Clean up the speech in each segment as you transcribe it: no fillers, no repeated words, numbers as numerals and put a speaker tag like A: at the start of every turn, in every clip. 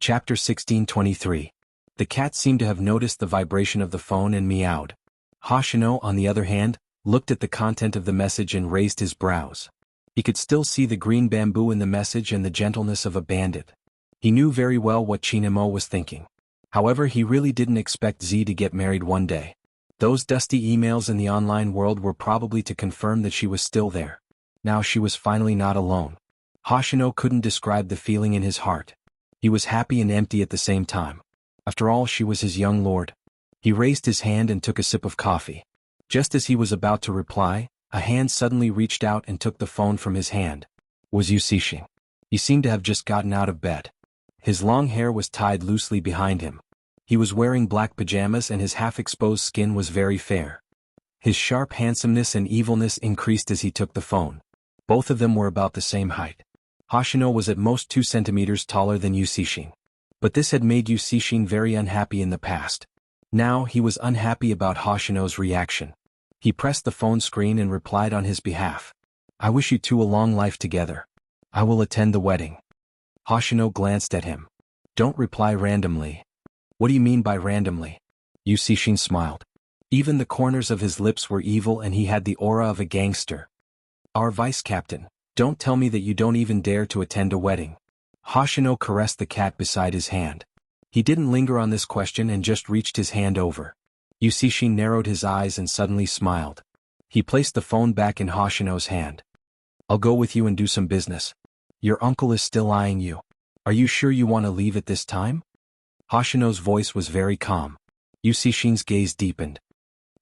A: Chapter 1623. The cat seemed to have noticed the vibration of the phone and meowed. Hoshino, on the other hand, looked at the content of the message and raised his brows. He could still see the green bamboo in the message and the gentleness of a bandit. He knew very well what Chinamo was thinking. However, he really didn't expect Z to get married one day. Those dusty emails in the online world were probably to confirm that she was still there. Now she was finally not alone. Hoshino couldn't describe the feeling in his heart. He was happy and empty at the same time. After all, she was his young lord. He raised his hand and took a sip of coffee. Just as he was about to reply, a hand suddenly reached out and took the phone from his hand. It was Yu Cixing. He seemed to have just gotten out of bed. His long hair was tied loosely behind him. He was wearing black pajamas and his half-exposed skin was very fair. His sharp handsomeness and evilness increased as he took the phone. Both of them were about the same height. Hoshino was at most 2 centimeters taller than Yu Cixing. But this had made Yu Cixing very unhappy in the past. Now he was unhappy about Hoshino's reaction. He pressed the phone screen and replied on his behalf. I wish you two a long life together. I will attend the wedding. Hoshino glanced at him. Don't reply randomly. What do you mean by randomly? Yu Cixing smiled. Even the corners of his lips were evil and he had the aura of a gangster. Our vice captain, don't tell me that you don't even dare to attend a wedding. Hoshino caressed the cat beside his hand. He didn't linger on this question and just reached his hand over. Yu Cixing narrowed his eyes and suddenly smiled. He placed the phone back in Hoshino's hand. I'll go with you and do some business. Your uncle is still eyeing you. Are you sure you want to leave at this time? Hoshino's voice was very calm. Yu Cixing's gaze deepened.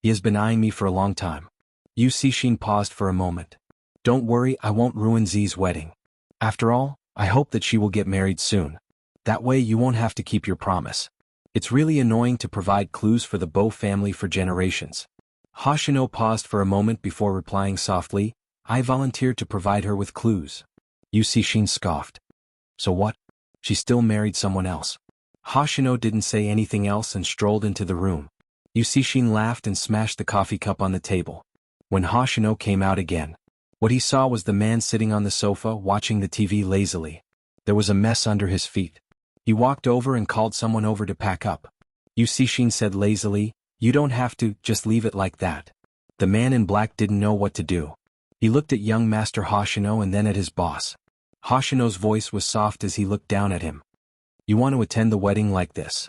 A: He has been eyeing me for a long time. Yu Cixing paused for a moment. Don't worry, I won't ruin Z's wedding. After all, I hope that she will get married soon. That way you won't have to keep your promise. It's really annoying to provide clues for the Bo family for generations. Hoshino paused for a moment before replying softly, I volunteered to provide her with clues. Yu Cixing scoffed. So what? She still married someone else. Hoshino didn't say anything else and strolled into the room. Yu Cixing laughed and smashed the coffee cup on the table. When Hoshino came out again, what he saw was the man sitting on the sofa watching the TV lazily. There was a mess under his feet. He walked over and called someone over to pack up. Yu Cixing said lazily, you don't have to, just leave it like that. The man in black didn't know what to do. He looked at young Master Hoshino and then at his boss. Hoshino's voice was soft as he looked down at him. You want to attend the wedding like this?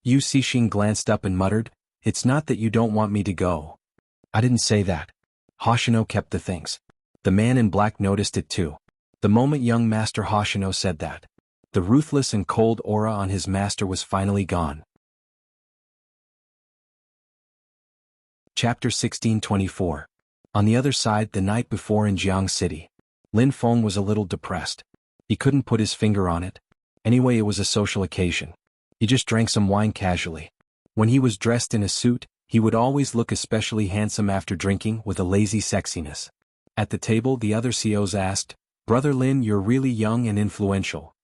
A: Yu Cixing glanced up and muttered, it's not that you don't want me to go. I didn't say that. Hoshino kept the things. The man in black noticed it too. The moment young Master Hoshino said that, the ruthless and cold aura on his master was finally gone. Chapter 1624. On the other side, the night before in Jianghu City, Lin Feng was a little depressed. He couldn't put his finger on it. Anyway, it was a social occasion. He just drank some wine casually. When he was dressed in a suit, he would always look especially handsome after drinking with a lazy sexiness. At the table, the other CEOs asked, Brother Lin, you're really young and influential.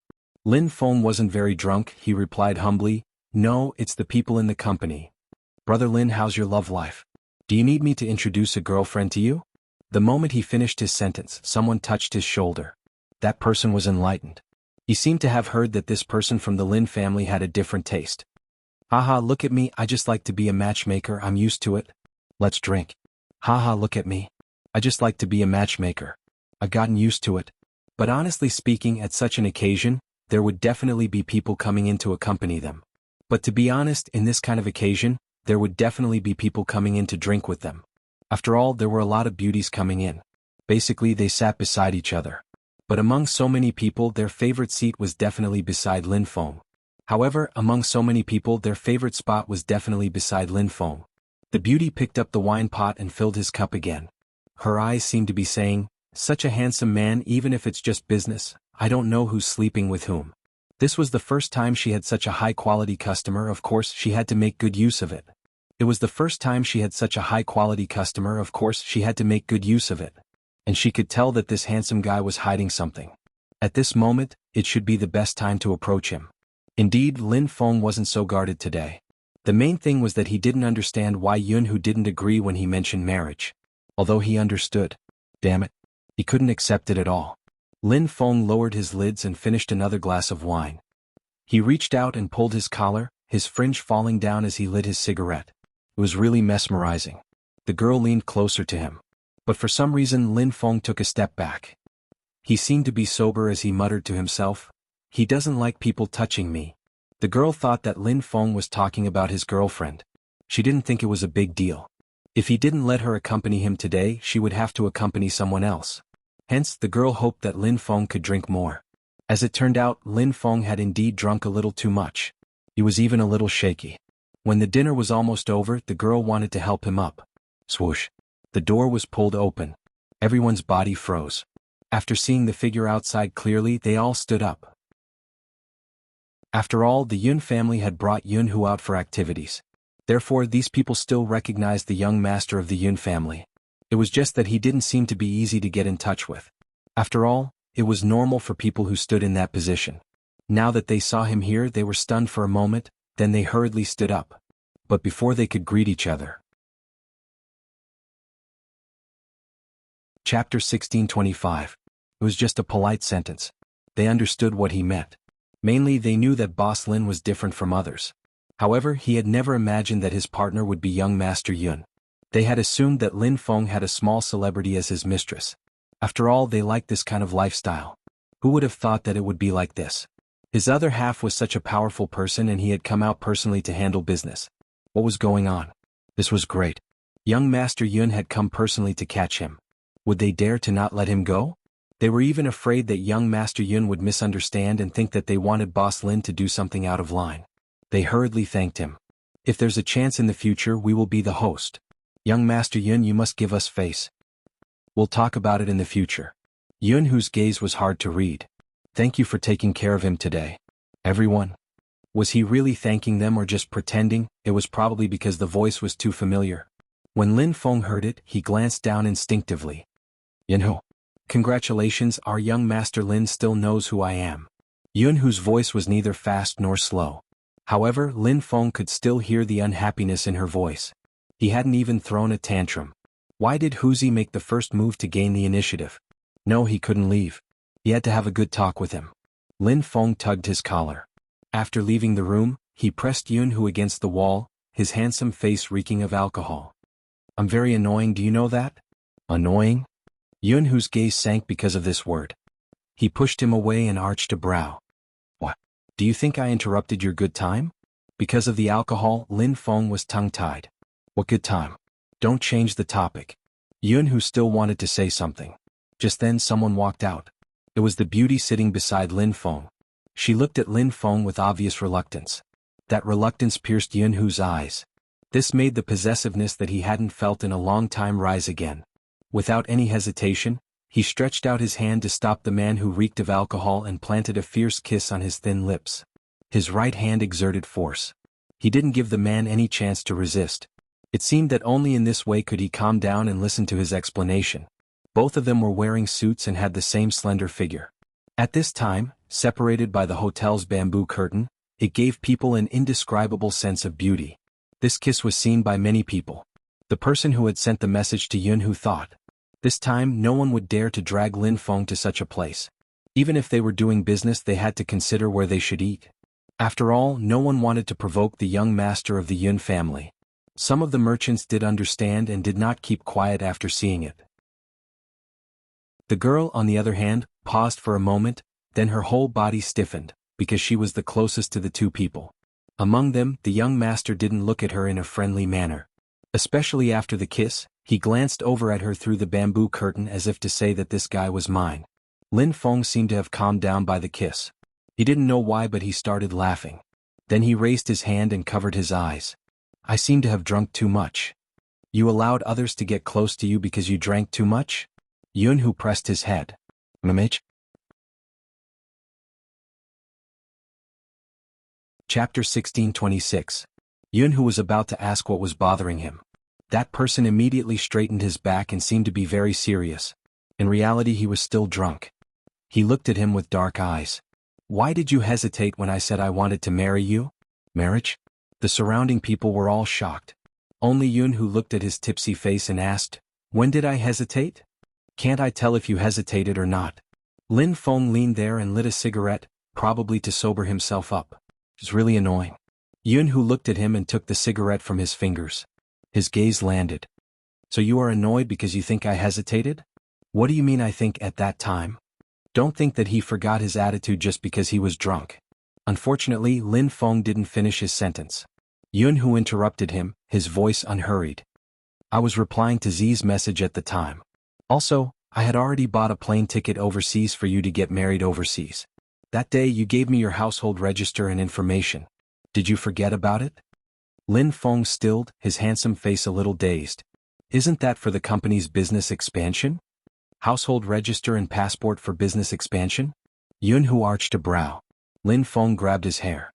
A: Lin Feng wasn't very drunk, he replied humbly, no, it's the people in the company. Brother Lin, how's your love life? Do you need me to introduce a girlfriend to you? The moment he finished his sentence, someone touched his shoulder. That person was enlightened. He seemed to have heard that this person from the Lin family had a different taste. Haha, look at me, I just like to be a matchmaker, I'm used to it. Let's drink. Haha, look at me. I just like to be a matchmaker. I've gotten used to it. But honestly speaking, at such an occasion, there would definitely be people coming in to accompany them. But to be honest, in this kind of occasion, there would definitely be people coming in to drink with them. After all, there were a lot of beauties coming in. Basically, they sat beside each other. But among so many people, their favorite seat was definitely beside Lin Feng. However, among so many people, their favorite spot was definitely beside Lin Feng. The beauty picked up the wine pot and filled his cup again. Her eyes seemed to be saying, such a handsome man, even if it's just business, I don't know who's sleeping with whom. This was the first time she had such a high-quality customer, of course she had to make good use of it. It was the first time she had such a high-quality customer, of course she had to make good use of it. And she could tell that this handsome guy was hiding something. At this moment, it should be the best time to approach him. Indeed, Lin Feng wasn't so guarded today. The main thing was that he didn't understand why Yunhu didn't agree when he mentioned marriage. Although he understood. Damn it. He couldn't accept it at all. Lin Feng lowered his lids and finished another glass of wine. He reached out and pulled his collar, his fringe falling down as he lit his cigarette. It was really mesmerizing. The girl leaned closer to him. But for some reason Lin Feng took a step back. He seemed to be sober as he muttered to himself, "He doesn't like people touching me." The girl thought that Lin Feng was talking about his girlfriend. She didn't think it was a big deal. If he didn't let her accompany him today, she would have to accompany someone else. Hence, the girl hoped that Lin Feng could drink more. As it turned out, Lin Feng had indeed drunk a little too much. He was even a little shaky. When the dinner was almost over, the girl wanted to help him up. Swoosh. The door was pulled open. Everyone's body froze. After seeing the figure outside clearly, they all stood up. After all, the Yun family had brought Jianghu out for activities. Therefore, these people still recognized the young master of the Yun family. It was just that he didn't seem to be easy to get in touch with. After all, it was normal for people who stood in that position. Now that they saw him here, they were stunned for a moment, then they hurriedly stood up. But before they could greet each other. Chapter 1625. It was just a polite sentence. They understood what he meant. Mainly they knew that Boss Lin was different from others. However, he had never imagined that his partner would be young Master Yun. They had assumed that Lin Feng had a small celebrity as his mistress. After all, they liked this kind of lifestyle. Who would have thought that it would be like this? His other half was such a powerful person and he had come out personally to handle business. What was going on? This was great. Young Master Yun had come personally to catch him. Would they dare to not let him go? They were even afraid that young Master Yun would misunderstand and think that they wanted Boss Lin to do something out of line. They hurriedly thanked him. "If there's a chance in the future, we will be the host. Young Master Yun, you must give us face. We'll talk about it in the future." Yun, whose gaze was hard to read. "Thank you for taking care of him today. Everyone." Was he really thanking them or just pretending? It was probably because the voice was too familiar. When Lin Feng heard it, he glanced down instinctively. "Jianghu. Congratulations, our young Master Lin still knows who I am." Yun, whose voice was neither fast nor slow. However, Lin Feng could still hear the unhappiness in her voice. He hadn't even thrown a tantrum. Why did Wuxia make the first move to gain the initiative? No, he couldn't leave. He had to have a good talk with him. Lin Feng tugged his collar. After leaving the room, he pressed Jianghu against the wall, his handsome face reeking of alcohol. "I'm very annoying, do you know that?" "Annoying?" Jianghu's gaze sank because of this word. He pushed him away and arched a brow. "What? Do you think I interrupted your good time?" Because of the alcohol, Lin Feng was tongue-tied. "What good time? Don't change the topic." Jianghu still wanted to say something. Just then someone walked out. It was the beauty sitting beside Lin Feng. She looked at Lin Feng with obvious reluctance. That reluctance pierced Jianghu's eyes. This made the possessiveness that he hadn't felt in a long time rise again. Without any hesitation, he stretched out his hand to stop the man who reeked of alcohol and planted a fierce kiss on his thin lips. His right hand exerted force. He didn't give the man any chance to resist. It seemed that only in this way could he calm down and listen to his explanation. Both of them were wearing suits and had the same slender figure. At this time, separated by the hotel's bamboo curtain, it gave people an indescribable sense of beauty. This kiss was seen by many people. The person who had sent the message to Jianghu thought, this time no one would dare to drag Lin Feng to such a place. Even if they were doing business, they had to consider where they should eat. After all, no one wanted to provoke the young master of the Yun family. Some of the merchants did understand and did not keep quiet after seeing it. The girl, on the other hand, paused for a moment, then her whole body stiffened, because she was the closest to the two people. Among them, the young master didn't look at her in a friendly manner. Especially after the kiss, he glanced over at her through the bamboo curtain as if to say that this guy was mine. Lin Feng seemed to have calmed down by the kiss. He didn't know why, but he started laughing. Then he raised his hand and covered his eyes. "I seem to have drunk too much." "You allowed others to get close to you because you drank too much?" Jianghu pressed his head. "Mamage?" Chapter 1626. Jianghu was about to ask what was bothering him. That person immediately straightened his back and seemed to be very serious. In reality, he was still drunk. He looked at him with dark eyes. "Why did you hesitate when I said I wanted to marry you?" "Marriage?" The surrounding people were all shocked. Only Jianghu looked at his tipsy face and asked, "When did I hesitate? Can't I tell if you hesitated or not?" Lin Feng leaned there and lit a cigarette, probably to sober himself up. It's really annoying. Jianghu looked at him and took the cigarette from his fingers. His gaze landed. So you are annoyed because you think I hesitated? What do you mean I think at that time? Don't think that he forgot his attitude just because he was drunk. Unfortunately, Lin Feng didn't finish his sentence. Jianghu interrupted him, his voice unhurried. I was replying to Z's message at the time. Also, I had already bought a plane ticket overseas for you to get married overseas. That day you gave me your household register and information. Did you forget about it? Lin Feng stilled, his handsome face a little dazed. Isn't that for the company's business expansion? Household register and passport for business expansion? Jianghu arched a brow. Lin Feng grabbed his hair.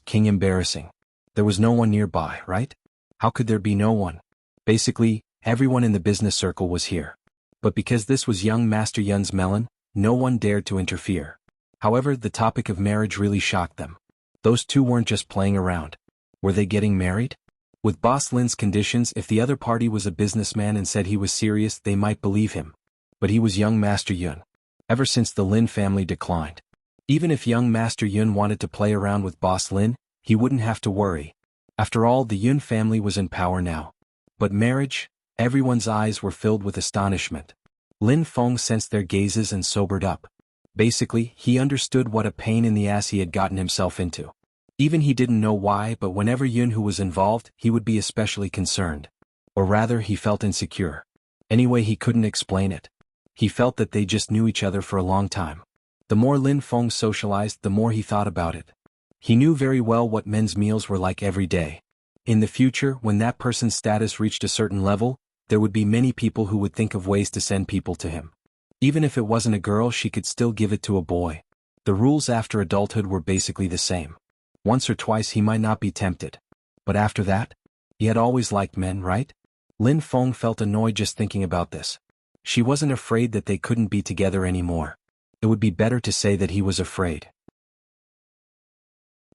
A: King embarrassing. There was no one nearby, right? How could there be no one? Basically, everyone in the business circle was here. But because this was young Master Yun's melon, no one dared to interfere. However, the topic of marriage really shocked them. Those two weren't just playing around. Were they getting married? With Boss Lin's conditions, if the other party was a businessman and said he was serious, they might believe him. But he was young Master Yun. Ever since the Lin family declined. Even if young Master Yun wanted to play around with Boss Lin, he wouldn't have to worry. After all, the Yun family was in power now. But marriage? Everyone's eyes were filled with astonishment. Lin Feng sensed their gazes and sobered up. Basically, he understood what a pain in the ass he had gotten himself into. Even he didn't know why, but whenever Jianghu was involved, he would be especially concerned. Or rather, he felt insecure. Anyway, he couldn't explain it. He felt that they just knew each other for a long time. The more Lin Feng socialized, the more he thought about it. He knew very well what men's meals were like every day. In the future, when that person's status reached a certain level, there would be many people who would think of ways to send people to him. Even if it wasn't a girl, she could still give it to a boy. The rules after adulthood were basically the same. Once or twice he might not be tempted. But after that? He had always liked men, right? Lin Feng felt annoyed just thinking about this. She wasn't afraid that they couldn't be together anymore. It would be better to say that he was afraid.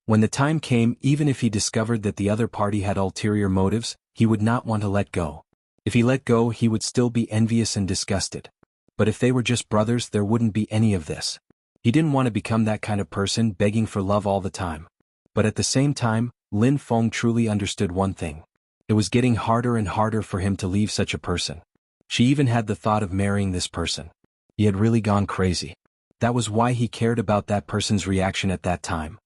A: When the time came, even if he discovered that the other party had ulterior motives, he would not want to let go. If he let go, he would still be envious and disgusted. But if they were just brothers, there wouldn't be any of this. He didn't want to become that kind of person begging for love all the time. But at the same time, Lin Feng truly understood one thing. It was getting harder and harder for him to leave such a person. She even had the thought of marrying this person. He had really gone crazy. That was why he cared about that person's reaction at that time.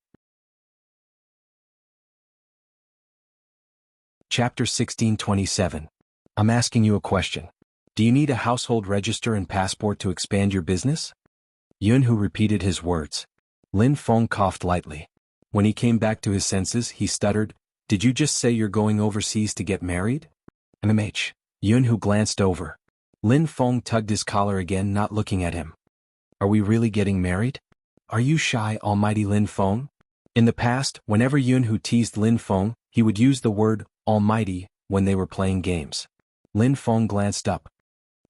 A: Chapter 1627. I'm asking you a question. Do you need a household register and passport to expand your business? Jianghu repeated his words. Lin Feng coughed lightly. When he came back to his senses, he stuttered, Did you just say you're going overseas to get married? Jianghu glanced over. Lin Feng tugged his collar again, not looking at him. Are we really getting married? Are you shy, almighty Lin Feng? In the past, whenever Jianghu teased Lin Feng, he would use the word almighty when they were playing games. Lin Feng glanced up.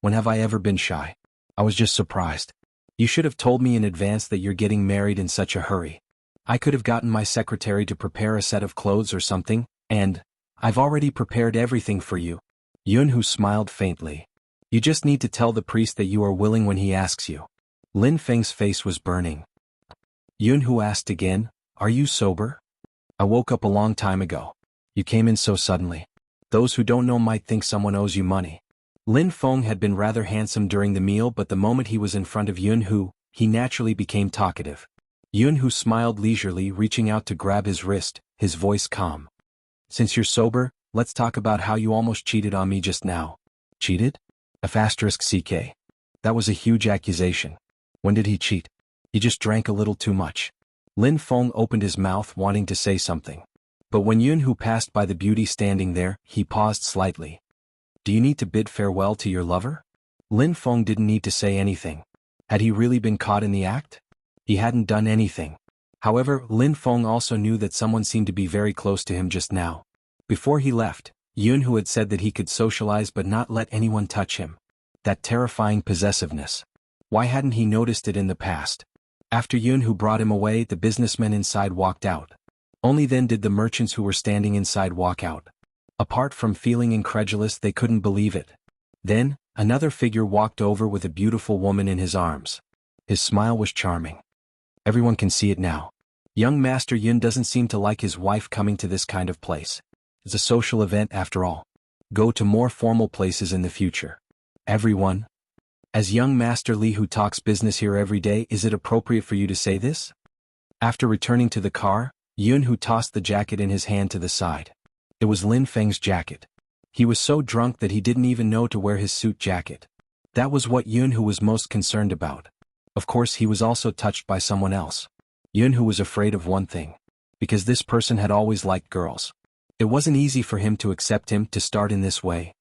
A: When have I ever been shy? I was just surprised. You should have told me in advance that you're getting married in such a hurry. I could have gotten my secretary to prepare a set of clothes or something, and I've already prepared everything for you. Jianghu smiled faintly. You just need to tell the priest that you are willing when he asks you. Lin Feng's face was burning. Jianghu asked again, Are you sober? I woke up a long time ago. You came in so suddenly. Those who don't know might think someone owes you money. Lin Feng had been rather handsome during the meal, but the moment he was in front of Jianghu, he naturally became talkative. Jianghu smiled leisurely, reaching out to grab his wrist, his voice calm. Since you're sober, let's talk about how you almost cheated on me just now. Cheated? CK. That was a huge accusation. When did he cheat? He just drank a little too much. Lin Feng opened his mouth, wanting to say something. But when Jianghu passed by the beauty standing there, he paused slightly. Do you need to bid farewell to your lover? Lin Feng didn't need to say anything. Had he really been caught in the act? He hadn't done anything. However, Lin Feng also knew that someone seemed to be very close to him just now. Before he left, Jianghu had said that he could socialize but not let anyone touch him. That terrifying possessiveness. Why hadn't he noticed it in the past? After Jianghu brought him away, the businessmen inside walked out. Only then did the merchants who were standing inside walk out. Apart from feeling incredulous, they couldn't believe it. Then, another figure walked over with a beautiful woman in his arms. His smile was charming. Everyone can see it now. Young Master Yun doesn't seem to like his wife coming to this kind of place. It's a social event after all. Go to more formal places in the future. Everyone. As young Master Li who talks business here every day, is it appropriate for you to say this? After returning to the car, Yun Hu tossed the jacket in his hand to the side. It was Lin Feng's jacket. He was so drunk that he didn't even know to wear his suit jacket. That was what Yun Hu was most concerned about. Of course, he was also touched by someone else. Yun Hu was afraid of one thing. Because this person had always liked girls. It wasn't easy for him to accept him to start in this way.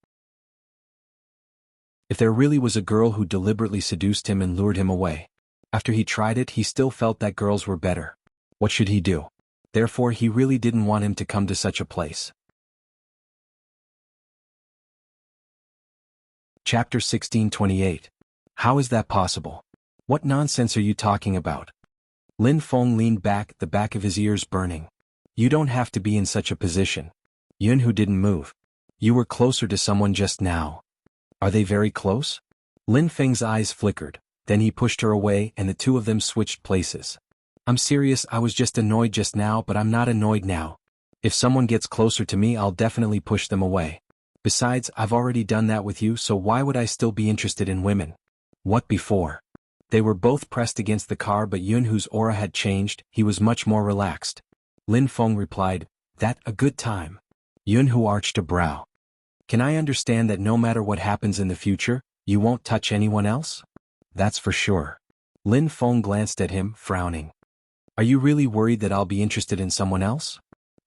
A: If there really was a girl who deliberately seduced him and lured him away. After he tried it, he still felt that girls were better. What should he do? Therefore, he really didn't want him to come to such a place. Chapter 16:28. How is that possible? What nonsense are you talking about? Lin Feng leaned back, the back of his ears burning. You don't have to be in such a position. Yun Hu didn't move. You were closer to someone just now. Are they very close? Lin Feng's eyes flickered, then he pushed her away and the two of them switched places. I'm serious, I was just annoyed just now, but I'm not annoyed now. If someone gets closer to me, I'll definitely push them away. Besides, I've already done that with you, so why would I still be interested in women? What before? They were both pressed against the car, but Yun Hu's aura had changed, he was much more relaxed. Lin Feng replied, That a good time. Yun Hu arched a brow. Can I understand that no matter what happens in the future, you won't touch anyone else? That's for sure. Lin Feng glanced at him, frowning. Are you really worried that I'll be interested in someone else?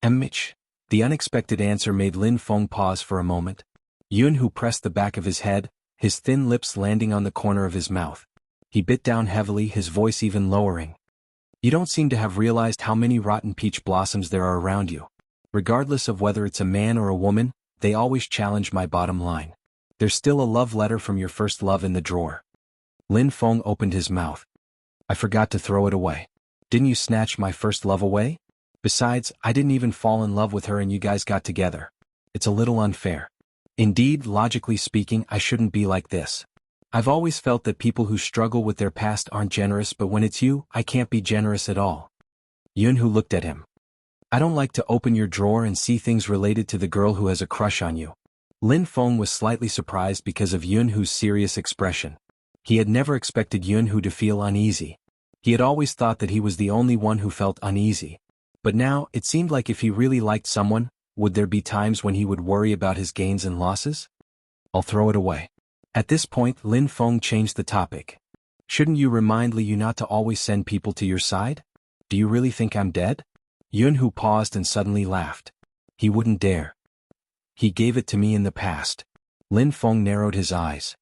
A: Mitch. The unexpected answer made Lin Feng pause for a moment. Yun Hu pressed the back of his head, his thin lips landing on the corner of his mouth. He bit down heavily, his voice even lowering. You don't seem to have realized how many rotten peach blossoms there are around you. Regardless of whether it's a man or a woman, they always challenge my bottom line. There's still a love letter from your first love in the drawer. Lin Feng opened his mouth. I forgot to throw it away. Didn't you snatch my first love away? Besides, I didn't even fall in love with her and you guys got together. It's a little unfair. Indeed, logically speaking, I shouldn't be like this. I've always felt that people who struggle with their past aren't generous, but when it's you, I can't be generous at all. Yun Hu looked at him. I don't like to open your drawer and see things related to the girl who has a crush on you. Lin Feng was slightly surprised because of Yun Hu's serious expression. He had never expected Yun Hu to feel uneasy. He had always thought that he was the only one who felt uneasy. But now, it seemed like if he really liked someone, would there be times when he would worry about his gains and losses? I'll throw it away. At this point, Lin Feng changed the topic. Shouldn't you remind Li Yu not to always send people to your side? Do you really think I'm dead? Yun Hu paused and suddenly laughed. He wouldn't dare. He gave it to me in the past. Lin Feng narrowed his eyes.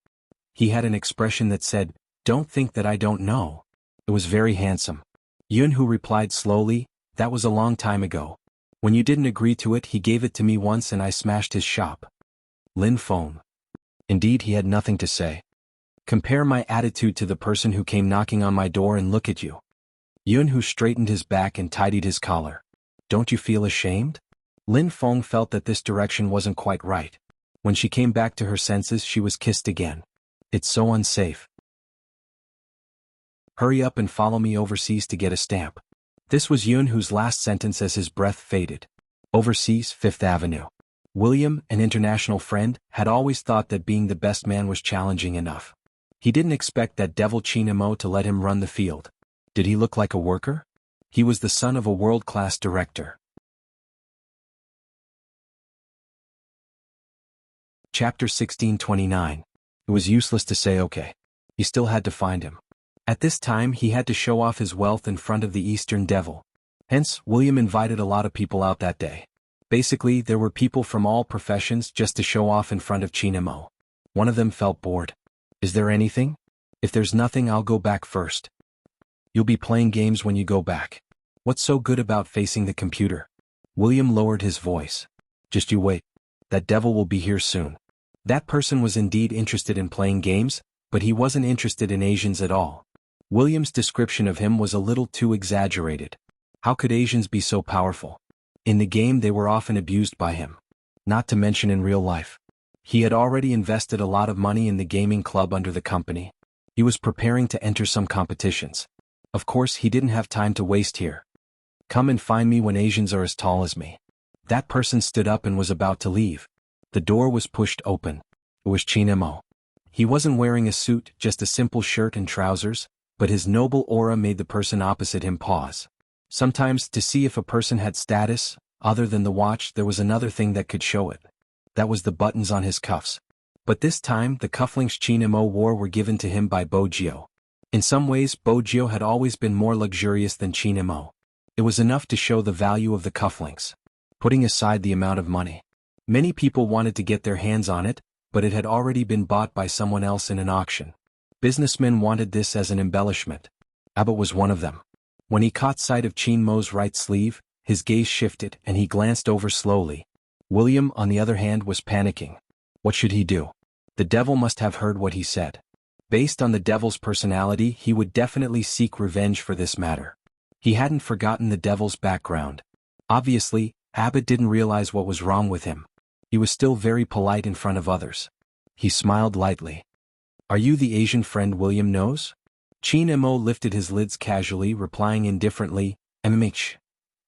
A: He had an expression that said, Don't think that I don't know. It was very handsome. Yun Hu replied slowly, That was a long time ago. When you didn't agree to it, he gave it to me once and I smashed his shop. Lin Feng. Indeed, he had nothing to say. Compare my attitude to the person who came knocking on my door and look at you. Yun Hu straightened his back and tidied his collar. Don't you feel ashamed? Lin Feng felt that this direction wasn't quite right. When she came back to her senses, she was kissed again. It's so unsafe. Hurry up and follow me overseas to get a stamp. This was Yun Hu's last sentence as his breath faded. Overseas, Fifth Avenue. William, an international friend, had always thought that being the best man was challenging enough. He didn't expect that devil Chinamo to let him run the field. Did he look like a worker? He was the son of a world-class director. Chapter 16:29. It was useless to say okay. He still had to find him. At this time he had to show off his wealth in front of the Eastern Devil. Hence, William invited a lot of people out that day. Basically, there were people from all professions just to show off in front of Chinamo. One of them felt bored. Is there anything? If there's nothing, I'll go back first. You'll be playing games when you go back. What's so good about facing the computer? William lowered his voice. Just you wait. That devil will be here soon. That person was indeed interested in playing games, but he wasn't interested in Asians at all. William's description of him was a little too exaggerated. How could Asians be so powerful? In the game they were often abused by him. Not to mention in real life. He had already invested a lot of money in the gaming club under the company. He was preparing to enter some competitions. Of course, he didn't have time to waste here. Come and find me when Asians are as tall as me. That person stood up and was about to leave. The door was pushed open. It was Chinemo. He wasn't wearing a suit, just a simple shirt and trousers, but his noble aura made the person opposite him pause. Sometimes, to see if a person had status, other than the watch, there was another thing that could show it. That was the buttons on his cuffs. But this time, the cufflinks Chinemo wore were given to him by Bojio. In some ways, Bojio had always been more luxurious than Chinemo. It was enough to show the value of the cufflinks. Putting aside the amount of money. Many people wanted to get their hands on it, but it had already been bought by someone else in an auction. Businessmen wanted this as an embellishment. Abbott was one of them. When he caught sight of Chinmo's right sleeve, his gaze shifted and he glanced over slowly. William, on the other hand, was panicking. What should he do? The devil must have heard what he said. Based on the devil's personality, he would definitely seek revenge for this matter. He hadn't forgotten the devil's background. Obviously, Abbott didn't realize what was wrong with him. He was still very polite in front of others. He smiled lightly. Are you the Asian friend William knows? Chinemo lifted his lids casually, replying indifferently, MMH.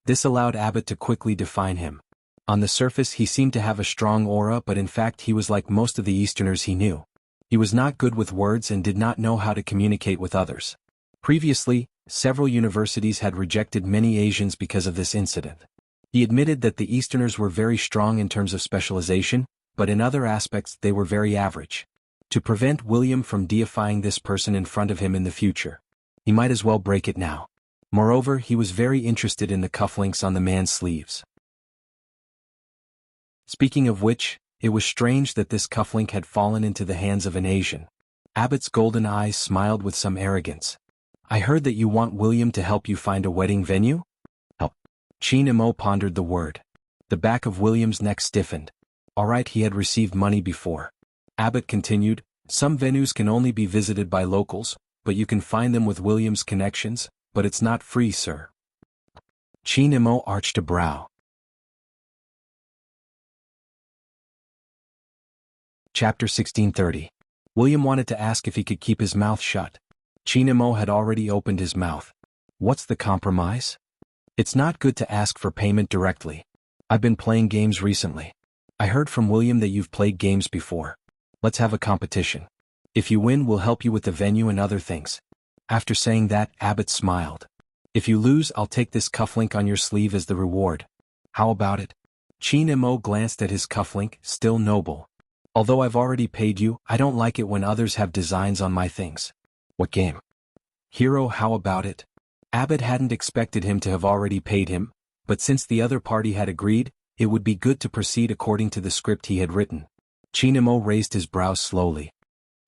A: This allowed Abbott to quickly define him. On the surface he seemed to have a strong aura, but in fact he was like most of the Easterners he knew. He was not good with words and did not know how to communicate with others. Previously, several universities had rejected many Asians because of this incident. He admitted that the Easterners were very strong in terms of specialization, but in other aspects they were very average. To prevent William from deifying this person in front of him in the future, he might as well break it now. Moreover, he was very interested in the cufflinks on the man's sleeves. Speaking of which, it was strange that this cufflink had fallen into the hands of an Asian. Abbott's golden eyes smiled with some arrogance. I heard that you want William to help you find a wedding venue? Help. Chinemo pondered the word. The back of William's neck stiffened. All right, he had received money before. Abbott continued, some venues can only be visited by locals, but you can find them with William's connections, but it's not free, sir. Chinemo arched a brow. Chapter 1630. William wanted to ask if he could keep his mouth shut. Chinemo had already opened his mouth. What's the compromise? It's not good to ask for payment directly. I've been playing games recently. I heard from William that you've played games before. Let's have a competition. If you win, we'll help you with the venue and other things. After saying that, Abbott smiled. If you lose, I'll take this cufflink on your sleeve as the reward. How about it? Chinemo glanced at his cufflink, still noble. Although I've already paid you, I don't like it when others have designs on my things. What game? Hero, how about it? Abbott hadn't expected him to have already paid him, but since the other party had agreed, it would be good to proceed according to the script he had written. Chinemo raised his brows slowly.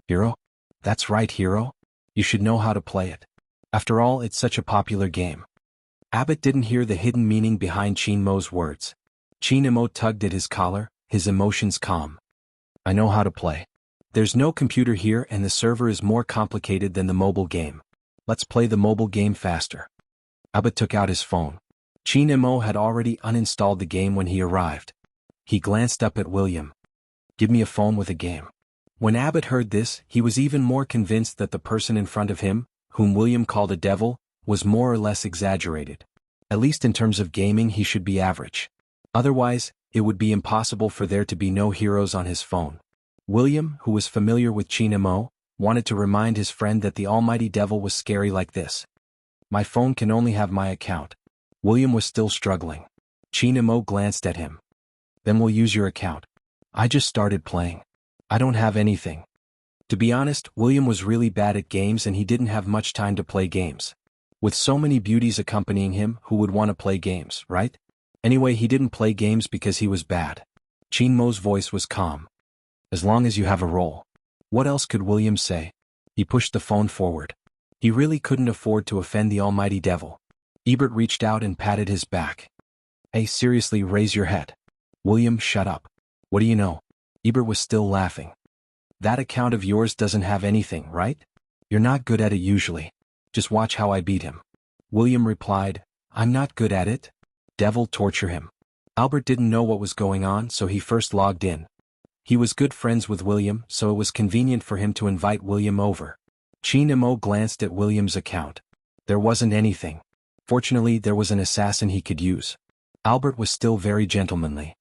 A: Hero? That's right, Hero. You should know how to play it. After all, it's such a popular game. Abbott didn't hear the hidden meaning behind Chinmo's words. Chinemo tugged at his collar, his emotions calm. I know how to play. There's no computer here and the server is more complicated than the mobile game. Let's play the mobile game faster. Abbott took out his phone. Chinemo had already uninstalled the game when he arrived. He glanced up at William. Give me a phone with a game. When Abbott heard this, he was even more convinced that the person in front of him, whom William called a devil, was more or less exaggerated. At least in terms of gaming he should be average. Otherwise, it would be impossible for there to be no heroes on his phone. William, who was familiar with Chinemo, wanted to remind his friend that the almighty devil was scary like this. My phone can only have my account. William was still struggling. Chinemo glanced at him. Then we'll use your account. I just started playing. I don't have anything. To be honest, William was really bad at games and he didn't have much time to play games. With so many beauties accompanying him, who would want to play games, right? Anyway, he didn't play games because he was bad. Chinmo's voice was calm. As long as you have a role. What else could William say? He pushed the phone forward. He really couldn't afford to offend the almighty devil. Ebert reached out and patted his back. Hey, seriously, raise your head. William, shut up. What do you know? Ebert was still laughing. That account of yours doesn't have anything, right? You're not good at it usually. Just watch how I beat him. William replied, I'm not good at it. Devil, torture him. Albert didn't know what was going on, so he first logged in. He was good friends with William, so it was convenient for him to invite William over. Qin Mo glanced at William's account. There wasn't anything. Fortunately, there was an assassin he could use. Albert was still very gentlemanly.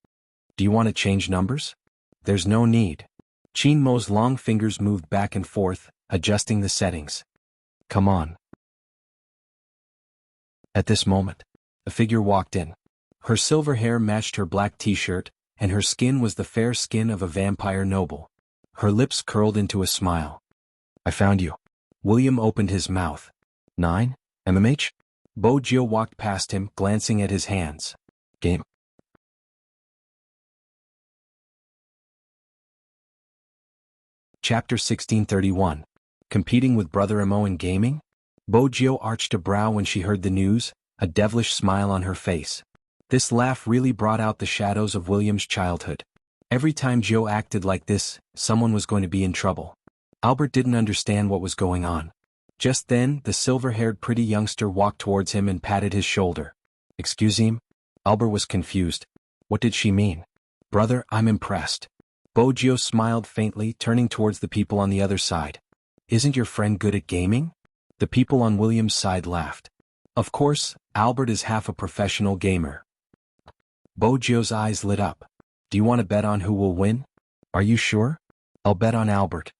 A: Do you want to change numbers? There's no need. Qin Mo's long fingers moved back and forth, adjusting the settings. Come on. At this moment, a figure walked in. Her silver hair matched her black t-shirt, and her skin was the fair skin of a vampire noble. Her lips curled into a smile. I found you. William opened his mouth. 9? MMH? Bo-Jio walked past him, glancing at his hands. Game. Chapter 1631. Competing with Brother Mo in gaming? Bo-Jio arched a brow when she heard the news, a devilish smile on her face. This laugh really brought out the shadows of William's childhood. Every time Jio acted like this, someone was going to be in trouble. Albert didn't understand what was going on. Just then, the silver-haired pretty youngster walked towards him and patted his shoulder. Excuse him? Albert was confused. What did she mean? Brother, I'm impressed. Bo-Jio smiled faintly, turning towards the people on the other side. Isn't your friend good at gaming? The people on William's side laughed. Of course, Albert is half a professional gamer. Bo-Jio's eyes lit up. Do you want to bet on who will win? Are you sure? I'll bet on Albert.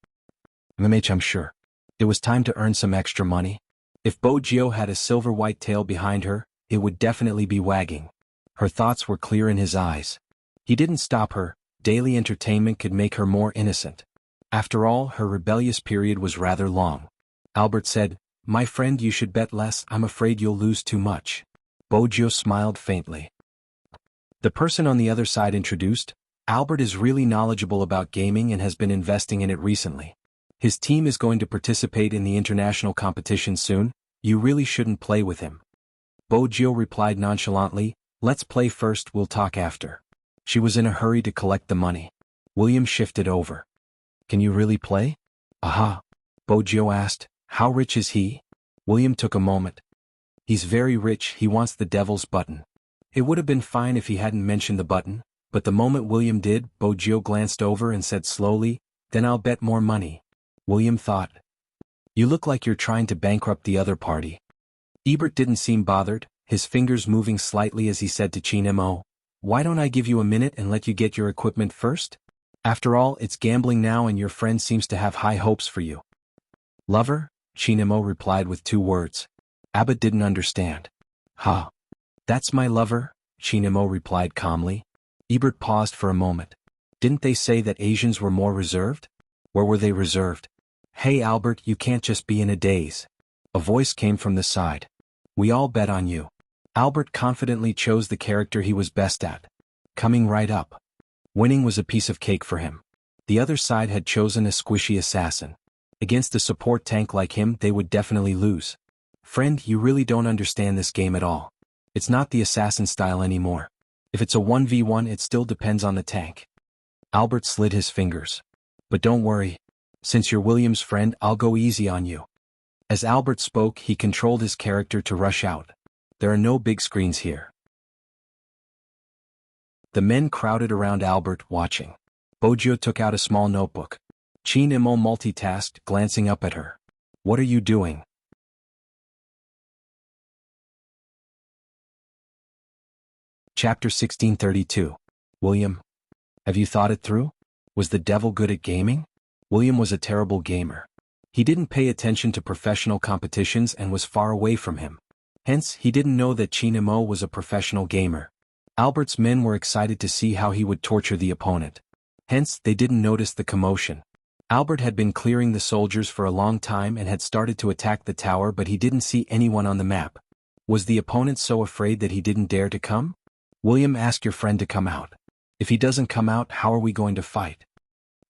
A: MMH, I'm sure. It was time to earn some extra money. If Bo-Jio had a silver-white tail behind her, it would definitely be wagging. Her thoughts were clear in his eyes. He didn't stop her. Daily entertainment could make her more innocent. After all, her rebellious period was rather long. Albert said, My friend, you should bet less. I'm afraid you'll lose too much. Bo-Jio smiled faintly. The person on the other side introduced, Albert is really knowledgeable about gaming and has been investing in it recently. His team is going to participate in the international competition soon. You really shouldn't play with him. Bo-Jio replied nonchalantly, Let's play first, we'll talk after. She was in a hurry to collect the money. William shifted over. Can you really play? Aha. Bo-Jio asked, How rich is he? William took a moment. He's very rich, he wants the devil's button. It would have been fine if he hadn't mentioned the button, but the moment William did, Bo-Jio glanced over and said slowly, Then I'll bet more money. William thought. You look like you're trying to bankrupt the other party. Ebert didn't seem bothered, his fingers moving slightly as he said to Qin Mo, Why don't I give you a minute and let you get your equipment first? After all, it's gambling now and your friend seems to have high hopes for you. Lover? Qin Mo replied with 2 words. Abbott didn't understand. Ha. That's my lover, Qin Mo replied calmly. Ebert paused for a moment. Didn't they say that Asians were more reserved? Where were they reserved? Hey Albert, you can't just be in a daze. A voice came from the side. We all bet on you. Albert confidently chose the character he was best at. Coming right up. Winning was a piece of cake for him. The other side had chosen a squishy assassin. Against a support tank like him, they would definitely lose. Friend, you really don't understand this game at all. It's not the assassin style anymore. If it's a 1v1, it still depends on the tank. Albert slid his fingers. But don't worry. Since you're William's friend, I'll go easy on you. As Albert spoke, he controlled his character to rush out. There are no big screens here. The men crowded around Albert, watching. Bo-Jio took out a small notebook. Qin Mo multitasked, glancing up at her. What are you doing? Chapter 1632. William. Have you thought it through? Was the devil good at gaming? William was a terrible gamer. He didn't pay attention to professional competitions and was far away from him. Hence, he didn't know that Qin Mo was a professional gamer. Albert's men were excited to see how he would torture the opponent. Hence, they didn't notice the commotion. Albert had been clearing the soldiers for a long time and had started to attack the tower, but he didn't see anyone on the map. Was the opponent so afraid that he didn't dare to come? William, ask your friend to come out. If he doesn't come out, how are we going to fight?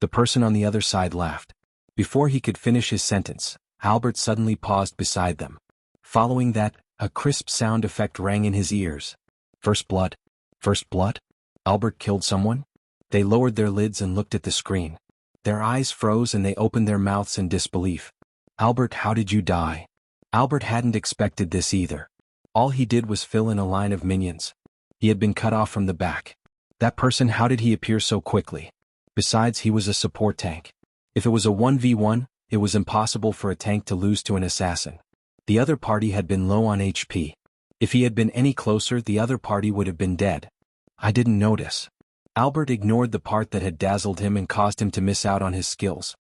A: The person on the other side laughed. Before he could finish his sentence, Albert suddenly paused beside them. Following that, a crisp sound effect rang in his ears. First blood. First blood? Albert killed someone? They lowered their lids and looked at the screen. Their eyes froze and they opened their mouths in disbelief. Albert, how did you die? Albert hadn't expected this either. All he did was fill in a line of minions. He had been cut off from the back. That person, how did he appear so quickly? Besides, he was a support tank. If it was a 1v1, it was impossible for a tank to lose to an assassin. The other party had been low on HP. If he had been any closer, the other party would have been dead. I didn't notice. Albert ignored the part that had dazzled him and caused him to miss out on his skills.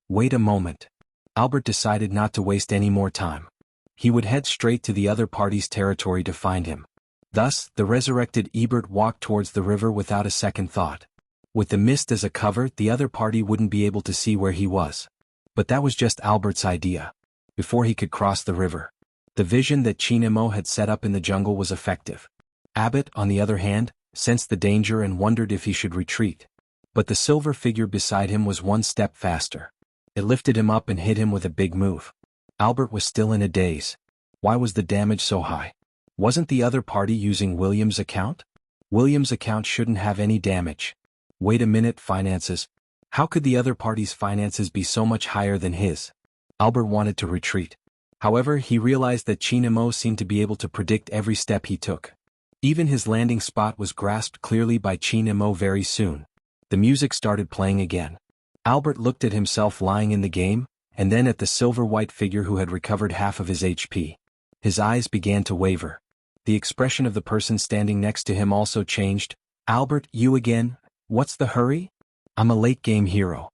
A: Wait a moment. Albert decided not to waste any more time. He would head straight to the other party's territory to find him. Thus, the resurrected Ebert walked towards the river without a second thought. With the mist as a cover, the other party wouldn't be able to see where he was. But that was just Albert's idea. Before he could cross the river, the vision that Chinemo had set up in the jungle was effective. Abbott, on the other hand, sensed the danger and wondered if he should retreat. But the silver figure beside him was one step faster. It lifted him up and hit him with a big move. Albert was still in a daze. Why was the damage so high? Wasn't the other party using William's account? William's account shouldn't have any damage. Wait a minute, finances. How could the other party's finances be so much higher than his? Albert wanted to retreat. However, he realized that Chinemo seemed to be able to predict every step he took. Even his landing spot was grasped clearly by Chinemo very soon. The music started playing again. Albert looked at himself lying in the game, and then at the silver-white figure who had recovered half of his HP. His eyes began to waver. The expression of the person standing next to him also changed. Albert, you again? What's the hurry? I'm a late-game hero.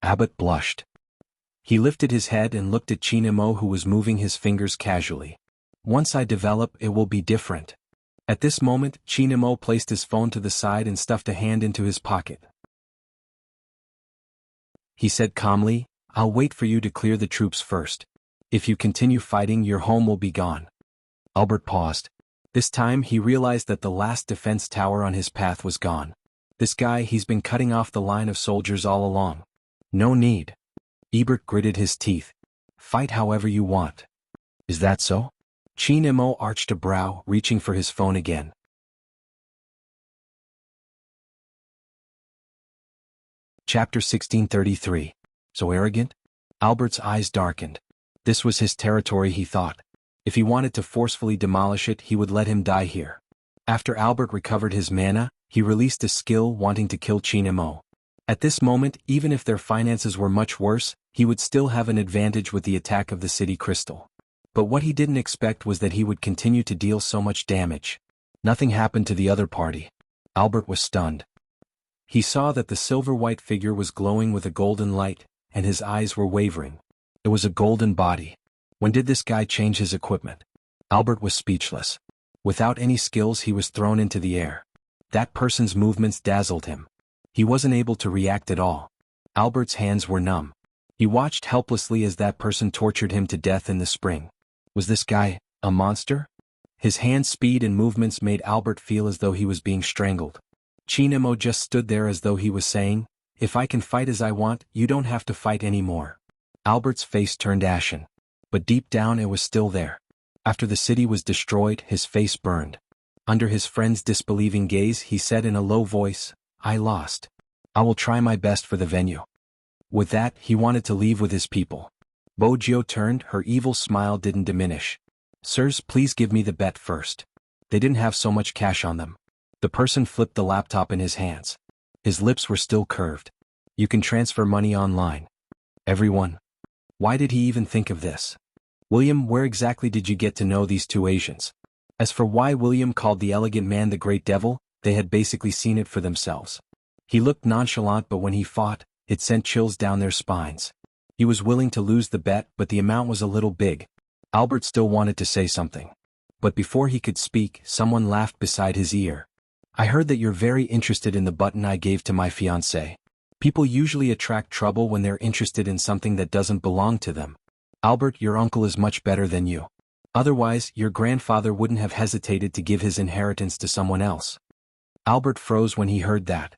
A: Abbott blushed. He lifted his head and looked at Chinemo, who was moving his fingers casually. Once I develop, it will be different. At this moment, Chinemo placed his phone to the side and stuffed a hand into his pocket. He said calmly, I'll wait for you to clear the troops first. If you continue fighting, your home will be gone. Albert paused. This time he realized that the last defense tower on his path was gone. This guy, he's been cutting off the line of soldiers all along. No need. Ebert gritted his teeth. Fight however you want. Is that so? Chinemo arched a brow, reaching for his phone again. Chapter 1633. So arrogant? Albert's eyes darkened. This was his territory, he thought. If he wanted to forcefully demolish it, he would let him die here. After Albert recovered his mana, he released a skill wanting to kill Chinemo. At this moment, even if their finances were much worse, he would still have an advantage with the attack of the city crystal. But what he didn't expect was that he would continue to deal so much damage. Nothing happened to the other party. Albert was stunned. He saw that the silver-white figure was glowing with a golden light, and his eyes were wavering. It was a golden body. When did this guy change his equipment? Albert was speechless. Without any skills, he was thrown into the air. That person's movements dazzled him. He wasn't able to react at all. Albert's hands were numb. He watched helplessly as that person tortured him to death in the spring. Was this guy a monster? His hand speed and movements made Albert feel as though he was being strangled. Chinemo just stood there as though he was saying, if I can fight as I want, you don't have to fight anymore. Albert's face turned ashen. But deep down it was still there. After the city was destroyed, his face burned. Under his friend's disbelieving gaze, he said in a low voice, I lost. I will try my best for the venue. With that, he wanted to leave with his people. Bojio turned, her evil smile didn't diminish. Sirs, please give me the bet first. They didn't have so much cash on them. The person flipped the laptop in his hands. His lips were still curved. You can transfer money online. Everyone. Why did he even think of this? William, where exactly did you get to know these two Asians? As for why William called the elegant man the Great Devil, they had basically seen it for themselves. He looked nonchalant, but when he fought, it sent chills down their spines. He was willing to lose the bet, but the amount was a little big. Albert still wanted to say something. But before he could speak, someone laughed beside his ear. I heard that you're very interested in the button I gave to my fiancée. People usually attract trouble when they're interested in something that doesn't belong to them. Albert, your uncle is much better than you. Otherwise, your grandfather wouldn't have hesitated to give his inheritance to someone else. Albert froze when he heard that.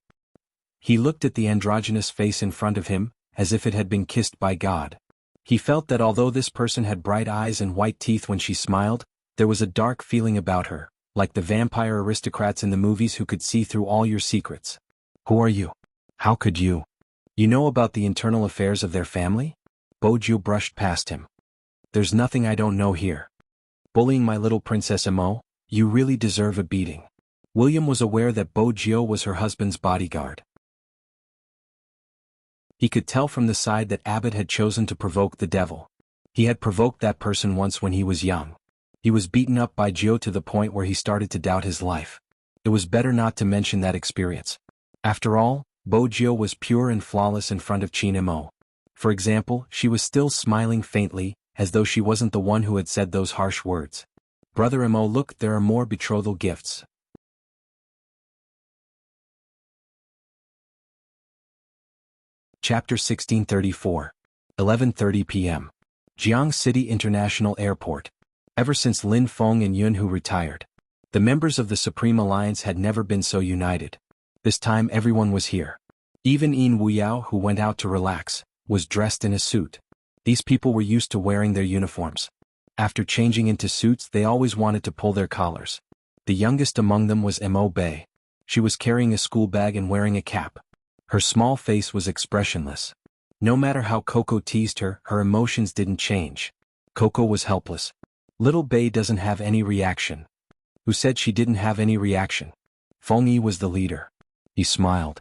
A: He looked at the androgynous face in front of him, as if it had been kissed by God. He felt that although this person had bright eyes and white teeth when she smiled, there was a dark feeling about her, like the vampire aristocrats in the movies who could see through all your secrets. Who are you? How could you? You know about the internal affairs of their family? Boju brushed past him. There's nothing I don't know here. Bullying my little Princess Imo, you really deserve a beating. William was aware that Bojo was her husband's bodyguard. He could tell from the side that Abbott had chosen to provoke the devil. He had provoked that person once when he was young. He was beaten up by Jiao to the point where he started to doubt his life. It was better not to mention that experience. After all, Bo Jiao was pure and flawless in front of Qin Mo. For example, she was still smiling faintly, as though she wasn't the one who had said those harsh words. Brother Mo, look, there are more betrothal gifts. Chapter 1634. 11:30 p.m. Jianghu City International Airport. Ever since Lin Feng and Jianghu retired, the members of the Supreme Alliance had never been so united. This time everyone was here. Even Wuxia, who went out to relax, was dressed in a suit. These people were used to wearing their uniforms. After changing into suits, they always wanted to pull their collars. The youngest among them was Mo Bei. She was carrying a school bag and wearing a cap. Her small face was expressionless. No matter how Coco teased her, her emotions didn't change. Coco was helpless. Little Bei doesn't have any reaction. Who said she didn't have any reaction? Feng Yi was the leader. He smiled.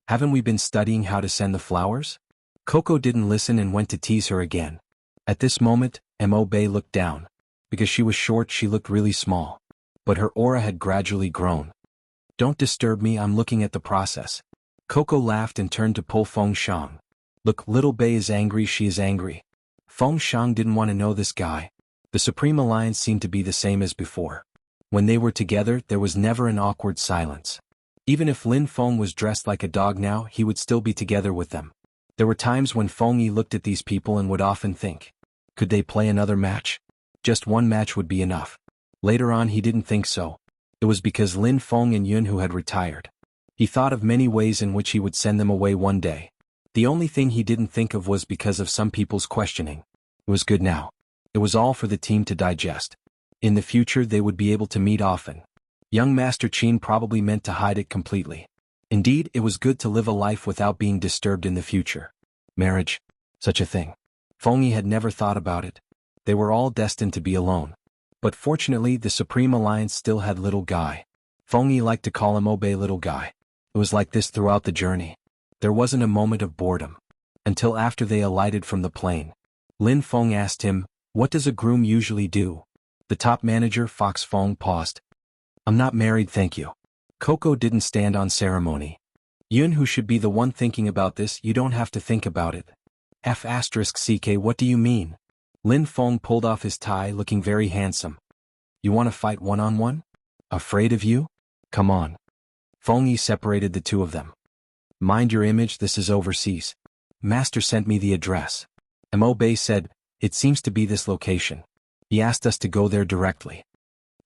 A: Haven't we been studying how to send the flowers? Coco didn't listen and went to tease her again. At this moment, Mo Bei looked down. Because she was short, she looked really small. But her aura had gradually grown. Don't disturb me, I'm looking at the process. Coco laughed and turned to pull Feng Shang. Look, Little Bei is angry, she is angry. Feng Shang didn't want to know this guy. The Supreme Alliance seemed to be the same as before. When they were together, there was never an awkward silence. Even if Lin Feng was dressed like a dog now, he would still be together with them. There were times when Feng Yi looked at these people and would often think, could they play another match? Just one match would be enough. Later on he didn't think so. It was because Lin Feng and Jianghu had retired. He thought of many ways in which he would send them away one day. The only thing he didn't think of was because of some people's questioning. It was good now. It was all for the team to digest. In the future they would be able to meet often. Young Master Qin probably meant to hide it completely. Indeed, it was good to live a life without being disturbed in the future. Marriage? Such a thing. Feng Yi had never thought about it. They were all destined to be alone. But fortunately, the Supreme Alliance still had Little Guy. Feng Yi liked to call him Obey Little Guy. It was like this throughout the journey. There wasn't a moment of boredom. Until after they alighted from the plane. Lin Feng asked him, what does a groom usually do? The top manager, Fox Feng, paused. I'm not married, thank you. Coco didn't stand on ceremony. Jianghu should be the one thinking about this, you don't have to think about it. F***ck, what do you mean? Lin Feng pulled off his tie, looking very handsome. You want to fight one-on-one? Afraid of you? Come on. Feng Yi separated the two of them. Mind your image, this is overseas. Master sent me the address. Mo Bei said, it seems to be this location. He asked us to go there directly.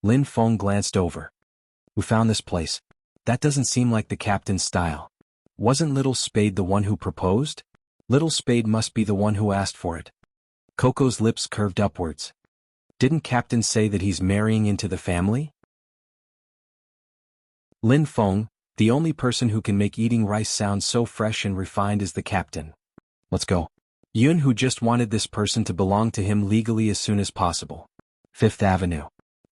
A: Lin Feng glanced over. Who found this place? That doesn't seem like the captain's style. Wasn't Little Spade the one who proposed? Little Spade must be the one who asked for it. Coco's lips curved upwards. Didn't Captain say that he's marrying into the family? Lin Feng, the only person who can make eating rice sound so fresh and refined is the captain. Let's go. Jianghu just wanted this person to belong to him legally as soon as possible. 5th Avenue.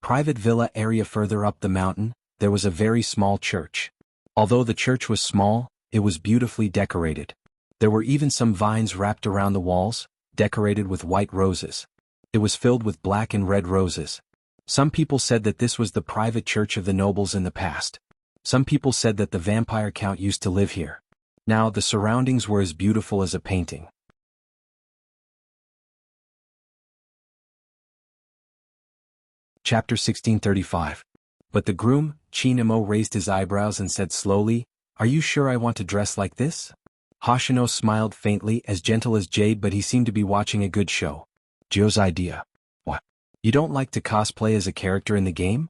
A: Private villa area further up the mountain, there was a very small church. Although the church was small, it was beautifully decorated. There were even some vines wrapped around the walls, decorated with white roses. It was filled with black and red roses. Some people said that this was the private church of the nobles in the past. Some people said that the vampire count used to live here. Now the surroundings were as beautiful as a painting. Chapter 1635. But the groom, Qin Mo, raised his eyebrows and said slowly, Are you sure I want to dress like this? Hoshino smiled faintly, as gentle as jade, but he seemed to be watching a good show. Joe's idea. What? You don't like to cosplay as a character in the game?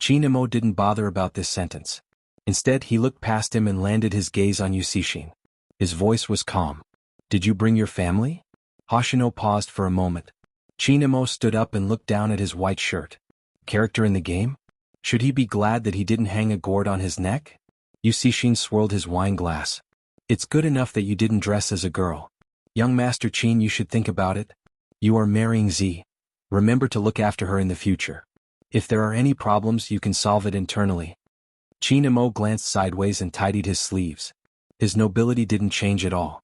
A: Qin Mo didn't bother about this sentence. Instead, he looked past him and landed his gaze on Yusishin. His voice was calm. Did you bring your family? Hoshino paused for a moment. Qin Mo stood up and looked down at his white shirt. Character in the game? Should he be glad that he didn't hang a gourd on his neck? Yusishin swirled his wine glass. It's good enough that you didn't dress as a girl. Young Master Qin, you should think about it. You are marrying Z. Remember to look after her in the future. If there are any problems, you can solve it internally. Qin Mo glanced sideways and tidied his sleeves. His nobility didn't change at all.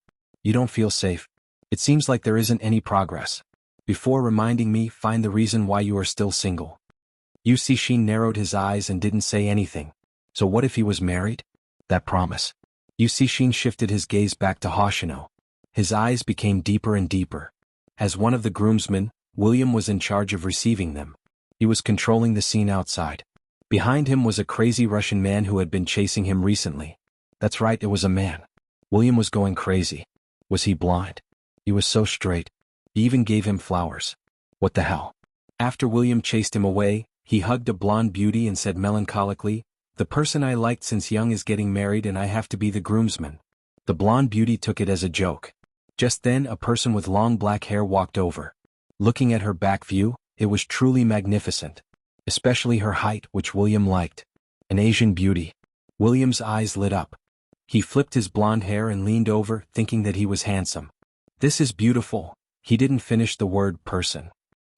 A: You don't feel safe. It seems like there isn't any progress. Before reminding me, find the reason why you are still single. Yu Cixin narrowed his eyes and didn't say anything. So what if he was married? That promise. Yu Cixin shifted his gaze back to Hoshino. His eyes became deeper and deeper. As one of the groomsmen, William was in charge of receiving them. He was controlling the scene outside. Behind him was a crazy Russian man who had been chasing him recently. That's right, it was a man. William was going crazy. Was he blind? He was so straight. He even gave him flowers. What the hell? After William chased him away, he hugged a blonde beauty and said melancholically, "The person I liked since young is getting married and I have to be the groomsman." The blonde beauty took it as a joke. Just then a person with long black hair walked over. Looking at her back view, it was truly magnificent. Especially her height, which William liked. An Asian beauty. William's eyes lit up. He flipped his blonde hair and leaned over, thinking that he was handsome. "This is beautiful." He didn't finish the word person.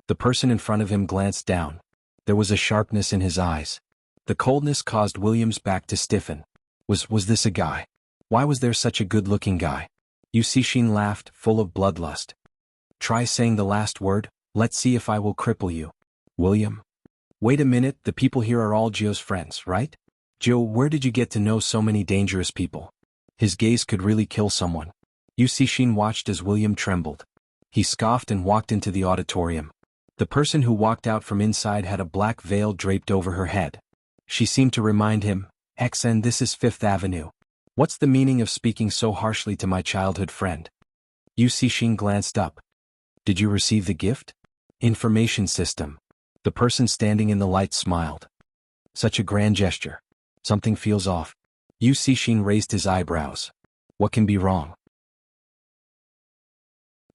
A: The person in front of him glanced down. There was a sharpness in his eyes. The coldness caused William's back to stiffen. Was this a guy? Why was there such a good-looking guy? Yu Cixin laughed, full of bloodlust. "Try saying the last word, let's see if I will cripple you." "William?" "Wait a minute, the people here are all Jio's friends, right? Jio, where did you get to know so many dangerous people? His gaze could really kill someone." Yu Cixin watched as William trembled. He scoffed and walked into the auditorium. The person who walked out from inside had a black veil draped over her head. She seemed to remind him, "XN, this is Fifth Avenue. What's the meaning of speaking so harshly to my childhood friend?" Yu Cixin glanced up. "Did you receive the gift?" "Information system." The person standing in the light smiled. "Such a grand gesture. Something feels off." Yu Cixin raised his eyebrows. "What can be wrong?"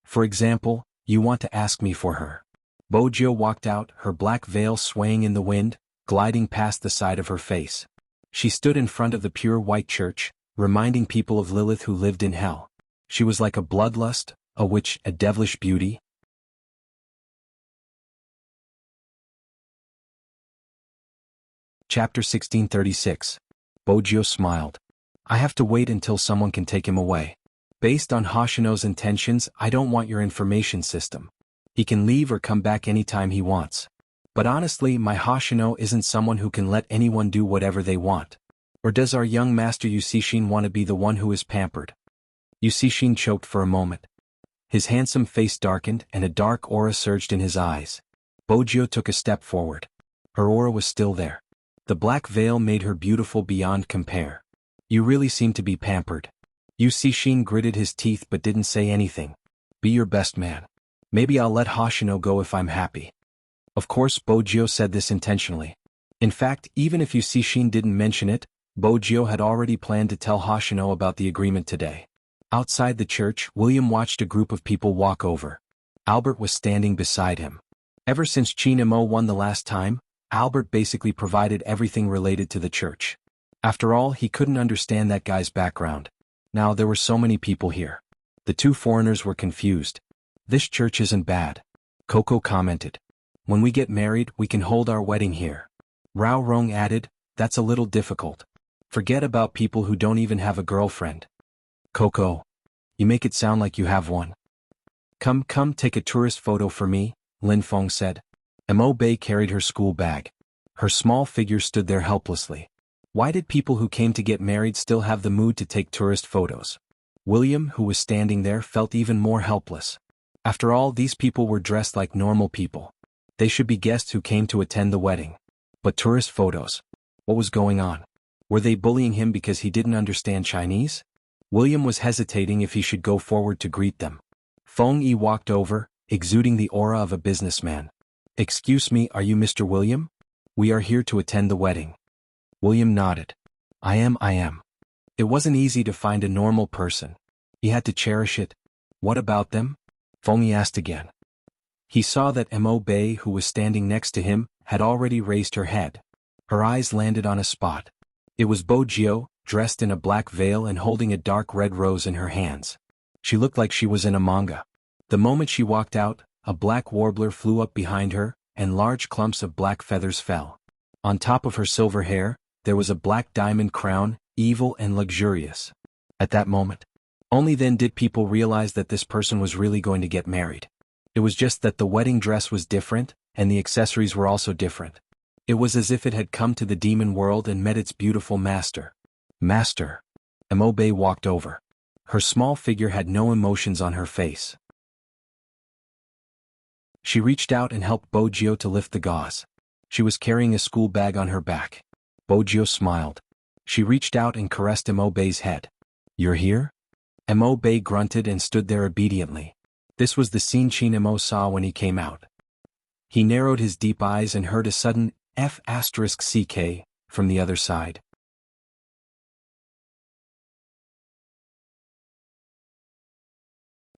A: "For example, you want to ask me for her." Bojio walked out, her black veil swaying in the wind, gliding past the side of her face. She stood in front of the pure white church, reminding people of Lilith who lived in hell. She was like a bloodlust, a witch, a devilish beauty. Chapter 1636. Bojio smiled. "I have to wait until someone can take him away. Based on Hoshino's intentions, I don't want your information system. He can leave or come back anytime he wants. But honestly, my Hoshino isn't someone who can let anyone do whatever they want. Or does our young master Yu Cixin want to be the one who is pampered?" Yu Cixin choked for a moment. His handsome face darkened and a dark aura surged in his eyes. Bojio took a step forward. Her aura was still there. The black veil made her beautiful beyond compare. "You really seem to be pampered." Yu Cixin gritted his teeth but didn't say anything. "Be your best man. Maybe I'll let Hoshino go if I'm happy." Of course, Bojio said this intentionally. In fact, even if Yu Cixin didn't mention it, Bojio had already planned to tell Hoshino about the agreement today. Outside the church, William watched a group of people walk over. Albert was standing beside him. Ever since Qin Mo won the last time, Albert basically provided everything related to the church. After all, he couldn't understand that guy's background. Now there were so many people here. The two foreigners were confused. "This church isn't bad," Coco commented. "When we get married, we can hold our wedding here." Rao Rong added, "That's a little difficult. Forget about people who don't even have a girlfriend." "Coco, you make it sound like you have one." Come, take a tourist photo for me," Lin Feng said. Mo Bei carried her school bag. Her small figure stood there helplessly. Why did people who came to get married still have the mood to take tourist photos? William, who was standing there, felt even more helpless. After all, these people were dressed like normal people. They should be guests who came to attend the wedding. But tourist photos. What was going on? Were they bullying him because he didn't understand Chinese? William was hesitating if he should go forward to greet them. Feng Yi walked over, exuding the aura of a businessman. "Excuse me, are you Mr. William? We are here to attend the wedding." William nodded. I am. It wasn't easy to find a normal person. He had to cherish it. "What about them?" Feng Yi asked again. He saw that Mo Bei, who was standing next to him, had already raised her head. Her eyes landed on a spot. It was Bojio, dressed in a black veil and holding a dark red rose in her hands. She looked like she was in a manga. The moment she walked out, a black warbler flew up behind her, and large clumps of black feathers fell. On top of her silver hair, there was a black diamond crown, evil and luxurious. At that moment, Only then did people realize that this person was really going to get married. It was just that the wedding dress was different, and the accessories were also different. It was as if it had come to the demon world and met its beautiful master. Master. Imobe walked over. Her small figure had no emotions on her face. She reached out and helped Bojio to lift the gauze. She was carrying a school bag on her back. Bojio smiled. She reached out and caressed Imobe's head. "You're here?" Imobe grunted and stood there obediently. This was the scene Chinemo saw when he came out. He narrowed his deep eyes and heard a sudden F***ck from the other side.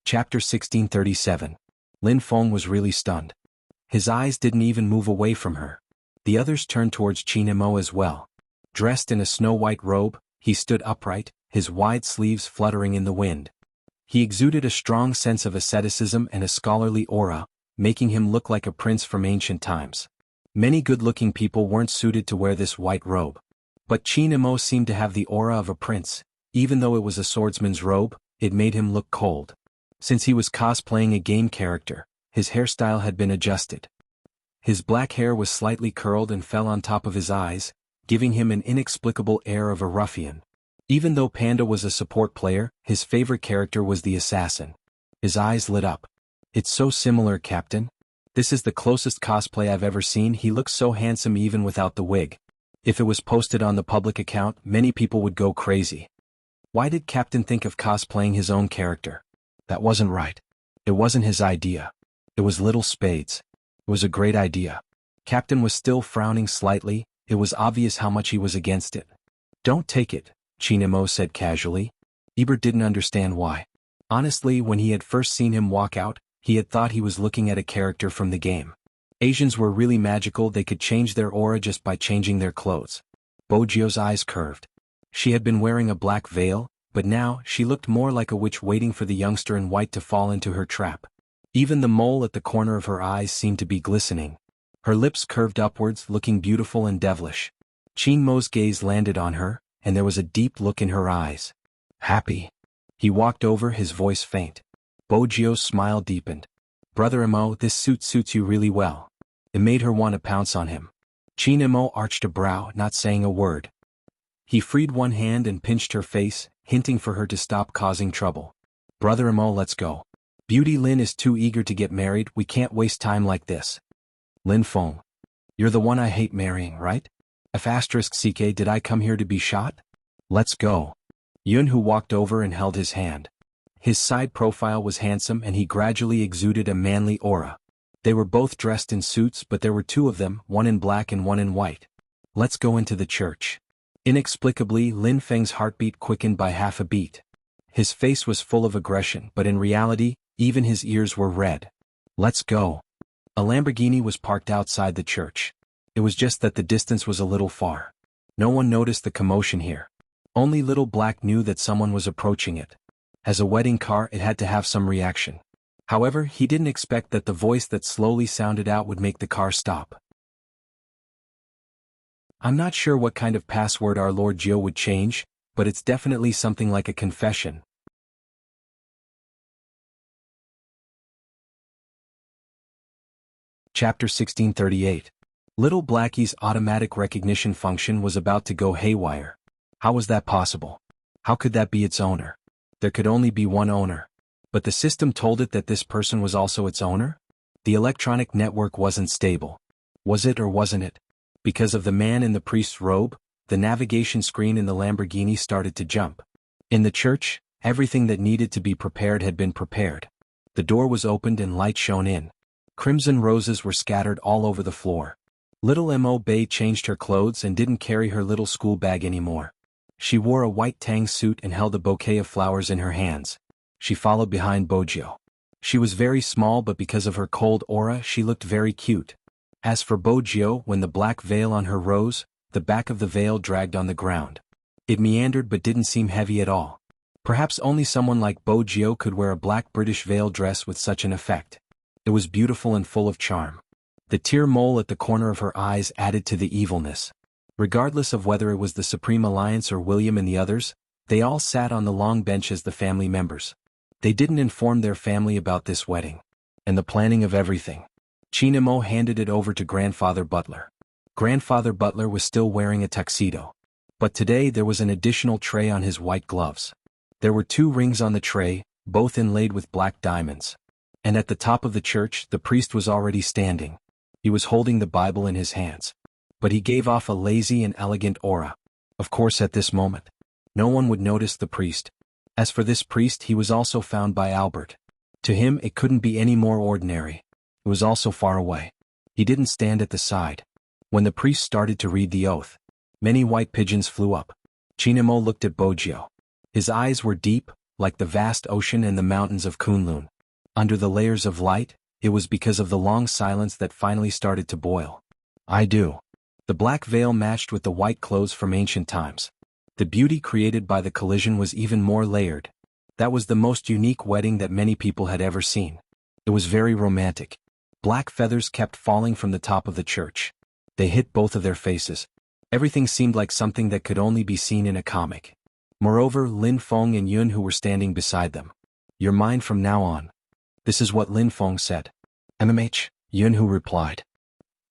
A: Chapter 1637. Lin Feng was really stunned. His eyes didn't even move away from her. The others turned towards Chinemo as well. Dressed in a snow-white robe, he stood upright, his wide sleeves fluttering in the wind. He exuded a strong sense of asceticism and a scholarly aura, making him look like a prince from ancient times. Many good-looking people weren't suited to wear this white robe. But Chinemo seemed to have the aura of a prince. Even though it was a swordsman's robe, it made him look cold. Since he was cosplaying a game character, his hairstyle had been adjusted. His black hair was slightly curled and fell on top of his eyes, giving him an inexplicable air of a ruffian. Even though Panda was a support player, his favorite character was the assassin. His eyes lit up. "It's so similar, Captain. This is the closest cosplay I've ever seen. He looks so handsome even without the wig. If it was posted on the public account, many people would go crazy. Why did Captain think of cosplaying his own character? That wasn't right. It wasn't his idea. It was Little Spade's. It was a great idea." Captain was still frowning slightly. It was obvious how much he was against it. "Don't take it," Chinemo said casually. Ebert didn't understand why. Honestly, when he had first seen him walk out, he had thought he was looking at a character from the game. Asians were really magical. They could change their aura just by changing their clothes. Bojio's eyes curved. She had been wearing a black veil, but now she looked more like a witch waiting for the youngster in white to fall into her trap. Even the mole at the corner of her eyes seemed to be glistening. Her lips curved upwards, looking beautiful and devilish. Chinmo's gaze landed on her, and there was a deep look in her eyes. "Happy?" He walked over, his voice faint. Bojio's smile deepened. "Brother Imo, this suit suits you really well." It made her want to pounce on him. Chinemo arched a brow, not saying a word. He freed one hand and pinched her face, hinting for her to stop causing trouble. "Brother Imo, let's go. Beauty Lin is too eager to get married. We can't waste time like this." "Lin Feng. You're the one I hate marrying, right? F***ck, did I come here to be shot? Let's go." Yunhu walked over and held his hand. His side profile was handsome and he gradually exuded a manly aura. They were both dressed in suits, but there were two of them, one in black and one in white. "Let's go into the church." Inexplicably, Lin Feng's heartbeat quickened by half a beat. His face was full of aggression, but in reality, even his ears were red. "Let's go." A Lamborghini was parked outside the church. It was just that the distance was a little far. No one noticed the commotion here. Only Little Black knew that someone was approaching it. As a wedding car, it had to have some reaction. However, he didn't expect that the voice that slowly sounded out would make the car stop. "I'm not sure what kind of password our Lord Jiao would change, but it's definitely something like a confession." Chapter 1638. Little Blackie's automatic recognition function was about to go haywire. How was that possible? How could that be its owner? There could only be one owner. But the system told it that this person was also its owner? The electronic network wasn't stable. Was it or wasn't it? Because of the man in the priest's robe, the navigation screen in the Lamborghini started to jump. In the church, everything that needed to be prepared had been prepared. The door was opened and light shone in. Crimson roses were scattered all over the floor. Little Imobe changed her clothes and didn't carry her little school bag anymore. She wore a white tang suit and held a bouquet of flowers in her hands. She followed behind Bojio. She was very small, but because of her cold aura she looked very cute. As for Bojio, when the black veil on her rose, the back of the veil dragged on the ground. It meandered but didn't seem heavy at all. Perhaps only someone like Bojio could wear a black British veil dress with such an effect. It was beautiful and full of charm. The tear mole at the corner of her eyes added to the evilness. Regardless of whether it was the Supreme Alliance or William and the others, They all sat on the long bench as the family members. They didn't inform their family about this wedding and the planning of everything. Chinamo handed it over to Grandfather Butler. Grandfather Butler was still wearing a tuxedo. But today there was an additional tray on his white gloves. There were 2 rings on the tray, both inlaid with black diamonds. And at the top of the church, the priest was already standing. He was holding the Bible in his hands. But he gave off a lazy and elegant aura. Of course, at this moment, no one would notice the priest. As for this priest, he was also found by Albert. To him, it couldn't be any more ordinary. It was also far away. He didn't stand at the side. When the priest started to read the oath, many white pigeons flew up. Chinamo looked at Bojio. His eyes were deep, like the vast ocean and the mountains of Kunlun. Under the layers of light, it was because of the long silence that finally started to boil. I do. The black veil matched with the white clothes from ancient times. The beauty created by the collision was even more layered. That was the most unique wedding that many people had ever seen. It was very romantic. Black feathers kept falling from the top of the church. They hit both of their faces. Everything seemed like something that could only be seen in a comic. Moreover, Lin Feng and Yun, who were standing beside them. You're mine from now on. This is what Lin Feng said. MMH, Yun-Hu replied.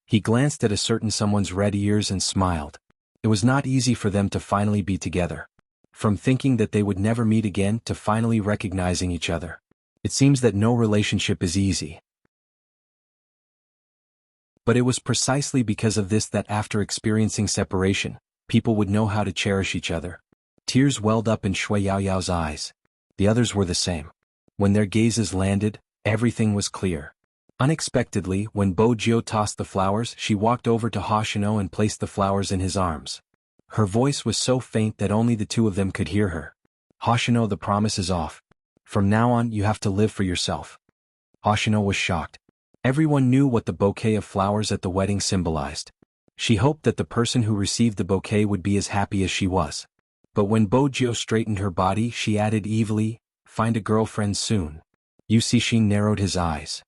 A: He glanced at a certain someone's red ears and smiled. It was not easy for them to finally be together. From thinking that they would never meet again to finally recognizing each other. It seems that no relationship is easy. But it was precisely because of this that after experiencing separation, people would know how to cherish each other. Tears welled up in Shui Yaoyao's eyes. The others were the same. When their gazes landed, everything was clear. Unexpectedly, when Bo Jiu tossed the flowers, she walked over to Hoshino and placed the flowers in his arms. Her voice was so faint that only the 2 of them could hear her. Hoshino, the promise is off. From now on, you have to live for yourself. Hoshino was shocked. Everyone knew what the bouquet of flowers at the wedding symbolized. She hoped that the person who received the bouquet would be as happy as she was. But when Bo Jiu straightened her body, she added evilly, "Find a girlfriend soon." Yu Cixin narrowed his eyes.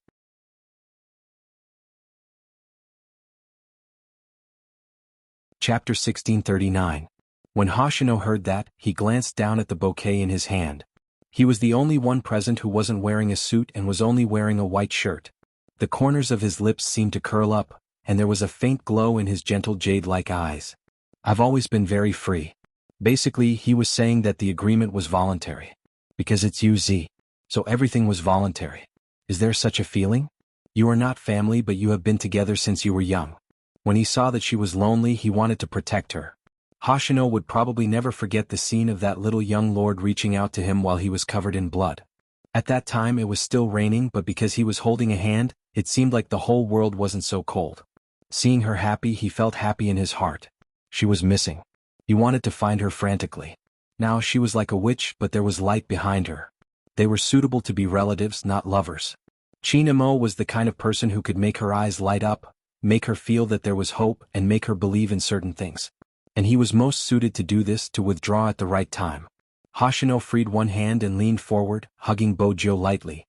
A: Chapter 1639. When Hoshino heard that, he glanced down at the bouquet in his hand. He was the only one present who wasn't wearing a suit and was only wearing a white shirt. The corners of his lips seemed to curl up, and there was a faint glow in his gentle jade-like eyes. I've always been very free. Basically, he was saying that the agreement was voluntary. Because it's UZ. So everything was voluntary. Is there such a feeling? You are not family, but you have been together since you were young. When he saw that she was lonely, he wanted to protect her. Hoshino would probably never forget the scene of that little young lord reaching out to him while he was covered in blood. At that time it was still raining, but because he was holding a hand, it seemed like the whole world wasn't so cold. Seeing her happy, he felt happy in his heart. She was missing. He wanted to find her frantically. Now she was like a witch, but there was light behind her. They were suitable to be relatives, not lovers. Chinamo was the kind of person who could make her eyes light up, make her feel that there was hope, and make her believe in certain things. And he was most suited to do this, to withdraw at the right time. Hoshino freed one hand and leaned forward, hugging Bojo lightly.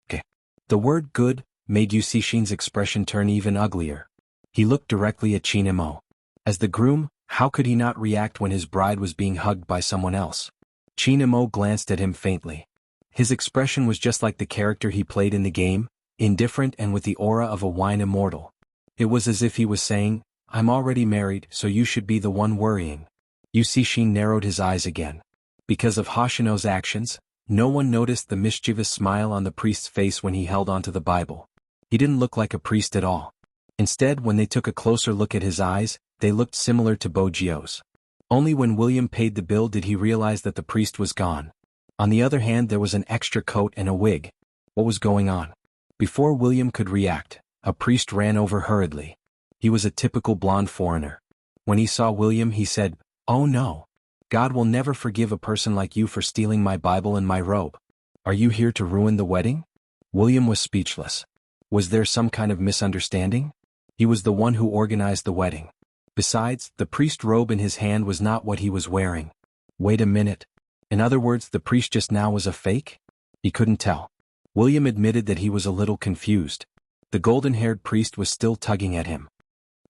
A: Okay. The word good made Yu Cixin's expression turn even uglier. He looked directly at Chinamo. As the groom, how could he not react when his bride was being hugged by someone else? Chinamo glanced at him faintly. His expression was just like the character he played in the game, indifferent and with the aura of a wine immortal. It was as if he was saying, I'm already married, so you should be the one worrying. Yu Cixin narrowed his eyes again. Because of Hoshino's actions, no one noticed the mischievous smile on the priest's face when he held onto the Bible. He didn't look like a priest at all. Instead, when they took a closer look at his eyes, they looked similar to Bojio's. Only when William paid the bill did he realize that the priest was gone. On the other hand, there was an extra coat and a wig. What was going on? Before William could react, a priest ran over hurriedly. He was a typical blonde foreigner. When he saw William, he said, "Oh no. God will never forgive a person like you for stealing my Bible and my robe. Are you here to ruin the wedding?" William was speechless. Was there some kind of misunderstanding? He was the one who organized the wedding. Besides, the priest robe in his hand was not what he was wearing. Wait a minute. In other words, the priest just now was a fake? He couldn't tell. William admitted that he was a little confused. The golden-haired priest was still tugging at him.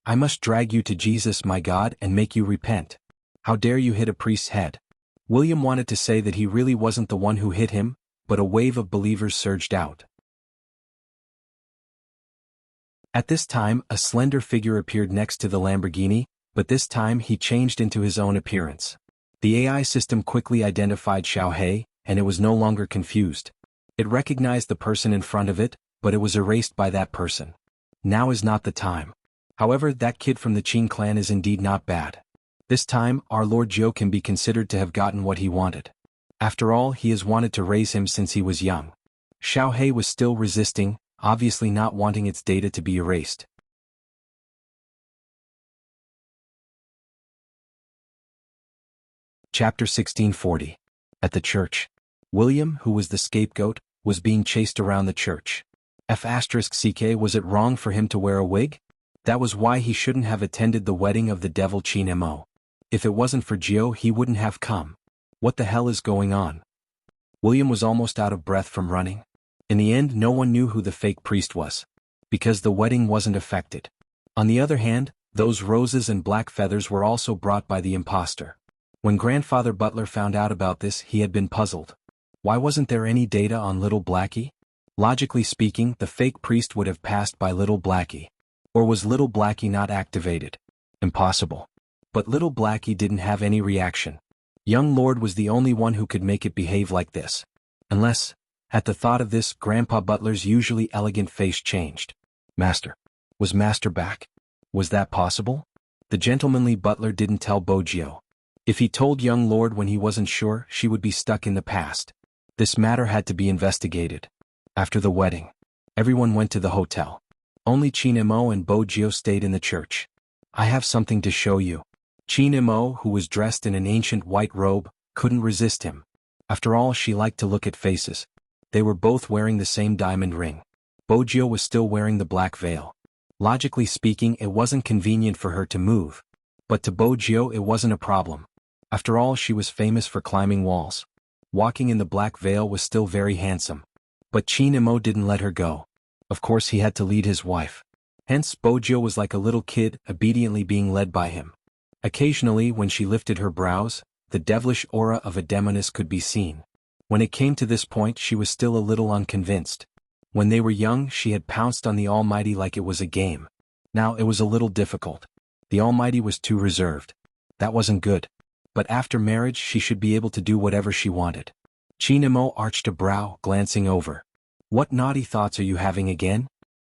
A: I must drag you to Jesus, my God, and make you repent. How dare you hit a priest's head? William wanted to say that he really wasn't the one who hit him, but a wave of believers surged out. At this time, a slender figure appeared next to the Lamborghini, but this time he changed into his own appearance. The AI system quickly identified Xiao He, and it was no longer confused. It recognized the person in front of it, but it was erased by that person. Now is not the time. However, that kid from the Qin clan is indeed not bad. This time, our Lord Jiu can be considered to have gotten what he wanted. After all, he has wanted to raise him since he was young. Xiao He was still resisting, obviously not wanting its data to be erased. Chapter 1640. At the church. William, who was the scapegoat, was being chased around the church. F***ck, was it wrong for him to wear a wig? That was why he shouldn't have attended the wedding of the devil Qin Mo. If it wasn't for Jiu, he wouldn't have come. What the hell is going on? William was almost out of breath from running. In the end, no one knew who the fake priest was, because the wedding wasn't affected. On the other hand, those roses and black feathers were also brought by the imposter. When Grandfather Butler found out about this, he had been puzzled. Why wasn't there any data on Little Blackie? Logically speaking, the fake priest would have passed by Little Blackie. Or was Little Blackie not activated? Impossible. But Little Blackie didn't have any reaction. Young Lord was the only one who could make it behave like this. Unless, at the thought of this, Grandpa Butler's usually elegant face changed. Master. Was Master back? Was that possible? The gentlemanly butler didn't tell Bojio. If he told young Lord when he wasn't sure, she would be stuck in the past. This matter had to be investigated. After the wedding, everyone went to the hotel. Only Qin Mo and Bojio stayed in the church. I have something to show you. Qin Mo, who was dressed in an ancient white robe, couldn't resist him. After all, she liked to look at faces. They were both wearing the same diamond ring. Bojio was still wearing the black veil. Logically speaking, it wasn't convenient for her to move. But to Bojio, it wasn't a problem. After all, she was famous for climbing walls. Walking in the black veil was still very handsome. But Qin Mo didn't let her go. Of course, he had to lead his wife. Hence, Bojio was like a little kid, obediently being led by him. Occasionally, when she lifted her brows, the devilish aura of a demoness could be seen. When it came to this point, she was still a little unconvinced. When they were young, she had pounced on the Almighty like it was a game. Now it was a little difficult. The Almighty was too reserved. That wasn't good. But after marriage, she should be able to do whatever she wanted. Qin Mo arched a brow, glancing over. What naughty thoughts are you having again?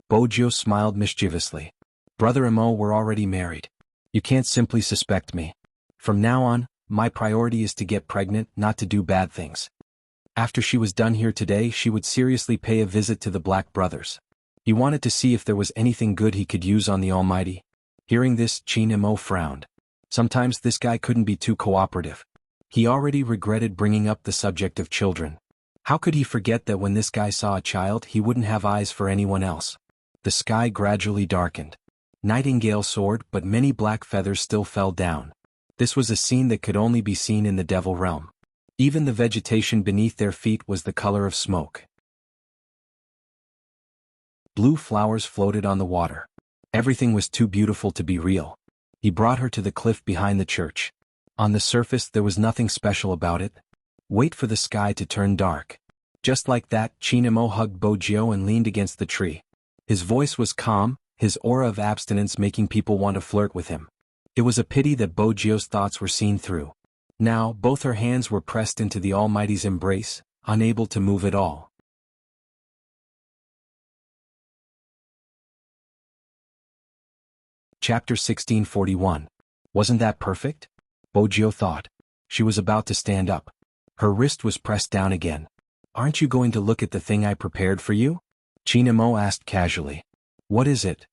A: Bojio smiled mischievously. Brother Mo, we're already married. You can't simply suspect me. From now on, my priority is to get pregnant, not to do bad things. After she was done here today, she would seriously pay a visit to the Black Brothers. He wanted to see if there was anything good he could use on the Almighty. Hearing this, Qin Mo frowned. Sometimes this guy couldn't be too cooperative. He already regretted bringing up the subject of children. How could he forget that when this guy saw a child, he wouldn't have eyes for anyone else? The sky gradually darkened. Nightingale soared, but many black feathers still fell down. This was a scene that could only be seen in the devil realm. Even the vegetation beneath their feet was the color of smoke. Blue flowers floated on the water. Everything was too beautiful to be real. He brought her to the cliff behind the church. On the surface, there was nothing special about it. Wait for the sky to turn dark. Just like that, Qin Mo hugged Bojio and leaned against the tree. His voice was calm, his aura of abstinence making people want to flirt with him. It was a pity that Bojio's thoughts were seen through. Now, both her hands were pressed into the Almighty's embrace, unable to move at all. Chapter 1641. Wasn't that perfect? Bojio thought. She was about to stand up. Her wrist was pressed down again. Aren't you going to look at the thing I prepared for you? Qin Mo asked casually. What is it?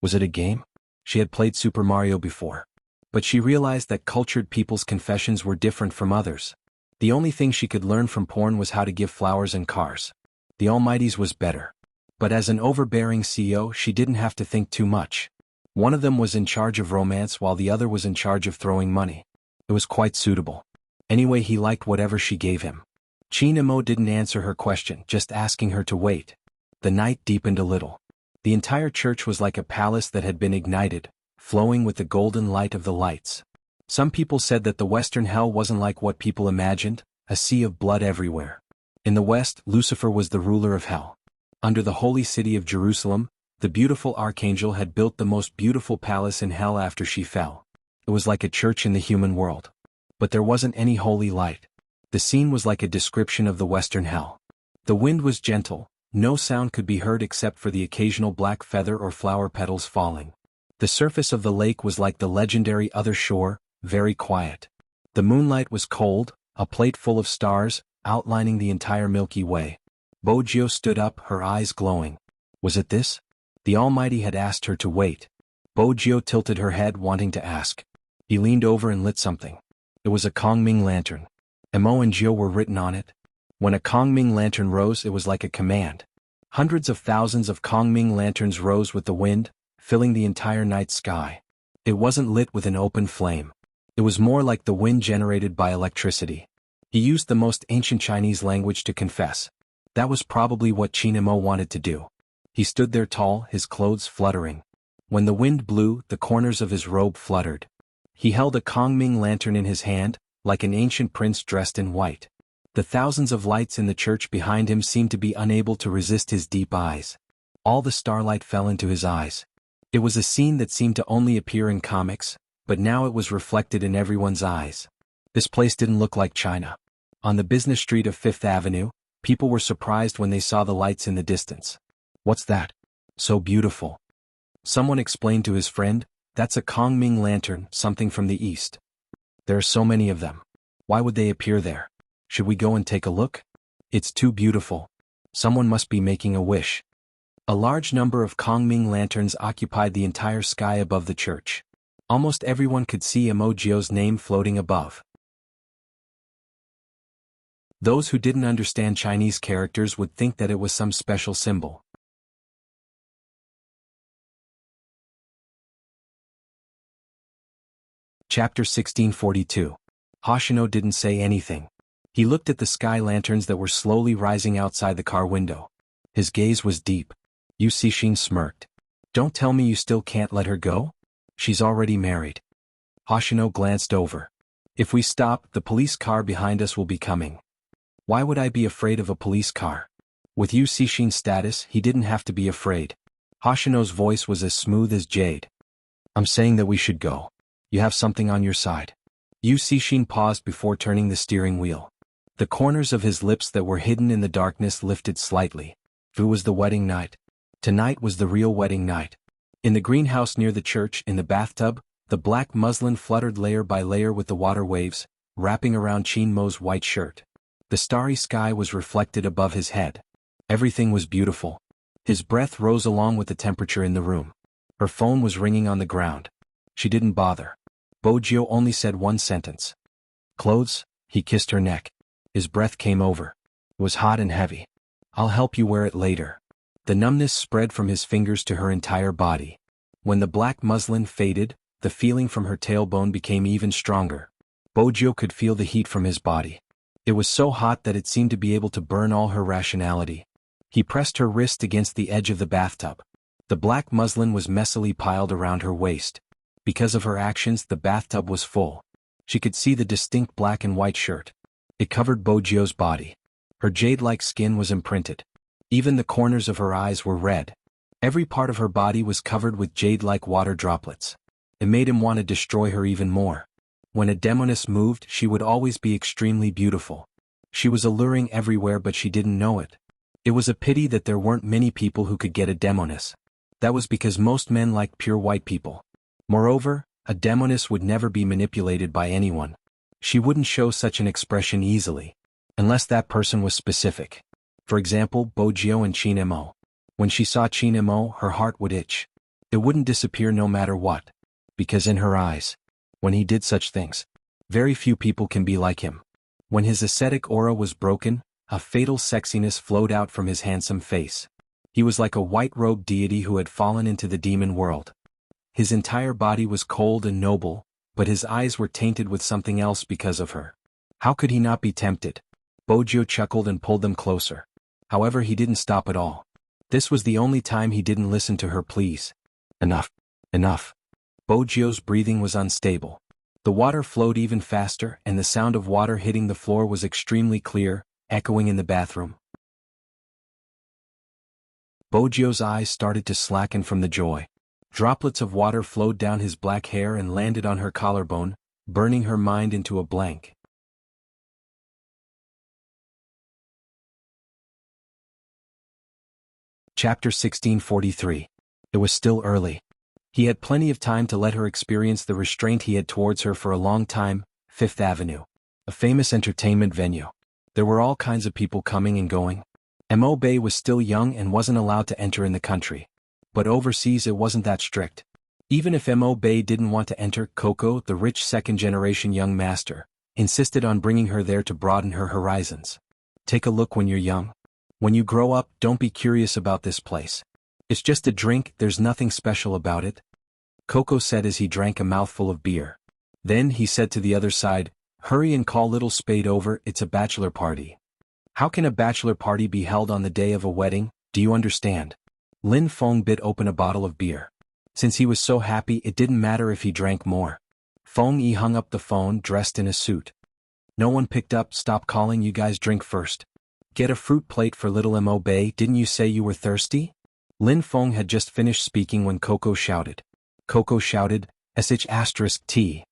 A: Was it a game? She had played Super Mario before. But she realized that cultured people's confessions were different from others. The only thing she could learn from porn was how to give flowers and cars. The Almighty's was better. But as an overbearing CEO, she didn't have to think too much. One of them was in charge of romance while the other was in charge of throwing money. It was quite suitable. Anyway, he liked whatever she gave him. Qin Mo didn't answer her question, just asking her to wait. The night deepened a little. The entire church was like a palace that had been ignited, flowing with the golden light of the lights. Some people said that the Western hell wasn't like what people imagined, a sea of blood everywhere. In the West, Lucifer was the ruler of hell. Under the holy city of Jerusalem, the beautiful archangel had built the most beautiful palace in hell after she fell. It was like a church in the human world. But there wasn't any holy light. The scene was like a description of the Western hell. The wind was gentle, no sound could be heard except for the occasional black feather or flower petals falling. The surface of the lake was like the legendary other shore, very quiet. The moonlight was cold, a plate full of stars, outlining the entire Milky Way. Bojio stood up, her eyes glowing. Was it this? The Almighty had asked her to wait. Bojio tilted her head, wanting to ask. He leaned over and lit something. It was a Kongming lantern. Mo and Jio were written on it. When a Kongming lantern rose, it was like a command. Hundreds of thousands of Kongming lanterns rose with the wind, filling the entire night sky. It wasn't lit with an open flame. It was more like the wind generated by electricity. He used the most ancient Chinese language to confess. That was probably what Qin Mo wanted to do. He stood there tall, his clothes fluttering. When the wind blew, the corners of his robe fluttered. He held a Kongming lantern in his hand, like an ancient prince dressed in white. The thousands of lights in the church behind him seemed to be unable to resist his deep eyes. All the starlight fell into his eyes. It was a scene that seemed to only appear in comics, but now it was reflected in everyone's eyes. This place didn't look like China. On the business street of Fifth Avenue, people were surprised when they saw the lights in the distance. What's that? So beautiful. Someone explained to his friend, that's a Kongming lantern, something from the east. There are so many of them. Why would they appear there? Should we go and take a look? It's too beautiful. Someone must be making a wish. A large number of Kongming lanterns occupied the entire sky above the church. Almost everyone could see Emojio's name floating above. Those who didn't understand Chinese characters would think that it was some special symbol. Chapter 1642. Hoshino didn't say anything. He looked at the sky lanterns that were slowly rising outside the car window. His gaze was deep. Yu Cixin smirked. Don't tell me you still can't let her go? She's already married. Hoshino glanced over. If we stop, the police car behind us will be coming. Why would I be afraid of a police car? With Yu Cixin's status, he didn't have to be afraid. Hoshino's voice was as smooth as jade. I'm saying that we should go. You have something on your side. Yu Cixin paused before turning the steering wheel. The corners of his lips that were hidden in the darkness lifted slightly. It was the wedding night. Tonight was the real wedding night. In the greenhouse near the church, in the bathtub, the black muslin fluttered layer by layer with the water waves, wrapping around Qin Mo's white shirt. The starry sky was reflected above his head. Everything was beautiful. His breath rose along with the temperature in the room. Her phone was ringing on the ground. She didn't bother. Bojio only said one sentence. Clothes? He kissed her neck. His breath came over. It was hot and heavy. I'll help you wear it later. The numbness spread from his fingers to her entire body. When the black muslin faded, the feeling from her tailbone became even stronger. Bojio could feel the heat from his body. It was so hot that it seemed to be able to burn all her rationality. He pressed her wrist against the edge of the bathtub. The black muslin was messily piled around her waist. Because of her actions, the bathtub was full. She could see the distinct black and white shirt. It covered Bojio's body. Her jade-like skin was imprinted. Even the corners of her eyes were red. Every part of her body was covered with jade-like water droplets. It made him want to destroy her even more. When a demoness moved, she would always be extremely beautiful. She was alluring everywhere, but she didn't know it. It was a pity that there weren't many people who could get a demoness. That was because most men liked pure white people. Moreover, a demoness would never be manipulated by anyone. She wouldn't show such an expression easily. Unless that person was specific. For example, Bojio and Qin Mo. When she saw Qin Mo, her heart would itch. It wouldn't disappear no matter what. Because in her eyes, when he did such things, very few people can be like him. When his ascetic aura was broken, a fatal sexiness flowed out from his handsome face. He was like a white-robed deity who had fallen into the demon world. His entire body was cold and noble, but his eyes were tainted with something else because of her. How could he not be tempted? Bojio chuckled and pulled them closer. However, he didn't stop at all. This was the only time he didn't listen to her pleas. Enough. Enough. Bojio's breathing was unstable. The water flowed even faster, and the sound of water hitting the floor was extremely clear, echoing in the bathroom. Bojio's eyes started to slacken from the joy. Droplets of water flowed down his black hair and landed on her collarbone, burning her mind into a blank. Chapter 1643. It was still early. He had plenty of time to let her experience the restraint he had towards her for a long time. Fifth Avenue. A famous entertainment venue. There were all kinds of people coming and going. Mo Bay was still young and wasn't allowed to enter in the country. But overseas it wasn't that strict. Even if Mo Bay didn't want to enter, Coco, the rich second-generation young master, insisted on bringing her there to broaden her horizons. Take a look when you're young. When you grow up, don't be curious about this place. It's just a drink, there's nothing special about it. Coco said as he drank a mouthful of beer. Then he said to the other side, hurry and call little Spade over, it's a bachelor party. How can a bachelor party be held on the day of a wedding, do you understand? Lin Feng bit open a bottle of beer. Since he was so happy it didn't matter if he drank more. Feng Yi hung up the phone dressed in a suit. No one picked up, stop calling, you guys drink first. Get a fruit plate for little Mo Bay, didn't you say you were thirsty? Lin Feng had just finished speaking when Coco shouted. Coco shouted, sh*t.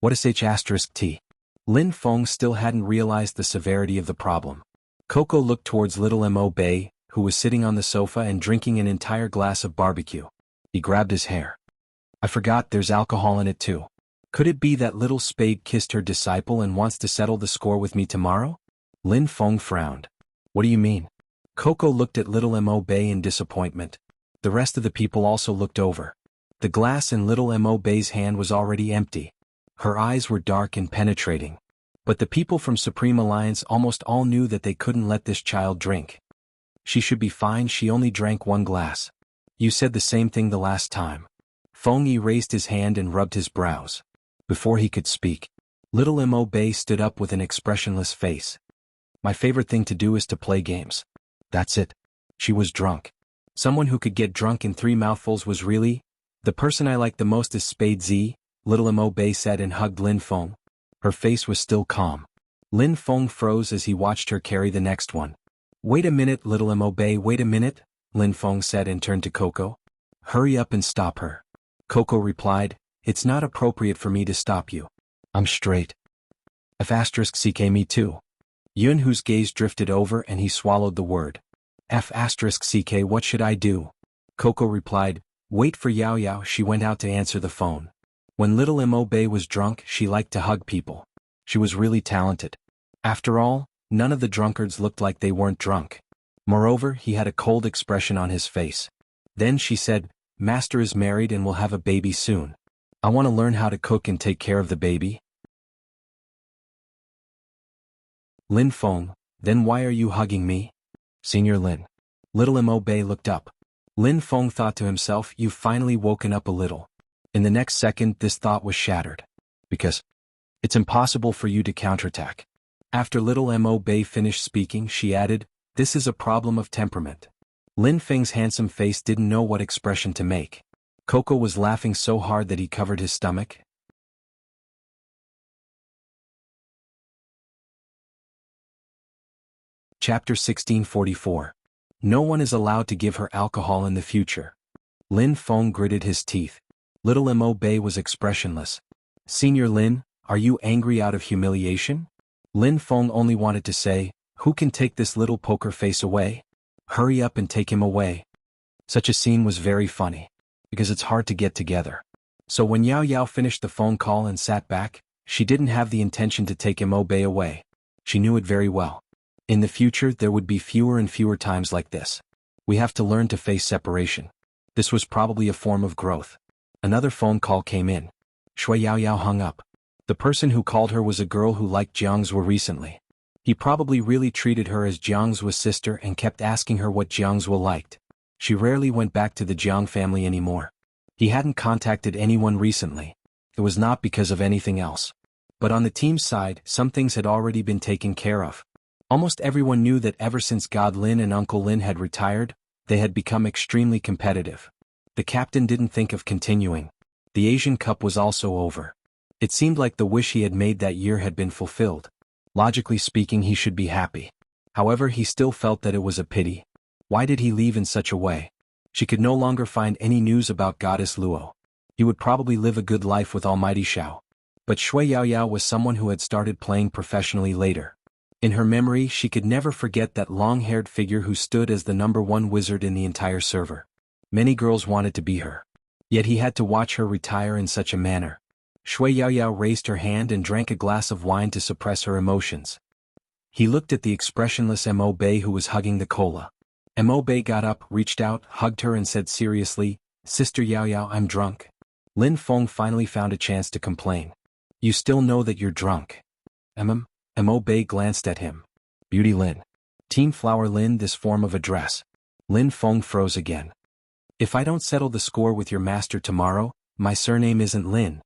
A: What is sh*t? Lin Feng still hadn't realized the severity of the problem. Coco looked towards little Mo Bay, who was sitting on the sofa and drinking an entire glass of barbecue. He grabbed his hair. I forgot there's alcohol in it too. Could it be that little Spade kissed her disciple and wants to settle the score with me tomorrow? Lin Feng frowned. What do you mean? Coco looked at little Mo Bay in disappointment. The rest of the people also looked over. The glass in little Mo Bay's hand was already empty. Her eyes were dark and penetrating. But the people from Supreme Alliance almost all knew that they couldn't let this child drink. She should be fine, she only drank one glass. You said the same thing the last time. Feng Yi raised his hand and rubbed his brows. Before he could speak, little Mo Bay stood up with an expressionless face. My favorite thing to do is to play games. That's it. She was drunk. Someone who could get drunk in 3 mouthfuls was really... The person I like the most is Spade Z, little Mo Bay said and hugged Lin Feng. Her face was still calm. Lin Feng froze as he watched her carry the next one. Wait a minute, little Mo Bay, wait a minute, Lin Feng said and turned to Coco. Hurry up and stop her. Coco replied, it's not appropriate for me to stop you. I'm straight. F*ck me too. Yunhu's gaze drifted over and he swallowed the word. F*ck what should I do? Coco replied, wait for Yao Yao, she went out to answer the phone. When little Mo Bay was drunk, she liked to hug people. She was really talented. After all, none of the drunkards looked like they weren't drunk. Moreover, he had a cold expression on his face. Then she said, Master is married and will have a baby soon. I want to learn how to cook and take care of the baby. Lin Feng, then why are you hugging me? Senior Lin. Little Mo Bay looked up. Lin Feng thought to himself, you've finally woken up a little. In the next second, this thought was shattered. Because it's impossible for you to counterattack. After little Mo Bay finished speaking, she added, this is a problem of temperament. Lin Feng's handsome face didn't know what expression to make. Coco was laughing so hard that he covered his stomach. Chapter 1644. No one is allowed to give her alcohol in the future. Lin Feng gritted his teeth. Little Mo Bay was expressionless. Senior Lin, are you angry out of humiliation? Lin Feng only wanted to say, who can take this little poker face away? Hurry up and take him away. Such a scene was very funny. Because it's hard to get together. So when Yao Yao finished the phone call and sat back, she didn't have the intention to take Mo Bay away. She knew it very well. In the future there would be fewer and fewer times like this. We have to learn to face separation. This was probably a form of growth. Another phone call came in. Shui Yao Yao hung up. The person who called her was a girl who liked Jianghu recently. He probably really treated her as Jianghu's sister and kept asking her what Jianghu liked. She rarely went back to the Jiang family anymore. He hadn't contacted anyone recently. It was not because of anything else. But on the team's side, some things had already been taken care of. Almost everyone knew that ever since God Lin and Uncle Lin had retired, they had become extremely competitive. The captain didn't think of continuing. The Asian Cup was also over. It seemed like the wish he had made that year had been fulfilled. Logically speaking, he should be happy. However, he still felt that it was a pity. Why did he leave in such a way? She could no longer find any news about Goddess Luo. He would probably live a good life with Almighty Shao. But Shui Yaoyao was someone who had started playing professionally later. In her memory, she could never forget that long-haired figure who stood as the #1 wizard in the entire server. Many girls wanted to be her. Yet he had to watch her retire in such a manner. Shui Yaoyao raised her hand and drank a glass of wine to suppress her emotions. He looked at the expressionless Mo Bei who was hugging the cola. Mo Bei got up, reached out, hugged her and said seriously, "Sister Yaoyao, I'm drunk." Lin Feng finally found a chance to complain. "You still know that you're drunk?" Mo Bei glanced at him. "Beauty Lin. Team Flower Lin, this form of address." Lin Feng froze again. "If I don't settle the score with your master tomorrow, my surname isn't Lin."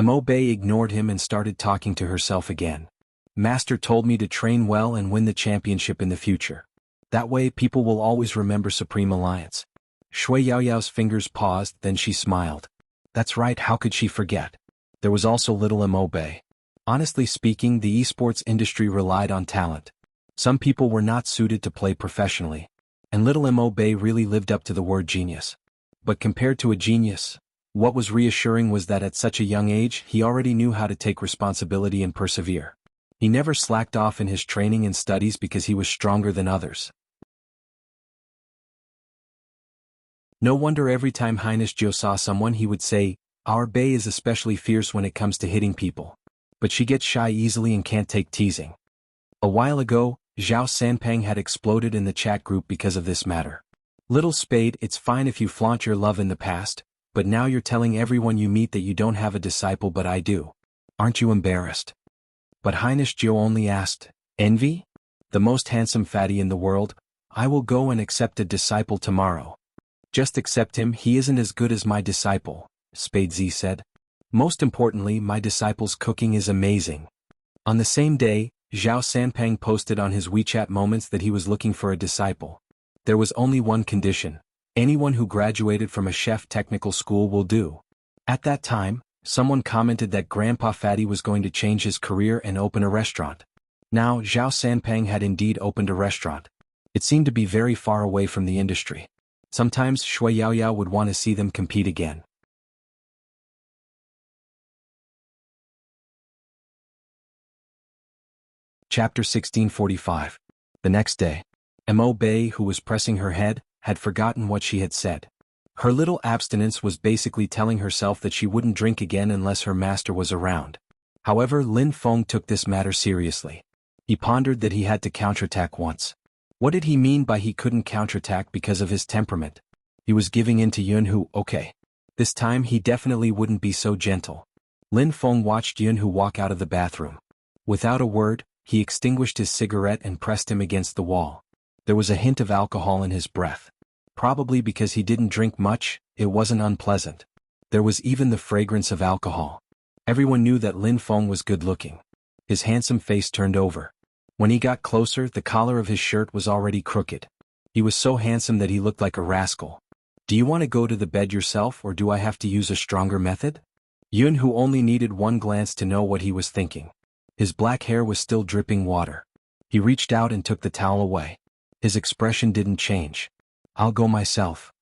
A: Mo Bei ignored him and started talking to herself again. "Master told me to train well and win the championship in the future. That way people will always remember Supreme Alliance." Shui Yaoyao's fingers paused, then she smiled. That's right, how could she forget? There was also little Mo Bei. Honestly speaking, the esports industry relied on talent. Some people were not suited to play professionally. And little Mo Bei really lived up to the word genius. But compared to a genius, what was reassuring was that at such a young age he already knew how to take responsibility and persevere. He never slacked off in his training and studies because he was stronger than others. No wonder every time Highness Jiu saw someone he would say, "Our Bei is especially fierce when it comes to hitting people. But she gets shy easily and can't take teasing." A while ago, Zhao Sanpeng had exploded in the chat group because of this matter. "Little Spade, it's fine if you flaunt your love in the past, but now you're telling everyone you meet that you don't have a disciple but I do. Aren't you embarrassed?" But Highness Jiu only asked, "Envy? The most handsome fatty in the world? I will go and accept a disciple tomorrow." "Just accept him, he isn't as good as my disciple," Spade Z said. "Most importantly, my disciple's cooking is amazing." On the same day, Zhao Sanpeng posted on his WeChat Moments that he was looking for a disciple. There was only one condition: anyone who graduated from a chef technical school will do. At that time, someone commented that Grandpa Fatty was going to change his career and open a restaurant. Now, Zhao Sanpeng had indeed opened a restaurant. It seemed to be very far away from the industry. Sometimes Shui Yaoyao would want to see them compete again. Chapter 1645. The next day, Mo Bei, who was pressing her head, had forgotten what she had said. Her little abstinence was basically telling herself that she wouldn't drink again unless her master was around. However, Lin Feng took this matter seriously. He pondered that he had to counterattack once. What did he mean by he couldn't counterattack because of his temperament? He was giving in to Yunhu, okay. This time he definitely wouldn't be so gentle. Lin Feng watched Yunhu walk out of the bathroom. Without a word, he extinguished his cigarette and pressed him against the wall. There was a hint of alcohol in his breath. Probably because he didn't drink much, it wasn't unpleasant. There was even the fragrance of alcohol. Everyone knew that Lin Feng was good-looking. His handsome face turned over. When he got closer, the collar of his shirt was already crooked. He was so handsome that he looked like a rascal. "Do you want to go to the bed yourself or do I have to use a stronger method?" Yunhu only needed one glance to know what he was thinking. His black hair was still dripping water. He reached out and took the towel away. His expression didn't change. "I'll go myself."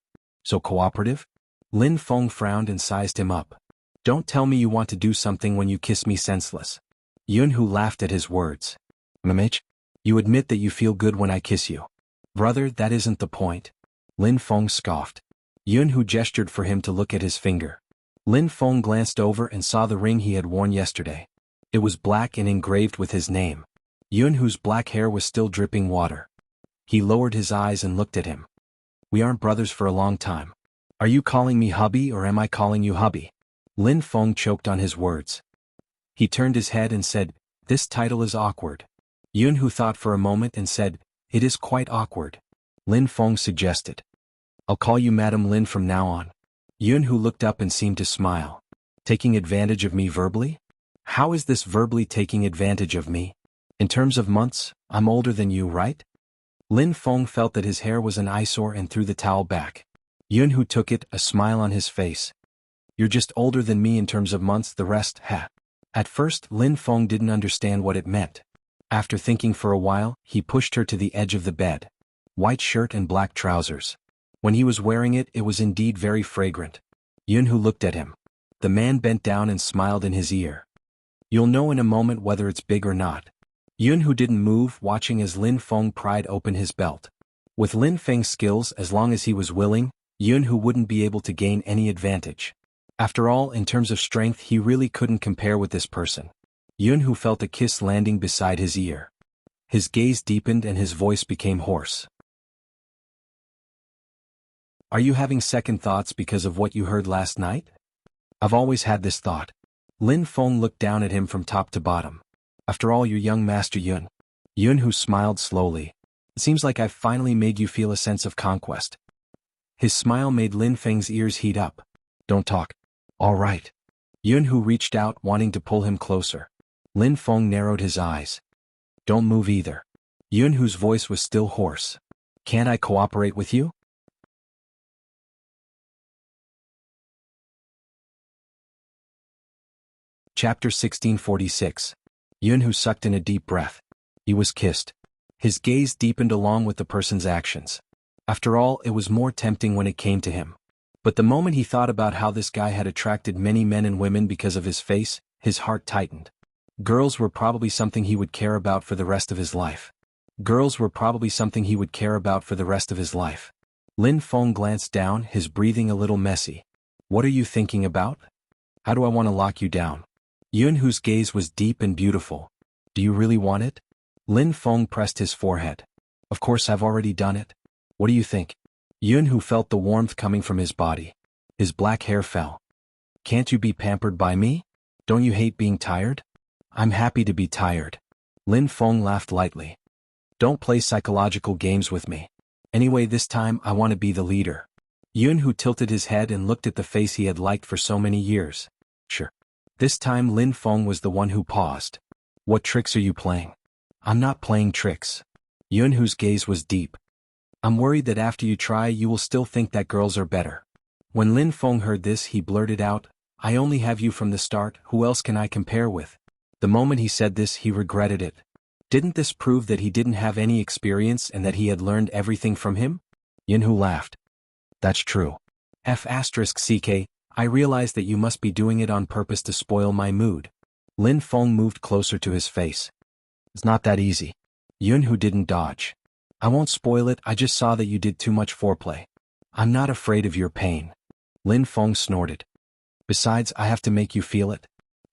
A: "So cooperative?" Lin Feng frowned and sized him up. "Don't tell me you want to do something when you kiss me senseless." Yunhu laughed at his words. "Mamich, you admit that you feel good when I kiss you." "Brother, that isn't the point." Lin Feng scoffed. Yunhu gestured for him to look at his finger. Lin Feng glanced over and saw the ring he had worn yesterday. It was black and engraved with his name. Yunhu's black hair was still dripping water. He lowered his eyes and looked at him. "We aren't brothers for a long time. Are you calling me hubby or am I calling you hubby?" Lin Feng choked on his words. He turned his head and said, "This title is awkward." Yunhu thought for a moment and said, "It is quite awkward." Lin Feng suggested, "I'll call you Madam Lin from now on." Yunhu looked up and seemed to smile. "Taking advantage of me verbally?" "How is this verbally taking advantage of me? In terms of months, I'm older than you, right?" Lin Feng felt that his hair was an eyesore and threw the towel back. Yunhu took it, a smile on his face. "You're just older than me in terms of months, the rest, ha." At first, Lin Feng didn't understand what it meant. After thinking for a while, he pushed her to the edge of the bed. White shirt and black trousers. When he was wearing it, it was indeed very fragrant. Jianghu looked at him. The man bent down and smiled in his ear. You'll know in a moment whether it's big or not. Jianghu didn't move, watching as Lin Feng pried open his belt. With Lin Feng's skills, as long as he was willing, Jianghu wouldn't be able to gain any advantage. After all, in terms of strength, he really couldn't compare with this person. Jianghu felt a kiss landing beside his ear. His gaze deepened and his voice became hoarse. Are you having second thoughts because of what you heard last night? I've always had this thought. Lin Feng looked down at him from top to bottom. After all, your young master Yun. Jianghu smiled slowly. It seems like I've finally made you feel a sense of conquest. His smile made Lin Feng's ears heat up. Don't talk. All right. Jianghu reached out, wanting to pull him closer. Lin Feng narrowed his eyes. Don't move either. Jianghu's voice was still hoarse. Can't I cooperate with you? Chapter 1646. Jianghu sucked in a deep breath. He was kissed. His gaze deepened along with the person's actions. After all, it was more tempting when it came to him. But the moment he thought about how this guy had attracted many men and women because of his face, his heart tightened. Girls were probably something he would care about for the rest of his life. Girls were probably something he would care about for the rest of his life. Lin Feng glanced down, his breathing a little messy. What are you thinking about? How do I want to lock you down? Jianghu's gaze was deep and beautiful. Do you really want it? Lin Feng pressed his forehead. Of course, I've already done it. What do you think? Jianghu felt the warmth coming from his body. His black hair fell. Can't you be pampered by me? Don't you hate being tired? I'm happy to be tired. Lin Feng laughed lightly. Don't play psychological games with me. Anyway, this time I want to be the leader. Jianghu tilted his head and looked at the face he had liked for so many years. Sure. This time Lin Feng was the one who paused. What tricks are you playing? I'm not playing tricks. Jianghu's gaze was deep. I'm worried that after you try you will still think that girls are better. When Lin Feng heard this, he blurted out, I only have you from the start, who else can I compare with? The moment he said this, he regretted it. Didn't this prove that he didn't have any experience and that he had learned everything from him? Jianghu laughed. That's true. F***ck, I realize that you must be doing it on purpose to spoil my mood. Lin Feng moved closer to his face. It's not that easy. Jianghu didn't dodge. I won't spoil it, I just saw that you did too much foreplay. I'm not afraid of your pain. Lin Feng snorted. Besides, I have to make you feel it.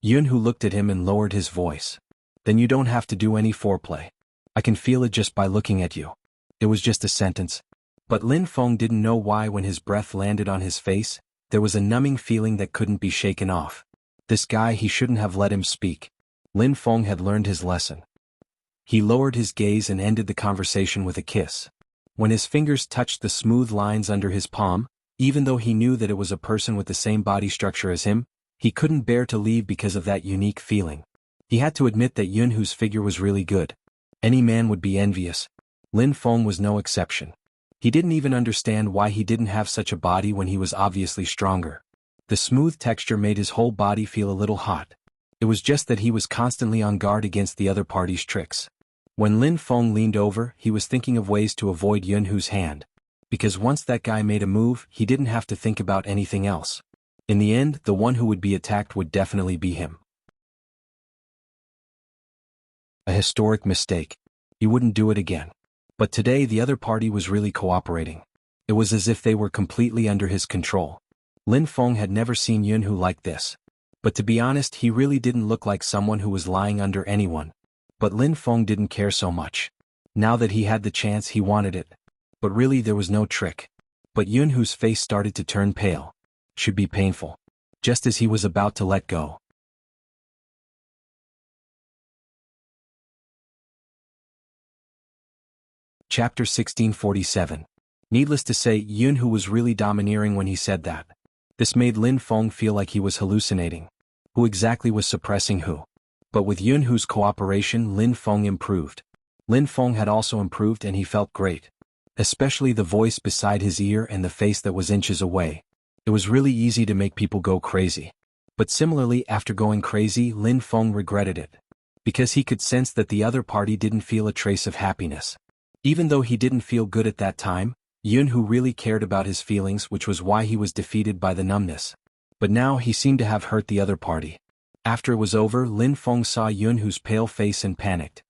A: Jianghu looked at him and lowered his voice. Then you don't have to do any foreplay. I can feel it just by looking at you. It was just a sentence. But Lin Feng didn't know why when his breath landed on his face, there was a numbing feeling that couldn't be shaken off. This guy, he shouldn't have let him speak. Lin Feng had learned his lesson. He lowered his gaze and ended the conversation with a kiss. When his fingers touched the smooth lines under his palm, even though he knew that it was a person with the same body structure as him, he couldn't bear to leave because of that unique feeling. He had to admit that Jianghu's figure was really good. Any man would be envious. Lin Feng was no exception. He didn't even understand why he didn't have such a body when he was obviously stronger. The smooth texture made his whole body feel a little hot. It was just that he was constantly on guard against the other party's tricks. When Lin Feng leaned over, he was thinking of ways to avoid Jianghu's hand. Because once that guy made a move, he didn't have to think about anything else. In the end, the one who would be attacked would definitely be him. A historic mistake. He wouldn't do it again. But today the other party was really cooperating. It was as if they were completely under his control. Lin Feng had never seen Jianghu like this. But to be honest, he really didn't look like someone who was lying under anyone. But Lin Feng didn't care so much. Now that he had the chance, he wanted it. But really there was no trick. But Jianghu's face started to turn pale. Should be painful. Just as he was about to let go. Chapter 1647. Needless to say, Jianghu was really domineering when he said that. This made Lin Feng feel like he was hallucinating. Who exactly was suppressing who? But with Jianghu's cooperation, Lin Feng improved. Lin Feng had also improved and he felt great. Especially the voice beside his ear and the face that was inches away. It was really easy to make people go crazy. But similarly, after going crazy, Lin Feng regretted it. Because he could sense that the other party didn't feel a trace of happiness. Even though he didn't feel good at that time, Jianghu really cared about his feelings, which was why he was defeated by the numbness. But now he seemed to have hurt the other party. After it was over, Lin Feng saw Jianghu's pale face and panicked.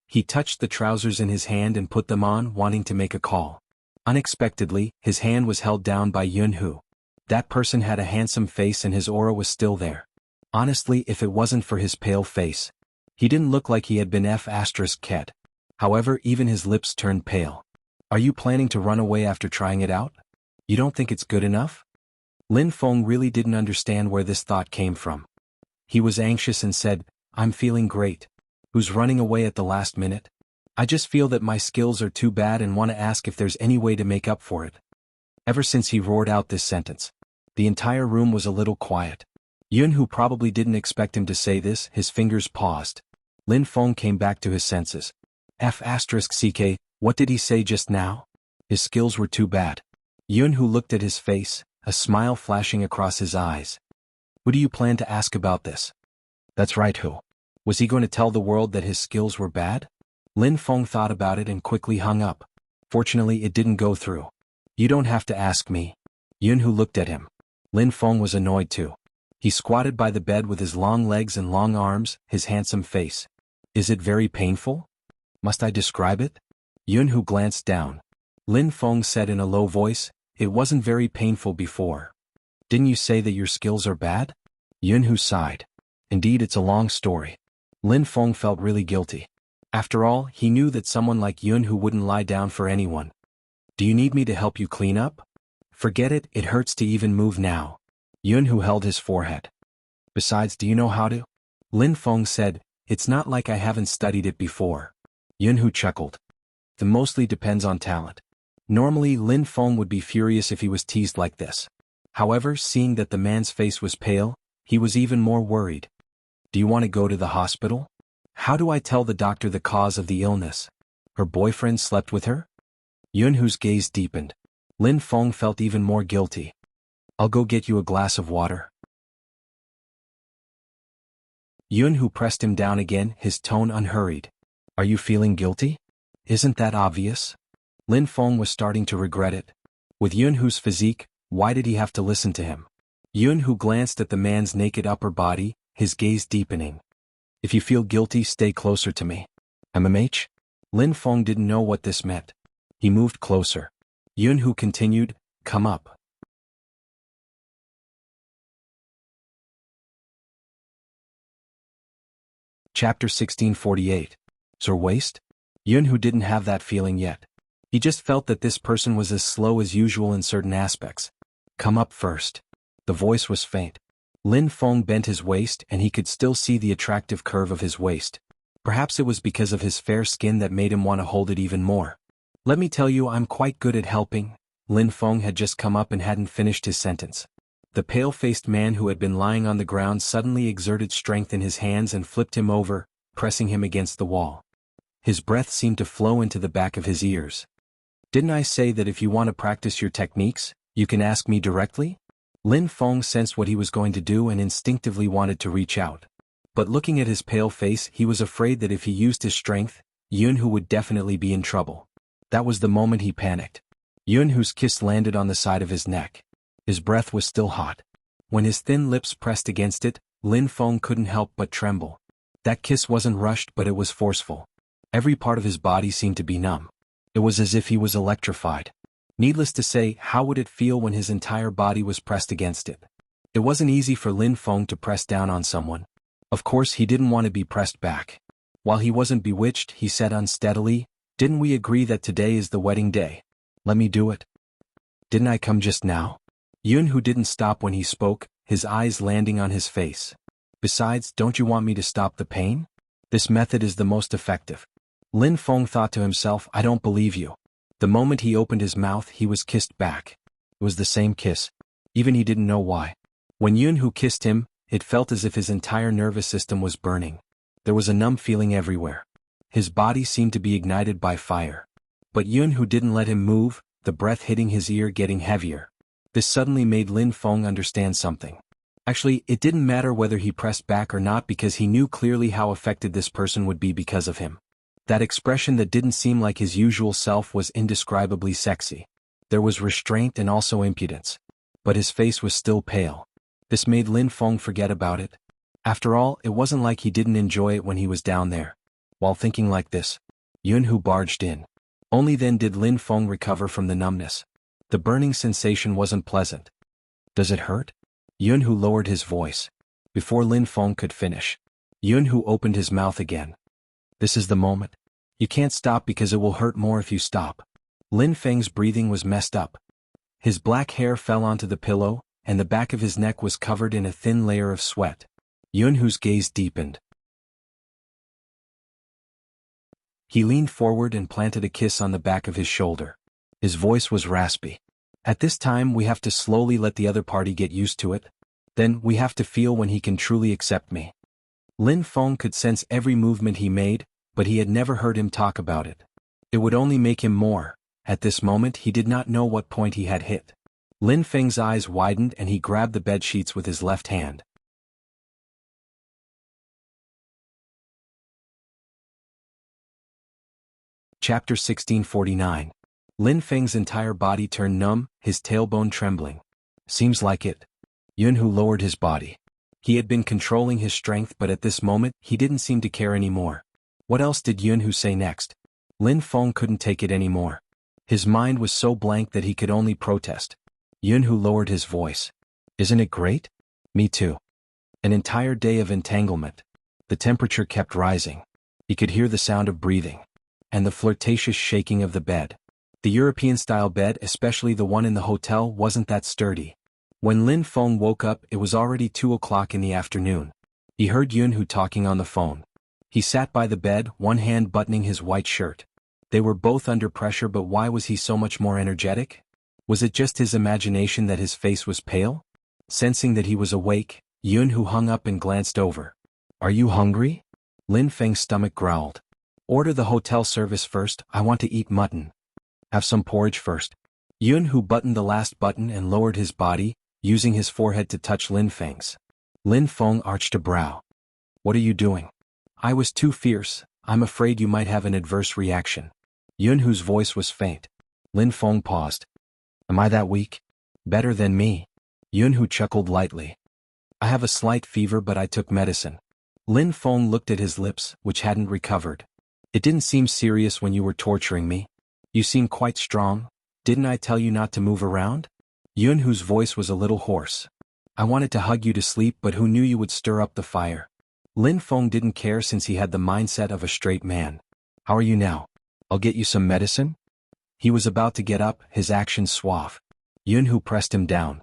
A: He touched the trousers in his hand and put them on, wanting to make a call. Unexpectedly, his hand was held down by Jianghu. That person had a handsome face and his aura was still there. Honestly, if it wasn't for his pale face, he didn't look like he had been F***ed. However, even his lips turned pale. Are you planning to run away after trying it out? You don't think it's good enough? Lin Feng really didn't understand where this thought came from. He was anxious and said, I'm feeling great. Who's running away at the last minute? I just feel that my skills are too bad and want to ask if there's any way to make up for it. Ever since he roared out this sentence, the entire room was a little quiet. Jianghu probably didn't expect him to say this, his fingers paused. Lin Feng came back to his senses. F***ck, what did he say just now? His skills were too bad. Jianghu looked at his face, a smile flashing across his eyes. Who do you plan to ask about this? That's right, who? Was he going to tell the world that his skills were bad? Lin Feng thought about it and quickly hung up. Fortunately, it didn't go through. You don't have to ask me. Jianghu looked at him. Lin Feng was annoyed too. He squatted by the bed with his long legs and long arms, his handsome face. Is it very painful? Must I describe it? Jianghu glanced down. Lin Feng said in a low voice, it wasn't very painful before. Didn't you say that your skills are bad? Jianghu sighed. Indeed, it's a long story. Lin Feng felt really guilty. After all, he knew that someone like Jianghu wouldn't lie down for anyone. Do you need me to help you clean up? Forget it, it hurts to even move now. Jianghu held his forehead. Besides, do you know how to? Lin Feng said, it's not like I haven't studied it before. Jianghu chuckled. It mostly depends on talent. Normally, Lin Feng would be furious if he was teased like this. However, seeing that the man's face was pale, he was even more worried. Do you want to go to the hospital? How do I tell the doctor the cause of the illness? Her boyfriend slept with her? Jianghu's gaze deepened. Lin Feng felt even more guilty. I'll go get you a glass of water. Jianghu pressed him down again, his tone unhurried. Are you feeling guilty? Isn't that obvious? Lin Feng was starting to regret it. With Jianghu's physique, why did he have to listen to him? Jianghu glanced at the man's naked upper body, his gaze deepening. If you feel guilty, stay closer to me. MMH? Lin Feng didn't know what this meant. He moved closer. Jianghu continued, come up. Chapter 1648. Sir Waste? Jianghu didn't have that feeling yet. He just felt that this person was as slow as usual in certain aspects. Come up first. The voice was faint. Lin Feng bent his waist and he could still see the attractive curve of his waist. Perhaps it was because of his fair skin that made him want to hold it even more. Let me tell you, I'm quite good at helping. Lin Feng had just come up and hadn't finished his sentence. The pale-faced man who had been lying on the ground suddenly exerted strength in his hands and flipped him over, pressing him against the wall. His breath seemed to flow into the back of his ears. Didn't I say that if you want to practice your techniques, you can ask me directly? Lin Feng sensed what he was going to do and instinctively wanted to reach out. But looking at his pale face, he was afraid that if he used his strength, Jianghu would definitely be in trouble. That was the moment he panicked. Jianghu's kiss landed on the side of his neck. His breath was still hot. When his thin lips pressed against it, Lin Feng couldn't help but tremble. That kiss wasn't rushed, but it was forceful. Every part of his body seemed to be numb. It was as if he was electrified. Needless to say, how would it feel when his entire body was pressed against it? It wasn't easy for Lin Feng to press down on someone. Of course, he didn't want to be pressed back. While he wasn't bewitched, he said unsteadily, didn't we agree that today is the wedding day? Let me do it. Didn't I come just now? Jianghu didn't stop when he spoke, his eyes landing on his face. Besides, don't you want me to stop the pain? This method is the most effective. Lin Feng thought to himself, I don't believe you. The moment he opened his mouth, he was kissed back. It was the same kiss. Even he didn't know why. When Jianghu kissed him, it felt as if his entire nervous system was burning. There was a numb feeling everywhere. His body seemed to be ignited by fire. But Jianghu didn't let him move, the breath hitting his ear getting heavier. This suddenly made Lin Feng understand something. Actually, it didn't matter whether he pressed back or not because he knew clearly how affected this person would be because of him. That expression that didn't seem like his usual self was indescribably sexy. There was restraint and also impudence. But his face was still pale. This made Lin Feng forget about it. After all, it wasn't like he didn't enjoy it when he was down there. While thinking like this, Jianghu barged in. Only then did Lin Feng recover from the numbness. The burning sensation wasn't pleasant. Does it hurt? Jianghu lowered his voice. Before Lin Feng could finish, Jianghu opened his mouth again. This is the moment. You can't stop because it will hurt more if you stop. Lin Feng's breathing was messed up. His black hair fell onto the pillow, and the back of his neck was covered in a thin layer of sweat. Jianghu's gaze deepened. He leaned forward and planted a kiss on the back of his shoulder. His voice was raspy. At this time we have to slowly let the other party get used to it. Then we have to feel when he can truly accept me. Lin Feng could sense every movement he made, but he had never heard him talk about it. It would only make him more. At this moment he did not know what point he had hit. Lin Feng's eyes widened and he grabbed the bedsheets with his left hand. Chapter 1649. Lin Feng's entire body turned numb, his tailbone trembling. Seems like it. Jianghu lowered his body. He had been controlling his strength but at this moment he didn't seem to care anymore. What else did Jianghu say next? Lin Feng couldn't take it anymore. His mind was so blank that he could only protest. Jianghu lowered his voice. Isn't it great? Me too. An entire day of entanglement. The temperature kept rising. He could hear the sound of breathing. And the flirtatious shaking of the bed. The European-style bed, especially the one in the hotel, wasn't that sturdy. When Lin Feng woke up it was already 2 o'clock in the afternoon. He heard Jianghu talking on the phone. He sat by the bed, one hand buttoning his white shirt. They were both under pressure, but why was he so much more energetic? Was it just his imagination that his face was pale? Sensing that he was awake, Jianghu hung up and glanced over. Are you hungry? Lin Feng's stomach growled. Order the hotel service first, I want to eat mutton. Have some porridge first. Jianghu buttoned the last button and lowered his body, using his forehead to touch Lin Feng's. Lin Feng arched a brow. What are you doing? I was too fierce, I'm afraid you might have an adverse reaction. Jianghu's voice was faint. Lin Feng paused. Am I that weak? Better than me. Jianghu chuckled lightly. I have a slight fever but I took medicine. Lin Feng looked at his lips, which hadn't recovered. It didn't seem serious when you were torturing me. You seem quite strong. Didn't I tell you not to move around? Jianghu's voice was a little hoarse. I wanted to hug you to sleep but who knew you would stir up the fire? Lin Feng didn't care since he had the mindset of a straight man. How are you now? I'll get you some medicine? He was about to get up, his actions suave. Jianghu pressed him down.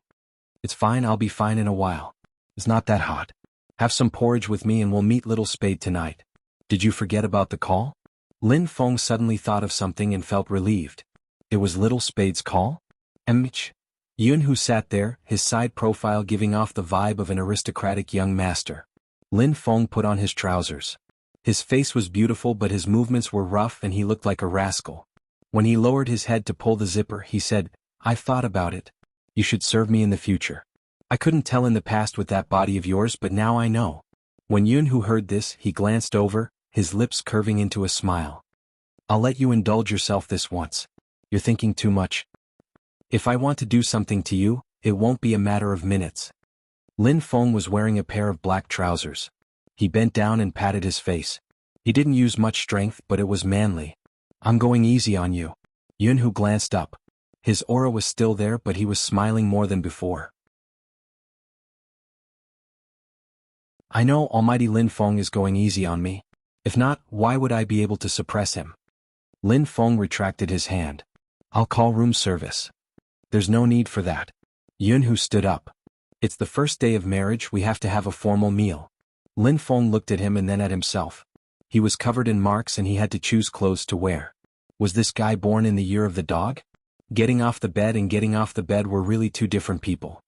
A: It's fine, I'll be fine in a while. It's not that hot. Have some porridge with me and we'll meet Little Spade tonight. Did you forget about the call? Lin Feng suddenly thought of something and felt relieved. It was Little Spade's call? Jianghu sat there, his side profile giving off the vibe of an aristocratic young master. Lin Feng put on his trousers. His face was beautiful but his movements were rough and he looked like a rascal. When he lowered his head to pull the zipper he said, I've thought about it. You should serve me in the future. I couldn't tell in the past with that body of yours but now I know. When Jianghu heard this he glanced over, his lips curving into a smile. I'll let you indulge yourself this once. You're thinking too much. If I want to do something to you, it won't be a matter of minutes. Lin Feng was wearing a pair of black trousers. He bent down and patted his face. He didn't use much strength but it was manly. I'm going easy on you. Jianghu glanced up. His aura was still there but he was smiling more than before. I know Almighty Lin Feng is going easy on me. If not, why would I be able to suppress him? Lin Feng retracted his hand. I'll call room service. There's no need for that. Jianghu stood up. It's the first day of marriage, we have to have a formal meal. Lin Feng looked at him and then at himself. He was covered in marks and he had to choose clothes to wear. Was this guy born in the year of the dog? Getting off the bed and getting off the bed were really two different people.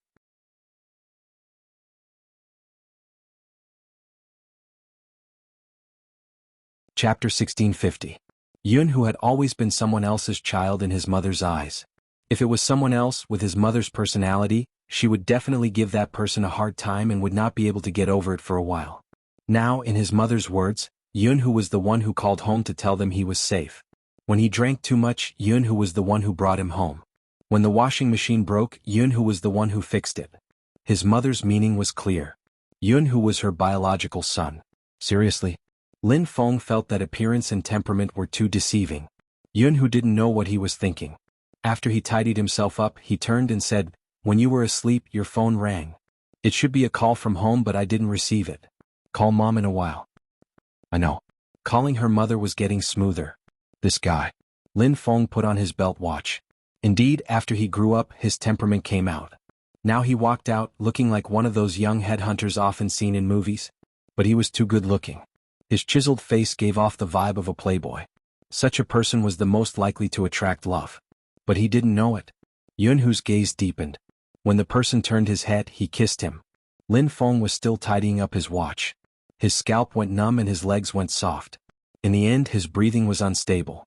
A: Chapter 1650. Jianghu had always been someone else's child in his mother's eyes. If it was someone else with his mother's personality, she would definitely give that person a hard time and would not be able to get over it for a while. Now, in his mother's words, Jianghu was the one who called home to tell them he was safe. When he drank too much, Jianghu was the one who brought him home. When the washing machine broke, Jianghu was the one who fixed it. His mother's meaning was clear. Jianghu was her biological son. Seriously? Lin Feng felt that appearance and temperament were too deceiving. Jianghu didn't know what he was thinking. After he tidied himself up, he turned and said, "When you were asleep, your phone rang. It should be a call from home, but I didn't receive it. Call mom in a while." I know. Calling her mother was getting smoother. This guy. Lin Feng put on his belt watch. Indeed, after he grew up, his temperament came out. Now he walked out, looking like one of those young headhunters often seen in movies. But he was too good looking. His chiseled face gave off the vibe of a playboy. Such a person was the most likely to attract love. But he didn't know it. Yunhu's gaze deepened. When the person turned his head, he kissed him. Lin Feng was still tidying up his watch. His scalp went numb and his legs went soft. In the end, his breathing was unstable.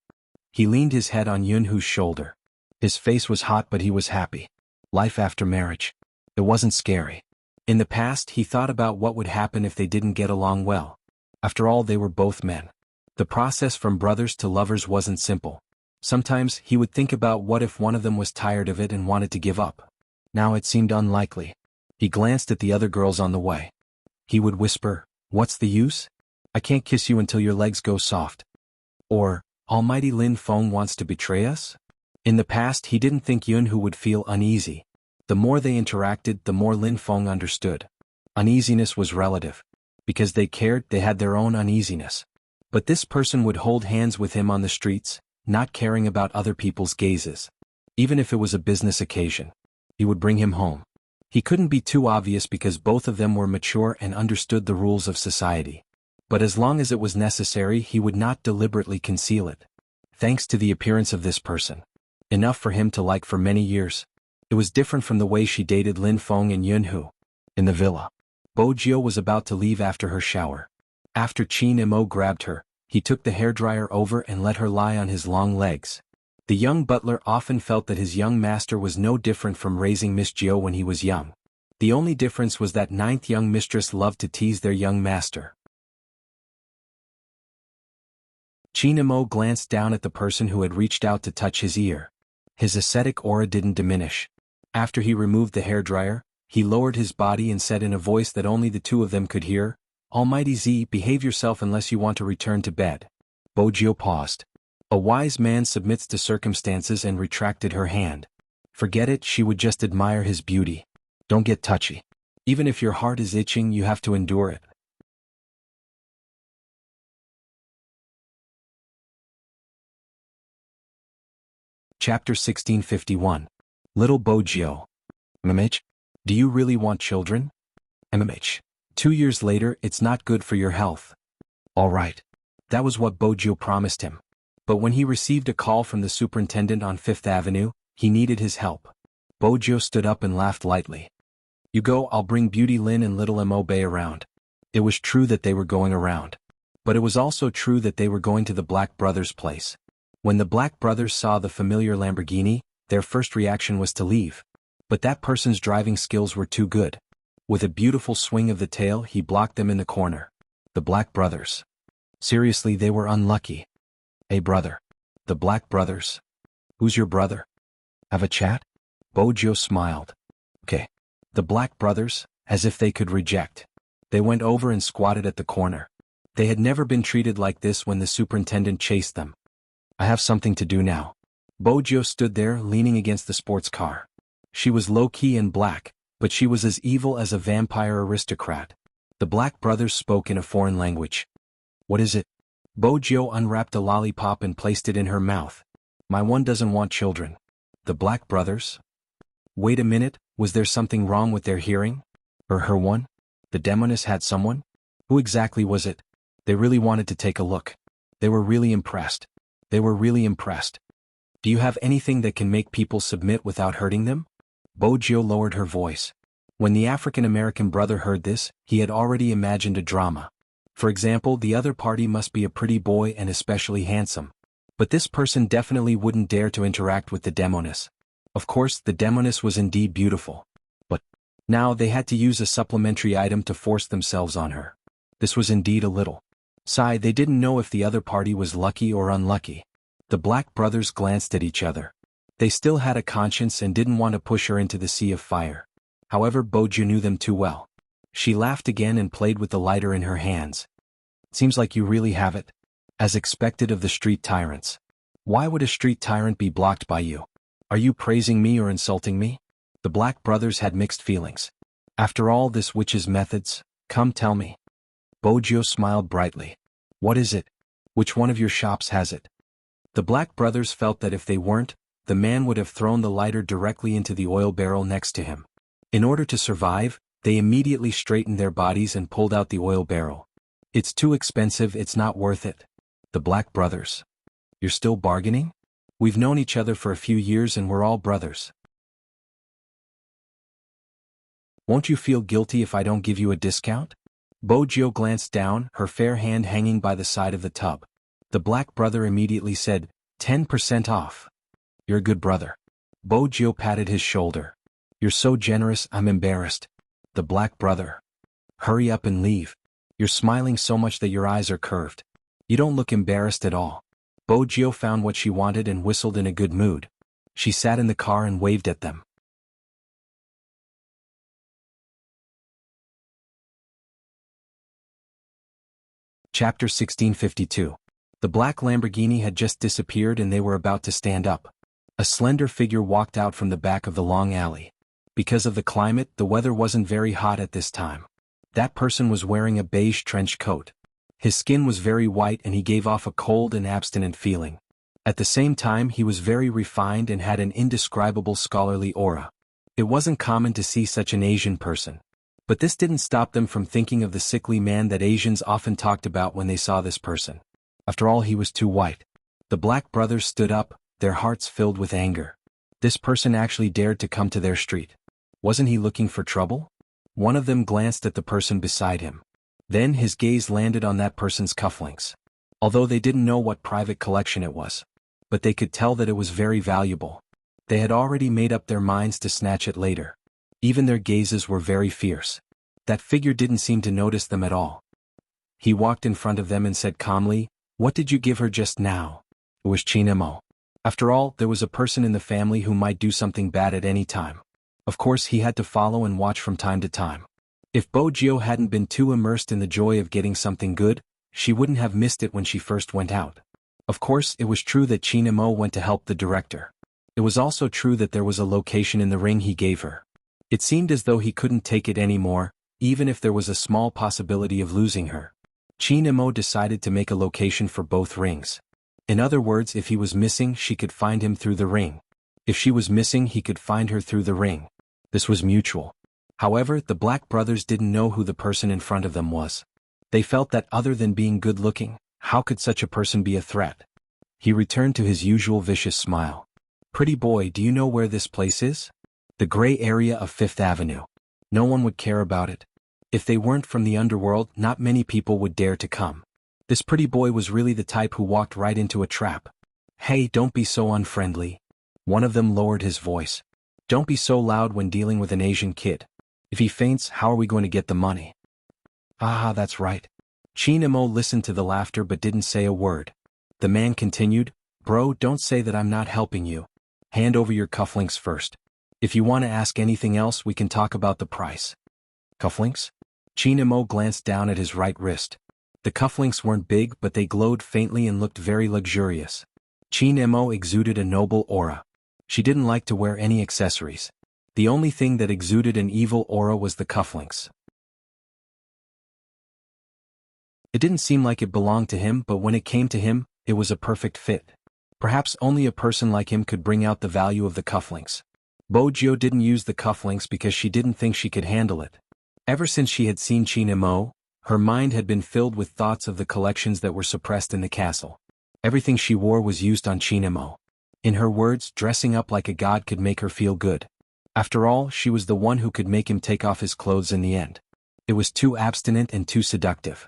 A: He leaned his head on Yunhu's shoulder. His face was hot, but he was happy. Life after marriage. It wasn't scary. In the past, he thought about what would happen if they didn't get along well. After all, they were both men. The process from brothers to lovers wasn't simple. Sometimes he would think about what if one of them was tired of it and wanted to give up. Now it seemed unlikely. He glanced at the other girls on the way. He would whisper, "What's the use? I can't kiss you until your legs go soft." Or, "Almighty Lin Feng wants to betray us?" In the past, he didn't think Yunhu would feel uneasy. The more they interacted, the more Lin Feng understood. Uneasiness was relative. Because they cared, they had their own uneasiness. But this person would hold hands with him on the streets, not caring about other people's gazes. Even if it was a business occasion. He would bring him home. He couldn't be too obvious because both of them were mature and understood the rules of society. But as long as it was necessary, he would not deliberately conceal it. Thanks to the appearance of this person. Enough for him to like for many years. It was different from the way she dated Lin Feng and Yunhu. In the villa. Bo Jio was about to leave after her shower. After Qin Mo grabbed her, he took the hairdryer over and let her lie on his long legs. The young butler often felt that his young master was no different from raising Miss Jio when he was young. The only difference was that ninth young mistress loved to tease their young master. Qin Mo glanced down at the person who had reached out to touch his ear. His ascetic aura didn't diminish. After he removed the hairdryer, he lowered his body and said in a voice that only the two of them could hear, "Almighty Z, behave yourself unless you want to return to bed." Bo Jio paused. A wise man submits to circumstances and retracted her hand. Forget it, she would just admire his beauty. Don't get touchy. Even if your heart is itching, you have to endure it. Chapter 1651. Little Bo Jio. MMH? Do you really want children? MMH. 2 years later, it's not good for your health. All right. That was what Bo Jio promised him. But when he received a call from the superintendent on 5th Avenue, he needed his help. Bo Jio stood up and laughed lightly. "You go, I'll bring Beauty Lin and little Mo Bay around." It was true that they were going around. But it was also true that they were going to the Black brothers' place. When the Black brothers saw the familiar Lamborghini, their first reaction was to leave. But that person's driving skills were too good. With a beautiful swing of the tail, he blocked them in the corner. The Black brothers. Seriously, they were unlucky. "Hey brother." The Black brothers. "Who's your brother? Have a chat?" Bo Jio smiled. "Okay." The Black brothers, as if they could reject. They went over and squatted at the corner. They had never been treated like this when the superintendent chased them. "I have something to do now." Bo Jio stood there leaning against the sports car. She was low-key and black, but she was as evil as a vampire aristocrat. The Black brothers spoke in a foreign language. "What is it?" Bo Jio unwrapped a lollipop and placed it in her mouth. "My one doesn't want children." The Black brothers? Wait a minute, was there something wrong with their hearing? Or her one? The demoness had someone? Who exactly was it? They really wanted to take a look. They were really impressed. They were really impressed. "Do you have anything that can make people submit without hurting them?" Bo Jio lowered her voice. When the African-American brother heard this, he had already imagined a drama. For example, the other party must be a pretty boy and especially handsome. But this person definitely wouldn't dare to interact with the demoness. Of course, the demoness was indeed beautiful. But Now they had to use a supplementary item to force themselves on her. This was indeed a little. Sigh, they didn't know if the other party was lucky or unlucky. The Black brothers glanced at each other. They still had a conscience and didn't want to push her into the sea of fire. However, Boju knew them too well. She laughed again and played with the lighter in her hands. Seems like you really have it. As expected of the street tyrants. Why would a street tyrant be blocked by you? Are you praising me or insulting me? The Black brothers had mixed feelings. After all this witch's methods, come tell me. Bojo smiled brightly. What is it? Which one of your shops has it? The Black brothers felt that if they weren't, the man would have thrown the lighter directly into the oil barrel next to him. In order to survive, they immediately straightened their bodies and pulled out the oil barrel. It's too expensive, it's not worth it. The Black brothers. You're still bargaining? We've known each other for a few years and we're all brothers. Won't you feel guilty if I don't give you a discount? Bojo glanced down, her fair hand hanging by the side of the tub. The Black brother immediately said, 10% off. You're a good brother. Bojo patted his shoulder. You're so generous, I'm embarrassed. The Black brother. Hurry up and leave. You're smiling so much that your eyes are curved. You don't look embarrassed at all. Bojo found what she wanted and whistled in a good mood. She sat in the car and waved at them. Chapter 1652. The black Lamborghini had just disappeared and they were about to stand up. A slender figure walked out from the back of the long alley. Because of the climate, the weather wasn't very hot at this time. That person was wearing a beige trench coat. His skin was very white and he gave off a cold and abstinent feeling. At the same time, he was very refined and had an indescribable scholarly aura. It wasn't common to see such an Asian person. But this didn't stop them from thinking of the sickly man that Asians often talked about when they saw this person. After all, he was too white. The Black brothers stood up, their hearts filled with anger. This person actually dared to come to their street. Wasn't he looking for trouble? One of them glanced at the person beside him. Then his gaze landed on that person's cufflinks. Although they didn't know what private collection it was. But they could tell that it was very valuable. They had already made up their minds to snatch it later. Even their gazes were very fierce. That figure didn't seem to notice them at all. He walked in front of them and said calmly, "What did you give her just now?" It was Chinemo. After all, there was a person in the family who might do something bad at any time. Of course, he had to follow and watch from time to time. If Bojo hadn't been too immersed in the joy of getting something good, she wouldn't have missed it when she first went out. Of course, it was true that Chinemo went to help the director. It was also true that there was a location in the ring he gave her. It seemed as though he couldn't take it anymore, even if there was a small possibility of losing her. Chinemo decided to make a location for both rings. In other words, if he was missing, she could find him through the ring. If she was missing, he could find her through the ring. This was mutual. However, the Black brothers didn't know who the person in front of them was. They felt that other than being good-looking, how could such a person be a threat? He returned to his usual vicious smile. "Pretty boy, do you know where this place is?" The gray area of Fifth Avenue. No one would care about it. If they weren't from the underworld, not many people would dare to come. This pretty boy was really the type who walked right into a trap. "Hey, don't be so unfriendly." One of them lowered his voice. "Don't be so loud when dealing with an Asian kid. If he faints, how are we going to get the money?" "Ah, that's right." Chinemo listened to the laughter but didn't say a word. The man continued, "Bro, don't say that I'm not helping you. Hand over your cufflinks first. If you want to ask anything else, we can talk about the price." Cufflinks? Chinemo glanced down at his right wrist. The cufflinks weren't big, but they glowed faintly and looked very luxurious. Chinemo exuded a noble aura. She didn't like to wear any accessories. The only thing that exuded an evil aura was the cufflinks. It didn't seem like it belonged to him, but when it came to him, it was a perfect fit. Perhaps only a person like him could bring out the value of the cufflinks. Bojo didn't use the cufflinks because she didn't think she could handle it. Ever since she had seen Chinemo, her mind had been filled with thoughts of the collections that were suppressed in the castle. Everything she wore was used on Chinemo. In her words, dressing up like a god could make her feel good. After all, she was the one who could make him take off his clothes in the end. It was too abstinent and too seductive.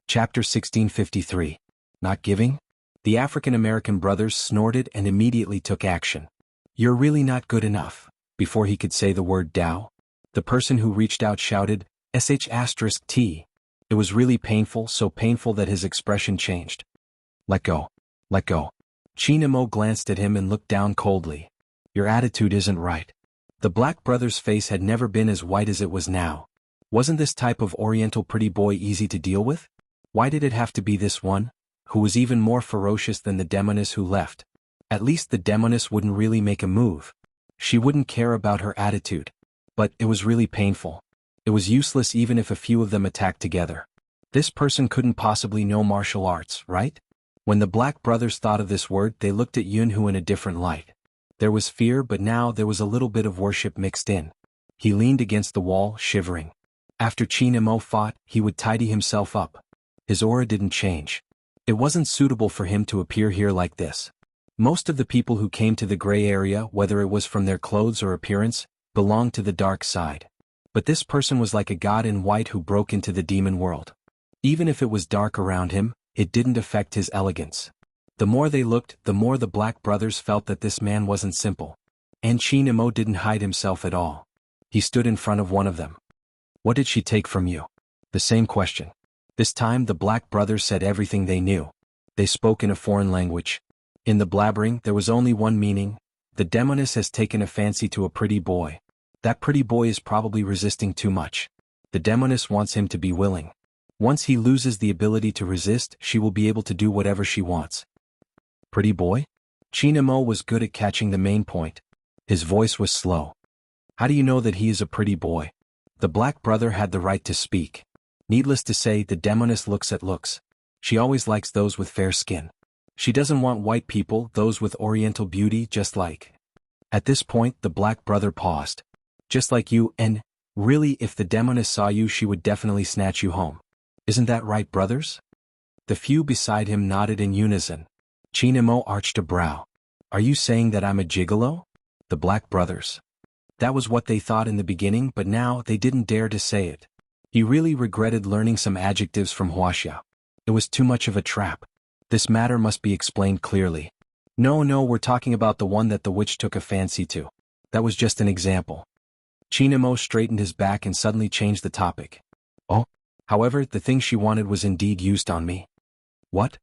A: Chapter 1653. Not giving? The African-American brothers snorted and immediately took action. "You're really not good enough." Before he could say the word Dao, the person who reached out shouted, "SH*T." It was really painful, so painful that his expression changed. "Let go. Let go." Chinamo glanced at him and looked down coldly. "Your attitude isn't right." The black brother's face had never been as white as it was now. Wasn't this type of Oriental pretty boy easy to deal with? Why did it have to be this one, who was even more ferocious than the demoness who left? At least the demoness wouldn't really make a move. She wouldn't care about her attitude. But it was really painful. It was useless even if a few of them attacked together. This person couldn't possibly know martial arts, right? When the black brothers thought of this word, they looked at Jianghu in a different light. There was fear, but now there was a little bit of worship mixed in. He leaned against the wall, shivering. After Chinamo fought, he would tidy himself up. His aura didn't change. It wasn't suitable for him to appear here like this. Most of the people who came to the gray area, whether it was from their clothes or appearance, belonged to the dark side. But this person was like a god in white who broke into the demon world. Even if it was dark around him, it didn't affect his elegance. The more they looked, the more the black brothers felt that this man wasn't simple. And Chinamo didn't hide himself at all. He stood in front of one of them. "What did she take from you?" The same question. This time the black brothers said everything they knew. They spoke in a foreign language. In the blabbering there was only one meaning: the demoness has taken a fancy to a pretty boy. That pretty boy is probably resisting too much. The demoness wants him to be willing. Once he loses the ability to resist, she will be able to do whatever she wants. Pretty boy? Chinamo was good at catching the main point. His voice was slow. "How do you know that he is a pretty boy?" The black brother had the right to speak. Needless to say, the demoness looks at looks. She always likes those with fair skin. She doesn't want white people, those with Oriental beauty, just like. At this point, the black brother paused. "Just like you, and really, if the demoness saw you, she would definitely snatch you home. Isn't that right, brothers?" The few beside him nodded in unison. Chinamo arched a brow. "Are you saying that I'm a gigolo?" The black brothers. That was what they thought in the beginning, but now they didn't dare to say it. He really regretted learning some adjectives from Wuxia. It was too much of a trap. This matter must be explained clearly. No, we're talking about the one that the witch took a fancy to. That was just an example." Chinamo straightened his back and suddenly changed the topic. "Oh? However, the thing she wanted was indeed used on me." "What?"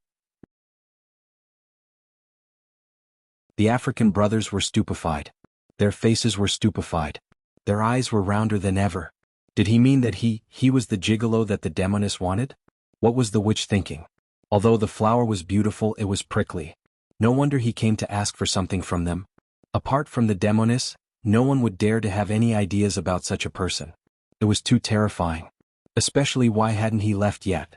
A: The African brothers were stupefied. Their faces were stupefied. Their eyes were rounder than ever. Did he mean that he was the gigolo that the demoness wanted? What was the witch thinking? Although the flower was beautiful, it was prickly. No wonder he came to ask for something from them. Apart from the demoness, no one would dare to have any ideas about such a person. It was too terrifying. Especially, why hadn't he left yet?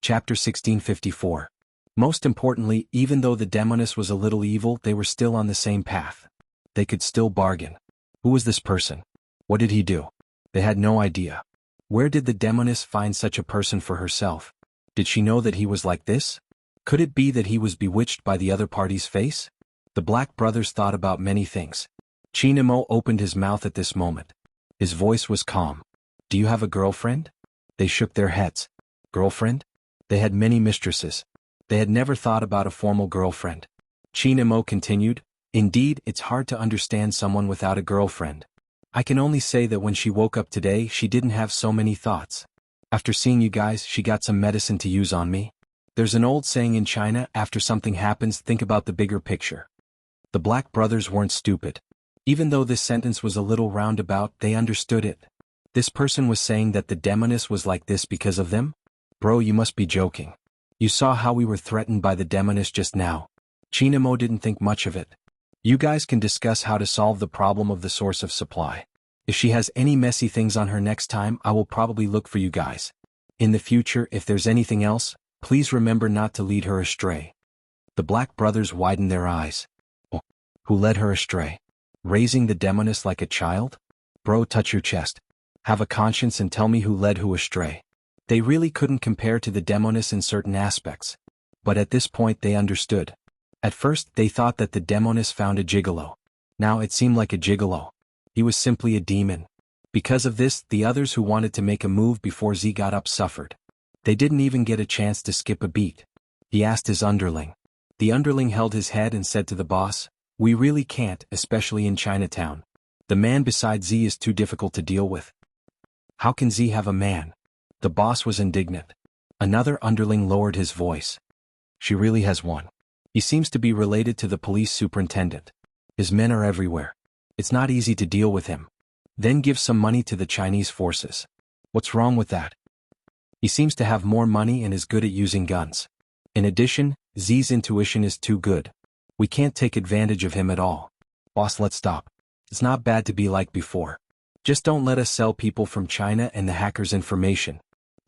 A: Chapter 1654. Most importantly, even though the demoness was a little evil, they were still on the same path. They could still bargain. Who was this person? What did he do? They had no idea. Where did the demoness find such a person for herself? Did she know that he was like this? Could it be that he was bewitched by the other party's face? The black brothers thought about many things. Chinamo opened his mouth at this moment. His voice was calm. "Do you have a girlfriend?" They shook their heads. Girlfriend? They had many mistresses. They had never thought about a formal girlfriend. Chinamo continued, "Indeed, it's hard to understand someone without a girlfriend. I can only say that when she woke up today, she didn't have so many thoughts. After seeing you guys, she got some medicine to use on me. There's an old saying in China, after something happens, think about the bigger picture." The black brothers weren't stupid. Even though this sentence was a little roundabout, they understood it. This person was saying that the demoness was like this because of them? Bro, you must be joking. You saw how we were threatened by the demoness just now. Chinamo didn't think much of it. You guys can discuss how to solve the problem of the source of supply. If she has any messy things on her next time, I will probably look for you guys. In the future, if there's anything else, please remember not to lead her astray. The black brothers widened their eyes. Oh, who led her astray? Raising the demoness like a child? Bro, touch your chest. Have a conscience and tell me who led who astray. They really couldn't compare to the demoness in certain aspects. But at this point they understood. At first they thought that the demoness found a gigolo. Now it seemed like a gigolo. He was simply a demon. Because of this, the others who wanted to make a move before Z got up suffered. They didn't even get a chance to skip a beat. He asked his underling. The underling held his head and said to the boss, "We really can't, especially in Chinatown. The man beside Z is too difficult to deal with." "How can Z have a man?" The boss was indignant. Another underling lowered his voice. "She really has one. He seems to be related to the police superintendent. His men are everywhere. It's not easy to deal with him. Then give some money to the Chinese forces. What's wrong with that? He seems to have more money and is good at using guns. In addition, Z's intuition is too good. We can't take advantage of him at all. Boss, let's stop. It's not bad to be like before. Just don't let us sell people from China and the hackers information.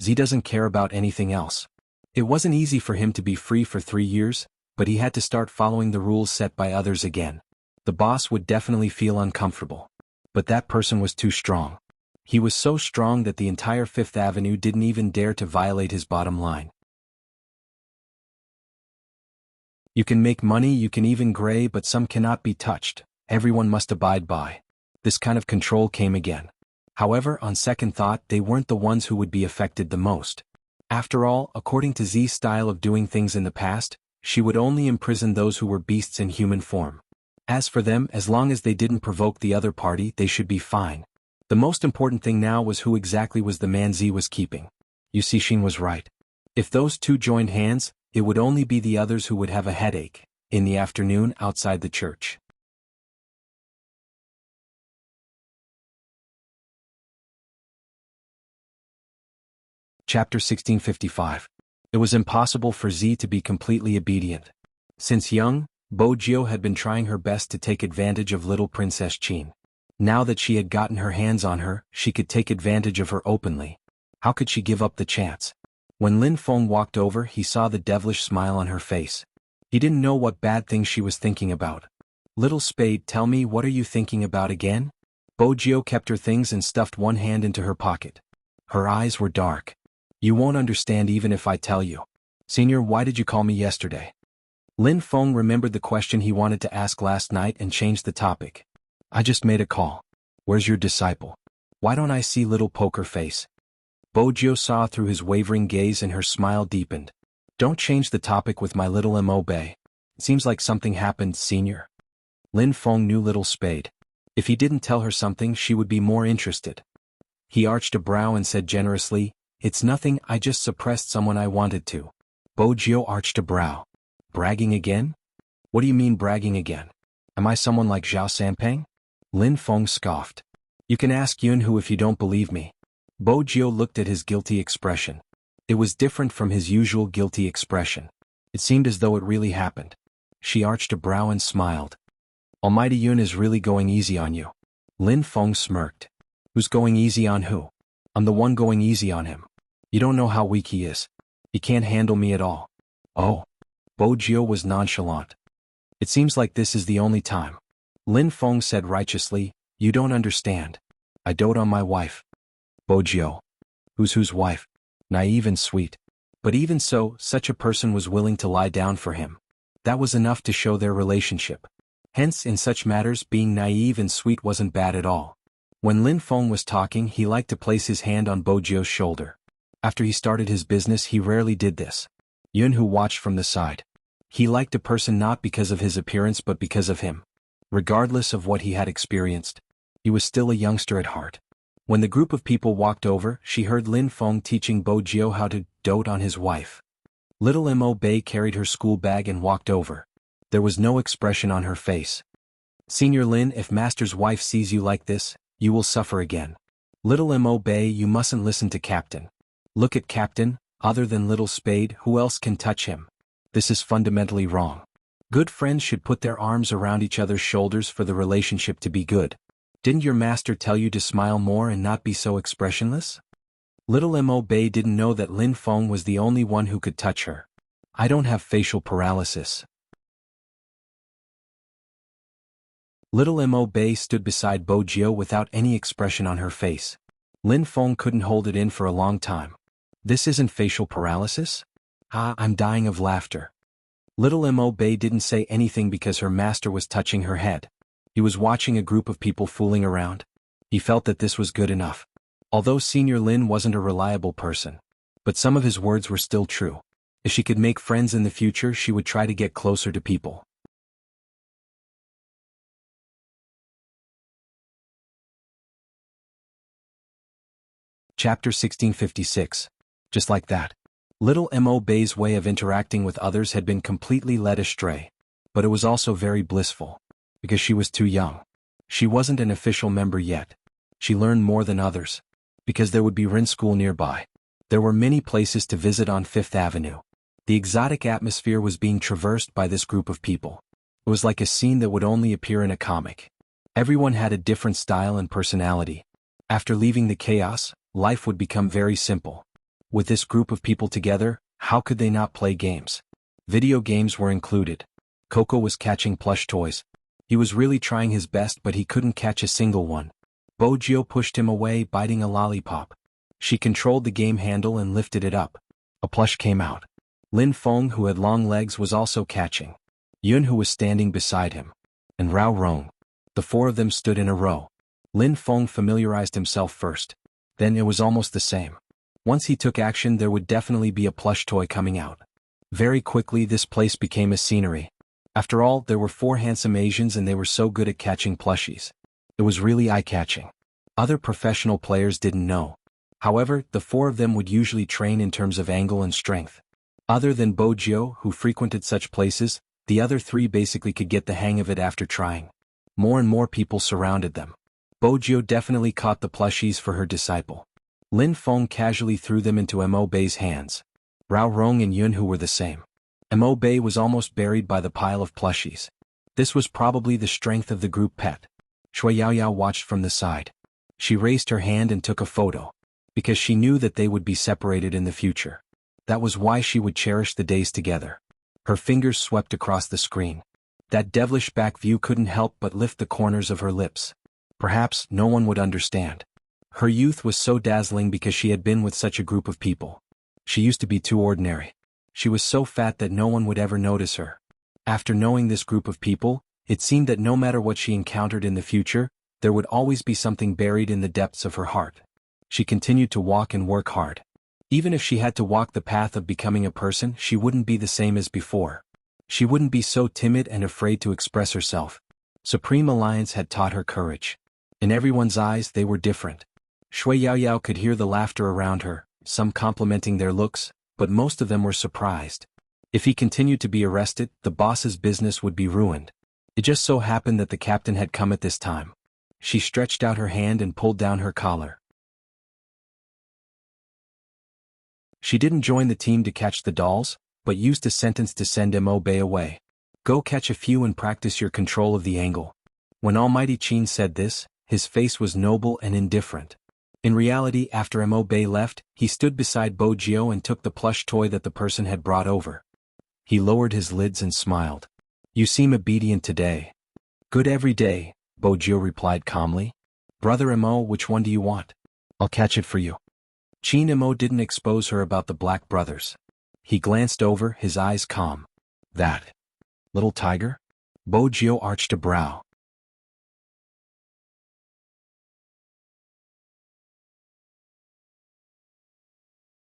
A: Z doesn't care about anything else. It wasn't easy for him to be free for 3 years, but he had to start following the rules set by others again. The boss would definitely feel uncomfortable. But that person was too strong. He was so strong that the entire Fifth Avenue didn't even dare to violate his bottom line. You can make money, you can even gray, but some cannot be touched. Everyone must abide by. This kind of control came again. However, on second thought, they weren't the ones who would be affected the most. After all, according to Z's style of doing things in the past, she would only imprison those who were beasts in human form. As for them, as long as they didn't provoke the other party, they should be fine. The most important thing now was who exactly was the man Z was keeping. You see, Xin was right. If those two joined hands, it would only be the others who would have a headache, in the afternoon outside the church. Chapter 1655. It was impossible for Z to be completely obedient. Since young, Bo Jiao had been trying her best to take advantage of little Princess Qin. Now that she had gotten her hands on her, she could take advantage of her openly. How could she give up the chance? When Lin Feng walked over, he saw the devilish smile on her face. He didn't know what bad things she was thinking about. "Little Spade, tell me, what are you thinking about again?" Bo Jiao kept her things and stuffed one hand into her pocket. Her eyes were dark. "You won't understand even if I tell you. Senior, why did you call me yesterday?" Lin Feng remembered the question he wanted to ask last night and changed the topic. "I just made a call. Where's your disciple? Why don't I see little poker face?" Bo Jiao saw through his wavering gaze and her smile deepened. "Don't change the topic with my little Mo Bei. It seems like something happened, Senior." Lin Feng knew Little Spade. If he didn't tell her something, she would be more interested. He arched a brow and said generously, "It's nothing, I just suppressed someone I wanted to." Bo Jiao arched a brow. "Bragging again? What do you mean bragging again? Am I someone like Zhao Sanpeng?" Lin Feng scoffed. "You can ask Yunhu if you don't believe me." Bo Jiao looked at his guilty expression. It was different from his usual guilty expression. It seemed as though it really happened. She arched a brow and smiled. "Almighty Yun is really going easy on you." Lin Feng smirked. "Who's going easy on who? I'm the one going easy on him. You don't know how weak he is. He can't handle me at all." "Oh." Bo Jiao was nonchalant. "It seems like this is the only time." Lin Feng said righteously, "You don't understand. I dote on my wife." Bo Jiao. Whose wife? Naive and sweet. But even so, such a person was willing to lie down for him. That was enough to show their relationship. Hence, in such matters, being naive and sweet wasn't bad at all. When Lin Feng was talking, he liked to place his hand on Bo Jiao's shoulder. After he started his business, he rarely did this. Yunhu watched from the side. He liked a person not because of his appearance but because of him. Regardless of what he had experienced, he was still a youngster at heart. When the group of people walked over, she heard Lin Feng teaching Bo Jiao how to dote on his wife. Little Mo Bei carried her school bag and walked over. There was no expression on her face. "Senior Lin, if Master's wife sees you like this, you will suffer again. Little Mo Bei, you mustn't listen to Captain. Look at Captain, other than Little Spade, who else can touch him? This is fundamentally wrong. Good friends should put their arms around each other's shoulders for the relationship to be good. Didn't your master tell you to smile more and not be so expressionless?" Little Mo Bei didn't know that Lin Feng was the only one who could touch her. "I don't have facial paralysis." Little Mo Bei stood beside Bo Jiao without any expression on her face. Lin Feng couldn't hold it in for a long time. "This isn't facial paralysis? I'm dying of laughter." Little Mo Bei didn't say anything because her master was touching her head. He was watching a group of people fooling around. He felt that this was good enough. Although Senior Lin wasn't a reliable person, but some of his words were still true. If she could make friends in the future, she would try to get closer to people. Chapter 1656. Just like that. Little Mo Bei's way of interacting with others had been completely led astray. But it was also very blissful. Because she was too young. She wasn't an official member yet. She learned more than others. Because there would be Ren School nearby. There were many places to visit on Fifth Avenue. The exotic atmosphere was being traversed by this group of people. It was like a scene that would only appear in a comic. Everyone had a different style and personality. After leaving the chaos, life would become very simple. With this group of people together, how could they not play games? Video games were included. Coco was catching plush toys. He was really trying his best, but he couldn't catch a single one. Bojio pushed him away, biting a lollipop. She controlled the game handle and lifted it up. A plush came out. Lin Feng, who had long legs, was also catching. Yun, who was standing beside him. And Rao Rong. The four of them stood in a row. Lin Feng familiarized himself first. Then it was almost the same. Once he took action, there would definitely be a plush toy coming out. Very quickly this place became a scenery. After all, there were 4 handsome Asians and they were so good at catching plushies. It was really eye-catching. Other professional players didn't know. However, the 4 of them would usually train in terms of angle and strength. Other than Bojio, who frequented such places, the other 3 basically could get the hang of it after trying. More and more people surrounded them. Bojio definitely caught the plushies for her disciple. Lin Feng casually threw them into Mo Bei's hands. Rao Rong and Yun, who were the same. Mo Bei was almost buried by the pile of plushies. This was probably the strength of the group pet. Shui Yaoyao watched from the side. She raised her hand and took a photo. Because she knew that they would be separated in the future. That was why she would cherish the days together. Her fingers swept across the screen. That devilish back view couldn't help but lift the corners of her lips. Perhaps no one would understand. Her youth was so dazzling because she had been with such a group of people. She used to be too ordinary. She was so fat that no one would ever notice her. After knowing this group of people, it seemed that no matter what she encountered in the future, there would always be something buried in the depths of her heart. She continued to walk and work hard. Even if she had to walk the path of becoming a person, she wouldn't be the same as before. She wouldn't be so timid and afraid to express herself. Supreme Alliance had taught her courage. In everyone's eyes, they were different. Shui Yaoyao could hear the laughter around her, some complimenting their looks, but most of them were surprised. If he continued to be arrested, the boss's business would be ruined. It just so happened that the captain had come at this time. She stretched out her hand and pulled down her collar. She didn't join the team to catch the dolls, but used a sentence to send Mo Bei away. Go catch a few and practice your control of the angle. When Almighty Qin said this, his face was noble and indifferent. In reality, after Mo Bei left, he stood beside Bojio and took the plush toy that the person had brought over. He lowered his lids and smiled. You seem obedient today. Good every day, Bojio replied calmly. Brother Mo, which one do you want? I'll catch it for you. Qin Mo didn't expose her about the Black Brothers. He glanced over, his eyes calm. That little tiger? Bojio arched a brow.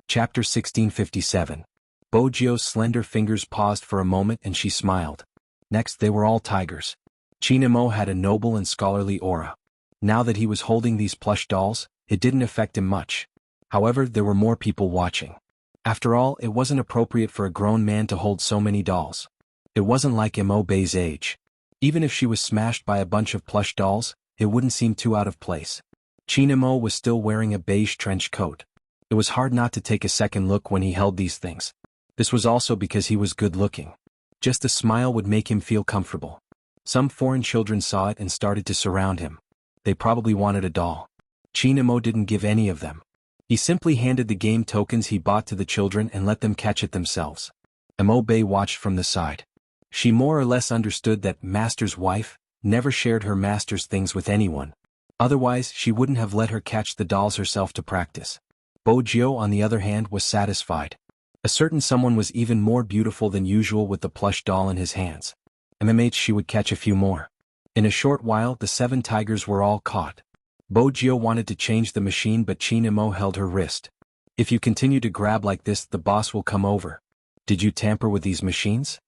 A: Chapter 1657. Bojio's slender fingers paused for a moment and she smiled. Next they were all tigers. Qin Mo had a noble and scholarly aura. Now that he was holding these plush dolls, it didn't affect him much. However, there were more people watching. After all, it wasn't appropriate for a grown man to hold so many dolls. It wasn't like Mo Bei's age. Even if she was smashed by a bunch of plush dolls, it wouldn't seem too out of place. Qin Mo was still wearing a beige trench coat. It was hard not to take a second look when he held these things. This was also because he was good-looking. Just a smile would make him feel comfortable. Some foreign children saw it and started to surround him. They probably wanted a doll. Qin Mo didn't give any of them. He simply handed the game tokens he bought to the children and let them catch it themselves. Mo Bei watched from the side. She more or less understood that master's wife never shared her master's things with anyone. Otherwise, she wouldn't have let her catch the dolls herself to practice. Bojio, on the other hand, was satisfied. A certain someone was even more beautiful than usual with the plush doll in his hands. MMH, she would catch a few more. In a short while, the 7 tigers were all caught. Bo Jio wanted to change the machine but China Mo held her wrist. If you continue to grab like this, the boss will come over. Did you tamper with these machines?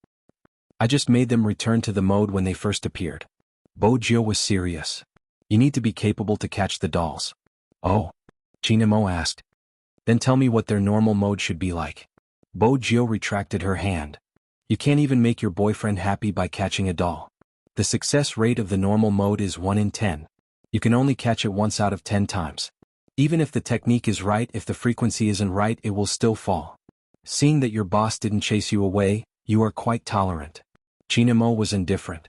A: I just made them return to the mode when they first appeared. Bo Jio was serious. You need to be capable to catch the dolls. Oh? China Mo asked. Then tell me what their normal mode should be like. Bo Jio retracted her hand. You can't even make your boyfriend happy by catching a doll. The success rate of the normal mode is 1 in 10. You can only catch it once out of 10 times. Even if the technique is right, if the frequency isn't right, it will still fall. Seeing that your boss didn't chase you away, you are quite tolerant. China Mo was indifferent.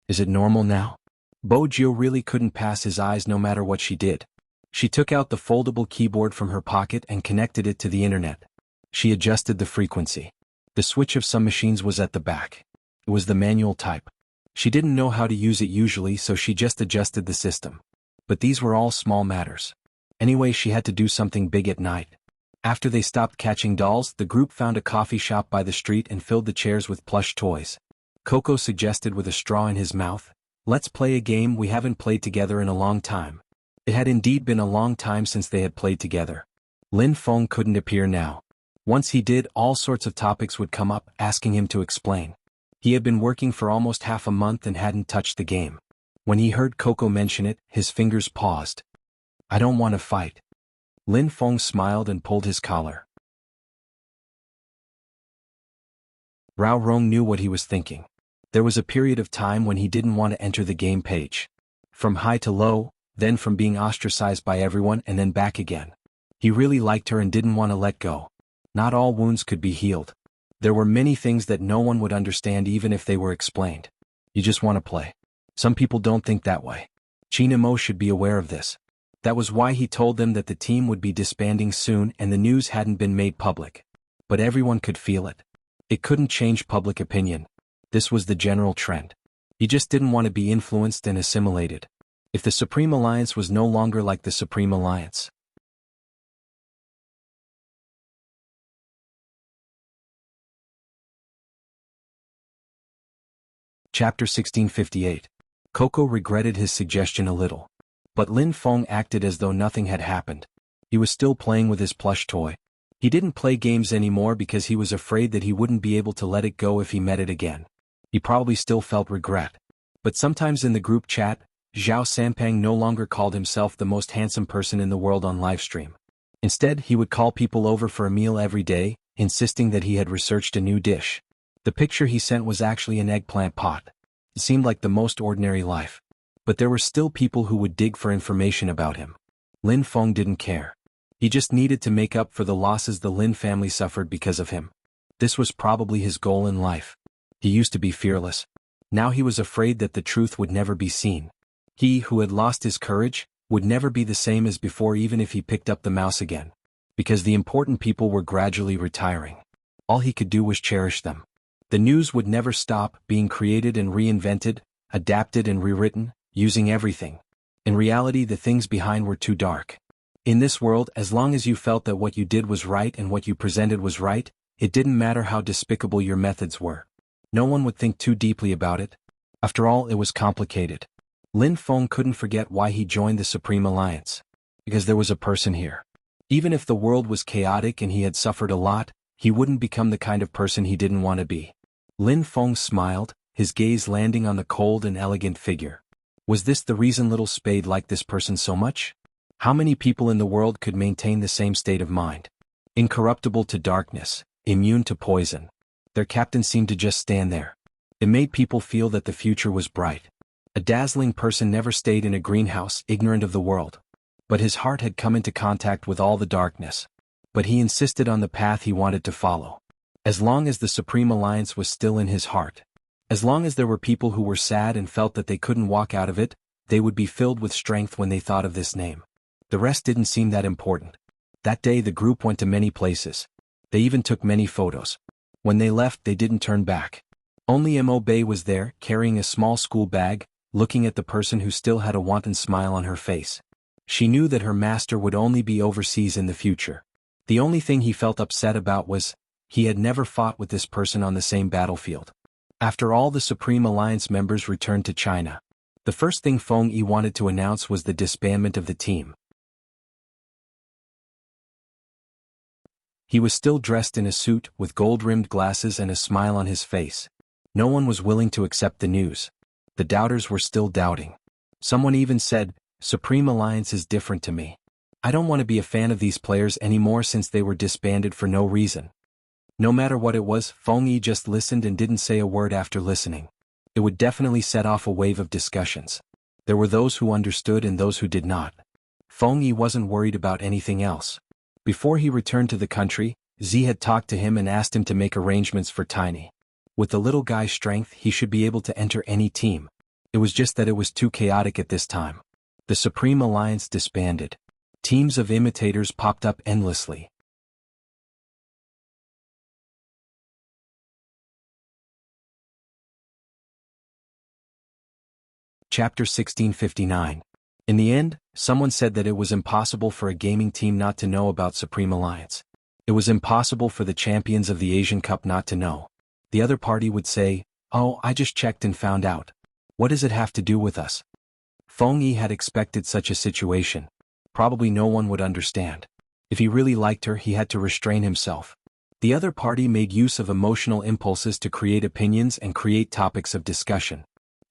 A: Is it normal now? Bo Jio really couldn't pass his eyes no matter what she did. She took out the foldable keyboard from her pocket and connected it to the internet. She adjusted the frequency. The switch of some machines was at the back. It was the manual type. She didn't know how to use it usually, so she just adjusted the system. But these were all small matters. Anyway, she had to do something big at night. After they stopped catching dolls, the group found a coffee shop by the street and filled the chairs with plush toys. Coco suggested with a straw in his mouth, "Let's play a game we haven't played together in a long time." It had indeed been a long time since they had played together. Lin Feng couldn't appear now. Once he did, all sorts of topics would come up, asking him to explain. He had been working for almost half a month and hadn't touched the game. When he heard Coco mention it, his fingers paused. I don't want to fight. Lin Feng smiled and pulled his collar. Rao Rong knew what he was thinking. There was a period of time when he didn't want to enter the game page. From high to low, then from being ostracized by everyone and then back again. He really liked her and didn't want to let go. Not all wounds could be healed. There were many things that no one would understand even if they were explained. You just want to play. Some people don't think that way. China Mo should be aware of this. That was why he told them that the team would be disbanding soon and the news hadn't been made public. But everyone could feel it. It couldn't change public opinion. This was the general trend. He just didn't want to be influenced and assimilated. If the Supreme Alliance was no longer like the Supreme Alliance. Chapter 1658. Coco regretted his suggestion a little. But Lin Feng acted as though nothing had happened. He was still playing with his plush toy. He didn't play games anymore because he was afraid that he wouldn't be able to let it go if he met it again. He probably still felt regret. But sometimes in the group chat, Zhao Sanpang no longer called himself the most handsome person in the world on livestream. Instead, he would call people over for a meal every day, insisting that he had researched a new dish. The picture he sent was actually an eggplant pot. It seemed like the most ordinary life. But there were still people who would dig for information about him. Lin Feng didn't care. He just needed to make up for the losses the Lin family suffered because of him. This was probably his goal in life. He used to be fearless. Now he was afraid that the truth would never be seen. He who had lost his courage would never be the same as before even if he picked up the mouse again. Because the important people were gradually retiring. All he could do was cherish them. The news would never stop being created and reinvented, adapted and rewritten, using everything. In reality, the things behind were too dark. In this world, as long as you felt that what you did was right and what you presented was right, it didn't matter how despicable your methods were. No one would think too deeply about it. After all, it was complicated. Lin Feng couldn't forget why he joined the Supreme Alliance. Because there was a person here. Even if the world was chaotic and he had suffered a lot, he wouldn't become the kind of person he didn't want to be. Lin Feng smiled, his gaze landing on the cold and elegant figure. Was this the reason Little Spade liked this person so much? How many people in the world could maintain the same state of mind? Incorruptible to darkness, immune to poison. Their captain seemed to just stand there. It made people feel that the future was bright. A dazzling person never stayed in a greenhouse, ignorant of the world. But his heart had come into contact with all the darkness. But he insisted on the path he wanted to follow. As long as the Supreme Alliance was still in his heart. As long as there were people who were sad and felt that they couldn't walk out of it, they would be filled with strength when they thought of this name. The rest didn't seem that important. That day the group went to many places. They even took many photos. When they left, they didn't turn back. Only Mo Bei was there, carrying a small school bag, looking at the person who still had a wanton smile on her face. She knew that her master would only be overseas in the future. The only thing he felt upset about was, he had never fought with this person on the same battlefield. After all, the Supreme Alliance members returned to China. The first thing Feng Yi wanted to announce was the disbandment of the team. He was still dressed in a suit, with gold-rimmed glasses and a smile on his face. No one was willing to accept the news. The doubters were still doubting. Someone even said, "Supreme Alliance is different to me. I don't want to be a fan of these players anymore since they were disbanded for no reason." No matter what it was, Feng Yi just listened and didn't say a word after listening. It would definitely set off a wave of discussions. There were those who understood and those who did not. Feng Yi wasn't worried about anything else. Before he returned to the country, Z had talked to him and asked him to make arrangements for Tiny. With the little guy's strength, he should be able to enter any team. It was just that it was too chaotic at this time. The Supreme Alliance disbanded. Teams of imitators popped up endlessly. Chapter 1659. In the end, someone said that it was impossible for a gaming team not to know about Supreme Alliance. It was impossible for the champions of the Asian Cup not to know. The other party would say, "Oh, I just checked and found out. What does it have to do with us?" Feng Yi had expected such a situation. Probably no one would understand. If he really liked her, he had to restrain himself. The other party made use of emotional impulses to create opinions and create topics of discussion.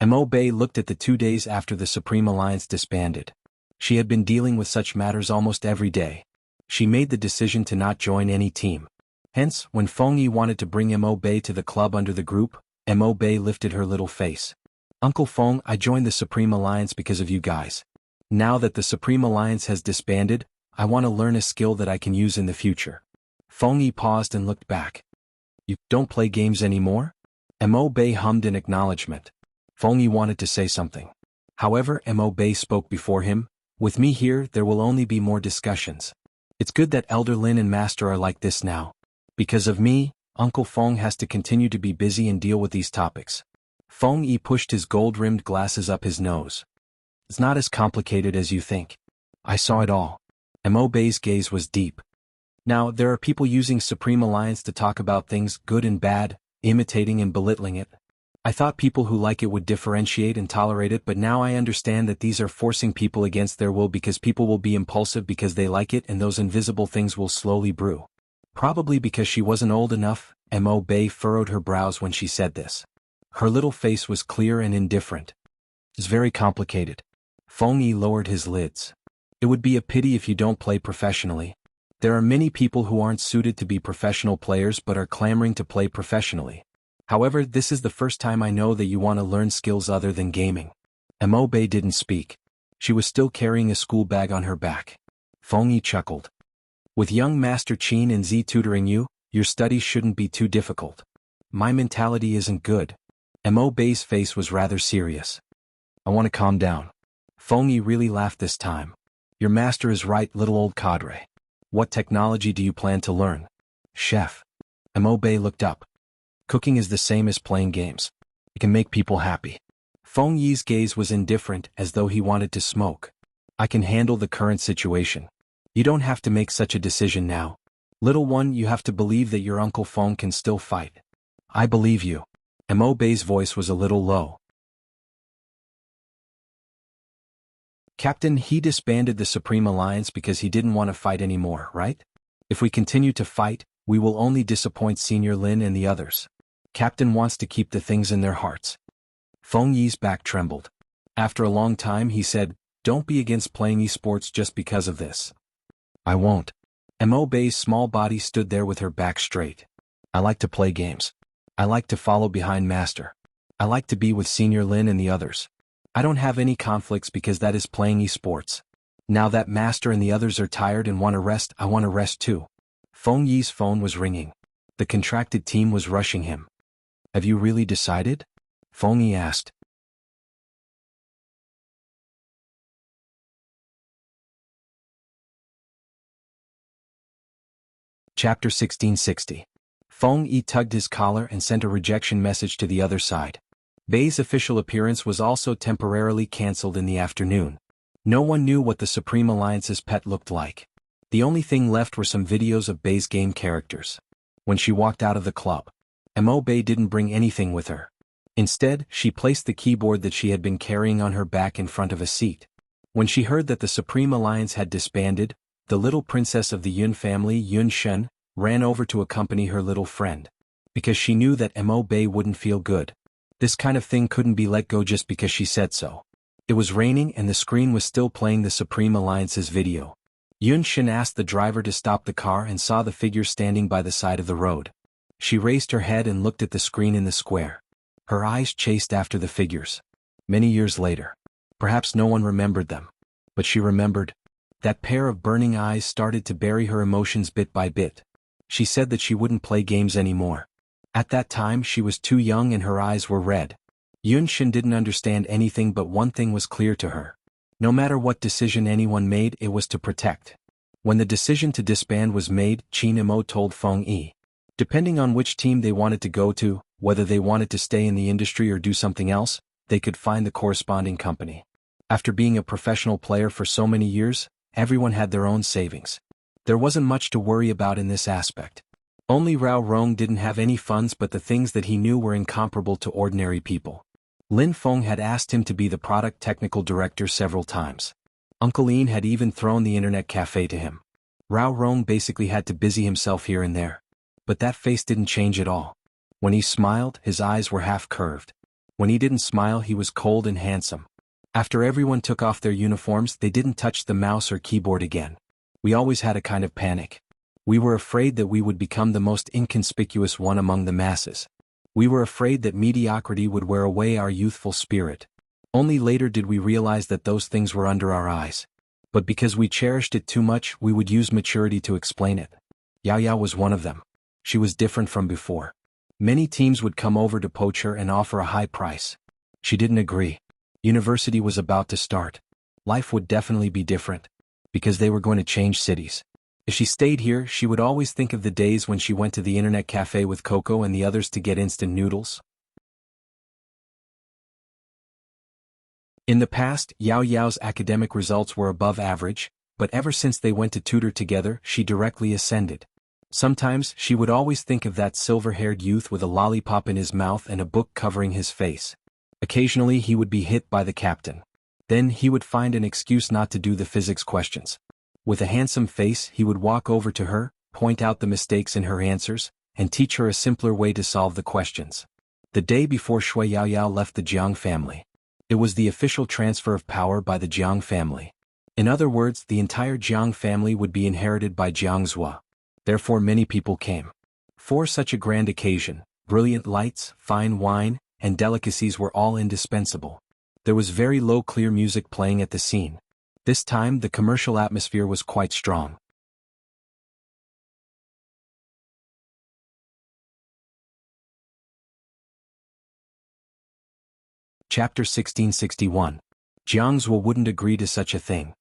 A: Mo Bei looked at the 2 days after the Supreme Alliance disbanded. She had been dealing with such matters almost every day. She made the decision to not join any team. Hence, when Feng Yi wanted to bring Mo Bei to the club under the group, Mo Bei lifted her little face. "Uncle Feng, I joined the Supreme Alliance because of you guys. Now that the Supreme Alliance has disbanded, I want to learn a skill that I can use in the future." Feng Yi paused and looked back. "You don't play games anymore?" Mo Bei hummed in acknowledgement. Feng Yi wanted to say something. However, Mo Bei spoke before him. "With me here, there will only be more discussions. It's good that Elder Lin and Master are like this now. Because of me, Uncle Feng has to continue to be busy and deal with these topics." Feng Yi pushed his gold-rimmed glasses up his nose. "It's not as complicated as you think. I saw it all." Mo Bei's gaze was deep. "Now, there are people using Supreme Alliance to talk about things good and bad, imitating and belittling it. I thought people who like it would differentiate and tolerate it, but now I understand that these are forcing people against their will because people will be impulsive because they like it and those invisible things will slowly brew." Probably because she wasn't old enough, Mo Bei furrowed her brows when she said this. Her little face was clear and indifferent. "It's very complicated." Feng Yi lowered his lids. "It would be a pity if you don't play professionally. There are many people who aren't suited to be professional players but are clamoring to play professionally. However, this is the first time I know that you want to learn skills other than gaming." Mo Bei didn't speak. She was still carrying a school bag on her back. Feng Yi chuckled. "With young Master Qin and Z tutoring you, your studies shouldn't be too difficult. My mentality isn't good." Mo Bei's face was rather serious. "I want to calm down." Feng Yi really laughed this time. "Your master is right, little old cadre. What technology do you plan to learn?" "Chef." Mo Bei looked up. "Cooking is the same as playing games. It can make people happy." Feng Yi's gaze was indifferent, as though he wanted to smoke. "I can handle the current situation. You don't have to make such a decision now. Little one, you have to believe that your Uncle Feng can still fight." "I believe you." Mo Bei's voice was a little low. "Captain, he disbanded the Supreme Alliance because he didn't want to fight anymore, right? If we continue to fight, we will only disappoint Senior Lin and the others. Captain wants to keep the things in their hearts." Feng Yi's back trembled. After a long time he said, "Don't be against playing esports just because of this." "I won't." Mo Bei's small body stood there with her back straight. "I like to play games. I like to follow behind Master. I like to be with Senior Lin and the others. I don't have any conflicts because that is playing esports. Now that Master and the others are tired and want to rest, I want to rest too." Feng Yi's phone was ringing. The contracted team was rushing him. "Have you really decided?" Feng Yi asked. Chapter 1660. Feng Yi tugged his collar and sent a rejection message to the other side. Bei's official appearance was also temporarily cancelled in the afternoon. No one knew what the Supreme Alliance's pet looked like. The only thing left were some videos of Bei's game characters. When she walked out of the club, Mo Bei didn't bring anything with her. Instead, she placed the keyboard that she had been carrying on her back in front of a seat. When she heard that the Supreme Alliance had disbanded, the little princess of the Yun family, Yun Shen, ran over to accompany her little friend. Because she knew that Mo Bei wouldn't feel good. This kind of thing couldn't be let go just because she said so. It was raining and the screen was still playing the Supreme Alliance's video. Yun Shen asked the driver to stop the car and saw the figure standing by the side of the road. She raised her head and looked at the screen in the square. Her eyes chased after the figures. Many years later. Perhaps no one remembered them. But she remembered. That pair of burning eyes started to bury her emotions bit by bit. She said that she wouldn't play games anymore. At that time she was too young and her eyes were red. Yun Shen didn't understand anything, but one thing was clear to her. No matter what decision anyone made, it was to protect. When the decision to disband was made, Qin Mo told Feng Yi. Depending on which team they wanted to go to, whether they wanted to stay in the industry or do something else, they could find the corresponding company. After being a professional player for so many years, everyone had their own savings. There wasn't much to worry about in this aspect. Only Rao Rong didn't have any funds, but the things that he knew were incomparable to ordinary people. Lin Feng had asked him to be the product technical director several times. Uncle Lin had even thrown the internet cafe to him. Rao Rong basically had to busy himself here and there. But that face didn't change at all. When he smiled, his eyes were half curved. When he didn't smile, he was cold and handsome. After everyone took off their uniforms, they didn't touch the mouse or keyboard again. We always had a kind of panic. We were afraid that we would become the most inconspicuous one among the masses. We were afraid that mediocrity would wear away our youthful spirit. Only later did we realize that those things were under our eyes. But because we cherished it too much, we would use maturity to explain it. Yao Yao was one of them. She was different from before. Many teams would come over to poach her and offer a high price. She didn't agree. University was about to start. Life would definitely be different. Because they were going to change cities. If she stayed here, she would always think of the days when she went to the internet cafe with Coco and the others to get instant noodles. In the past, Yao Yao's academic results were above average, but ever since they went to tutor together, she directly ascended. Sometimes, she would always think of that silver-haired youth with a lollipop in his mouth and a book covering his face. Occasionally he would be hit by the captain. Then he would find an excuse not to do the physics questions. With a handsome face, he would walk over to her, point out the mistakes in her answers, and teach her a simpler way to solve the questions. The day before Shui Yao Yao left the Jiang family. It was the official transfer of power by the Jiang family. In other words, the entire Jiang family would be inherited by Jiangzhou. Therefore many people came. For such a grand occasion, brilliant lights, fine wine, and delicacies were all indispensable. There was very low clear music playing at the scene. This time the commercial atmosphere was quite strong. Chapter 1661. Jiangzhou wouldn't agree to such a thing.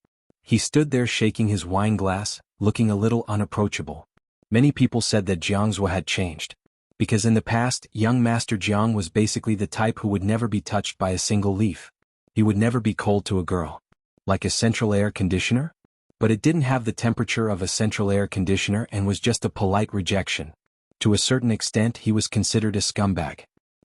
A: He stood there shaking his wine glass, looking a little unapproachable. Many people said that Jiangzhou had changed. Because in the past, young Master Jiang was basically the type who would never be touched by a single leaf. He would never be cold to a girl. Like a central air conditioner? But it didn't have the temperature of a central air conditioner and was just a polite rejection. To a certain extent he was considered a scumbag.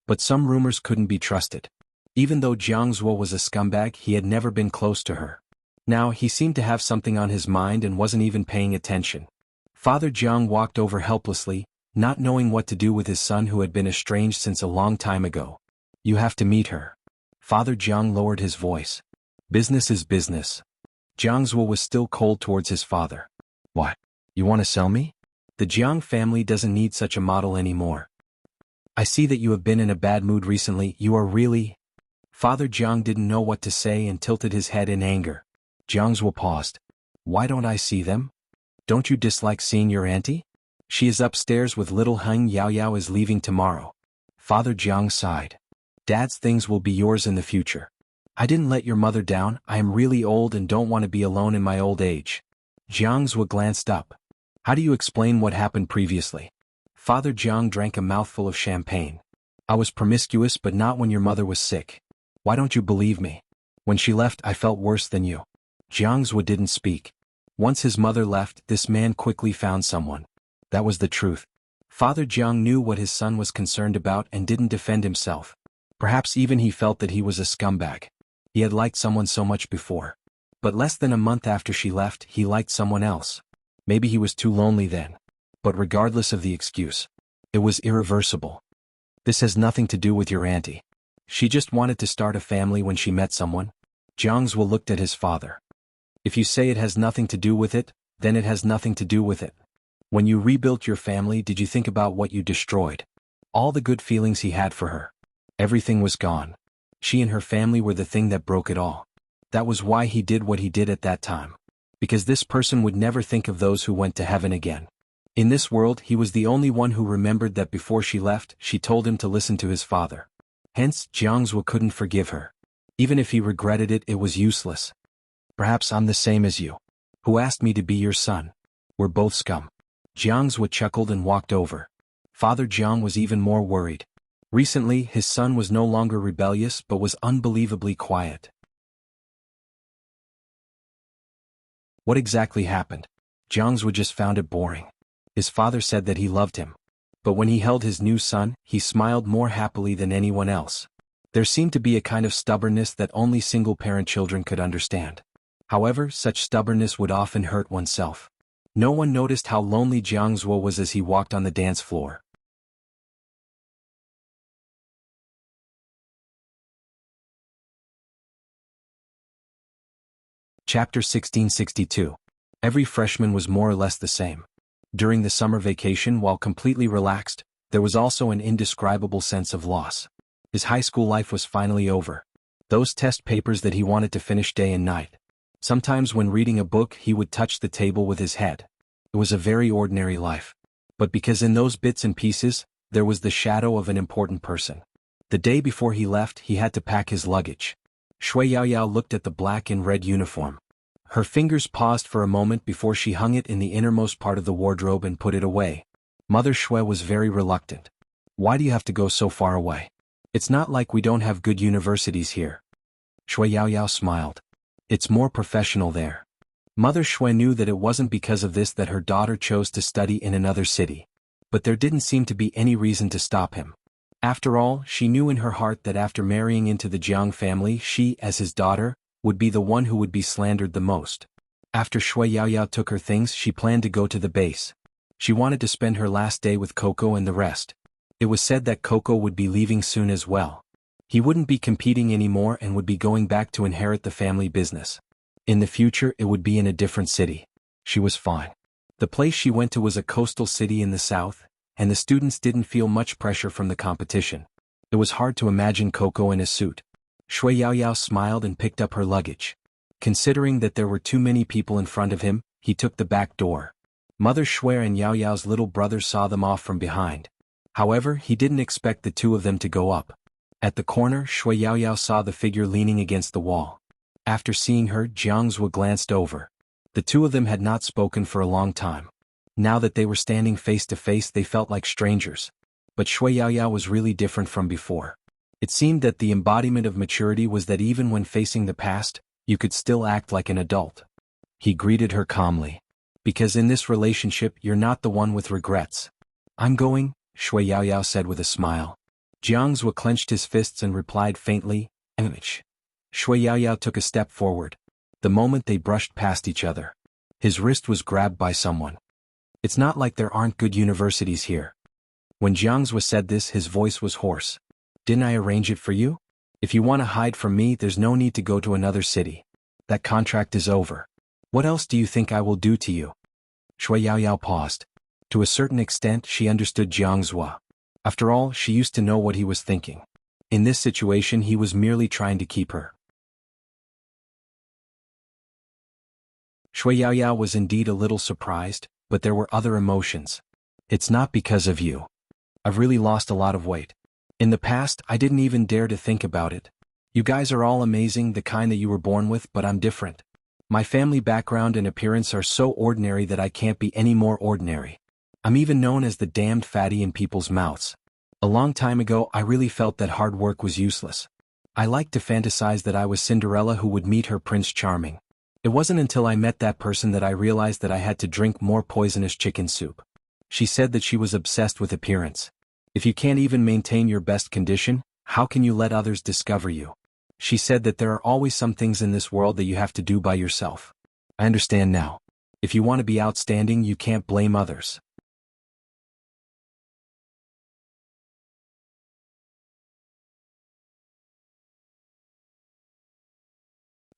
A: But some rumors couldn't be trusted. Even though Jiangzhou was a scumbag, he had never been close to her. Now he seemed to have something on his mind and wasn't even paying attention. Father Jiang walked over helplessly, not knowing what to do with his son who had been estranged since a long time ago. You have to meet her. Father Jiang lowered his voice. Business is business. Jiangzhou was still cold towards his father. What? You want to sell me? The Jiang family doesn't need such a model anymore. I see that you have been in a bad mood recently. You are really... Father Jiang didn't know what to say and tilted his head in anger. Jiangzhou paused. Why don't I see them? Don't you dislike seeing your auntie? She is upstairs with little Heng. Yao Yao is leaving tomorrow. Father Jiang sighed. Dad's things will be yours in the future. I didn't let your mother down. I am really old and don't want to be alone in my old age. Jiangzhou glanced up. How do you explain what happened previously? Father Jiang drank a mouthful of champagne. I was promiscuous, but not when your mother was sick. Why don't you believe me? When she left, I felt worse than you. Jiangzhou didn't speak. Once his mother left, this man quickly found someone. That was the truth. Father Jiang knew what his son was concerned about and didn't defend himself. Perhaps even he felt that he was a scumbag. He had liked someone so much before. But less than a month after she left, he liked someone else. Maybe he was too lonely then. But regardless of the excuse, it was irreversible. This has nothing to do with your auntie. She just wanted to start a family when she met someone. Jianghu looked at his father. If you say it has nothing to do with it, then it has nothing to do with it. When you rebuilt your family, did you think about what you destroyed? All the good feelings he had for her. Everything was gone. She and her family were the thing that broke it all. That was why he did what he did at that time. Because this person would never think of those who went to heaven again. In this world, he was the only one who remembered that before she left, she told him to listen to his father. Hence, Jianghu couldn't forgive her. Even if he regretted it, it was useless. Perhaps I'm the same as you. Who asked me to be your son? We're both scum. Jianghu chuckled and walked over. Father Jiang was even more worried. Recently, his son was no longer rebellious but was unbelievably quiet. What exactly happened? Jianghu just found it boring. His father said that he loved him. But when he held his new son, he smiled more happily than anyone else. There seemed to be a kind of stubbornness that only single-parent children could understand. However, such stubbornness would often hurt oneself. No one noticed how lonely Jianghu was as he walked on the dance floor. Chapter 1662. Every freshman was more or less the same. During the summer vacation, while completely relaxed, there was also an indescribable sense of loss. His high school life was finally over. Those test papers that he wanted to finish day and night. Sometimes when reading a book he would touch the table with his head. It was a very ordinary life. But because in those bits and pieces, there was the shadow of an important person. The day before he left, he had to pack his luggage. Shui Yaoyao looked at the black and red uniform. Her fingers paused for a moment before she hung it in the innermost part of the wardrobe and put it away. Mother Shui was very reluctant. Why do you have to go so far away? It's not like we don't have good universities here. Shui Yaoyao smiled. It's more professional there. Mother Shui knew that it wasn't because of this that her daughter chose to study in another city. But there didn't seem to be any reason to stop him. After all, she knew in her heart that after marrying into the Jiang family, she, as his daughter, would be the one who would be slandered the most. After Shui Yaoyao took her things, she planned to go to the base. She wanted to spend her last day with Coco and the rest. It was said that Coco would be leaving soon as well. He wouldn't be competing anymore and would be going back to inherit the family business. In the future, it would be in a different city. She was fine. The place she went to was a coastal city in the south, and the students didn't feel much pressure from the competition. It was hard to imagine Coco in a suit. Shui Yaoyao smiled and picked up her luggage. Considering that there were too many people in front of him, he took the back door. Mother Shui and Yaoyao's little brother saw them off from behind. However, he didn't expect the two of them to go up. At the corner, Shui Yaoyao saw the figure leaning against the wall. After seeing her, Jianghu glanced over. The two of them had not spoken for a long time. Now that they were standing face to face, they felt like strangers. But Shui Yaoyao was really different from before. It seemed that the embodiment of maturity was that even when facing the past, you could still act like an adult. He greeted her calmly. Because in this relationship, you're not the one with regrets. I'm going, Shui Yaoyao said with a smile. Jianghu clenched his fists and replied faintly, "Image." Shui Yaoyao took a step forward. The moment they brushed past each other, his wrist was grabbed by someone. It's not like there aren't good universities here. When Jianghu said this, his voice was hoarse. Didn't I arrange it for you? If you want to hide from me, there's no need to go to another city. That contract is over. What else do you think I will do to you? Shui Yaoyao paused. To a certain extent, she understood Jianghu. After all, she used to know what he was thinking. In this situation, he was merely trying to keep her. Shui Yaoyao was indeed a little surprised, but there were other emotions. It's not because of you. I've really lost a lot of weight. In the past, I didn't even dare to think about it. You guys are all amazing, the kind that you were born with, but I'm different. My family background and appearance are so ordinary that I can't be any more ordinary. I'm even known as the damned fatty in people's mouths. A long time ago, I really felt that hard work was useless. I liked to fantasize that I was Cinderella who would meet her Prince Charming. It wasn't until I met that person that I realized that I had to drink more poisonous chicken soup. She said that she was obsessed with appearance. If you can't even maintain your best condition, How can you let others discover you? She said that there are always some things in this world that you have to do by yourself. I understand now. If you want to be outstanding, you can't blame others.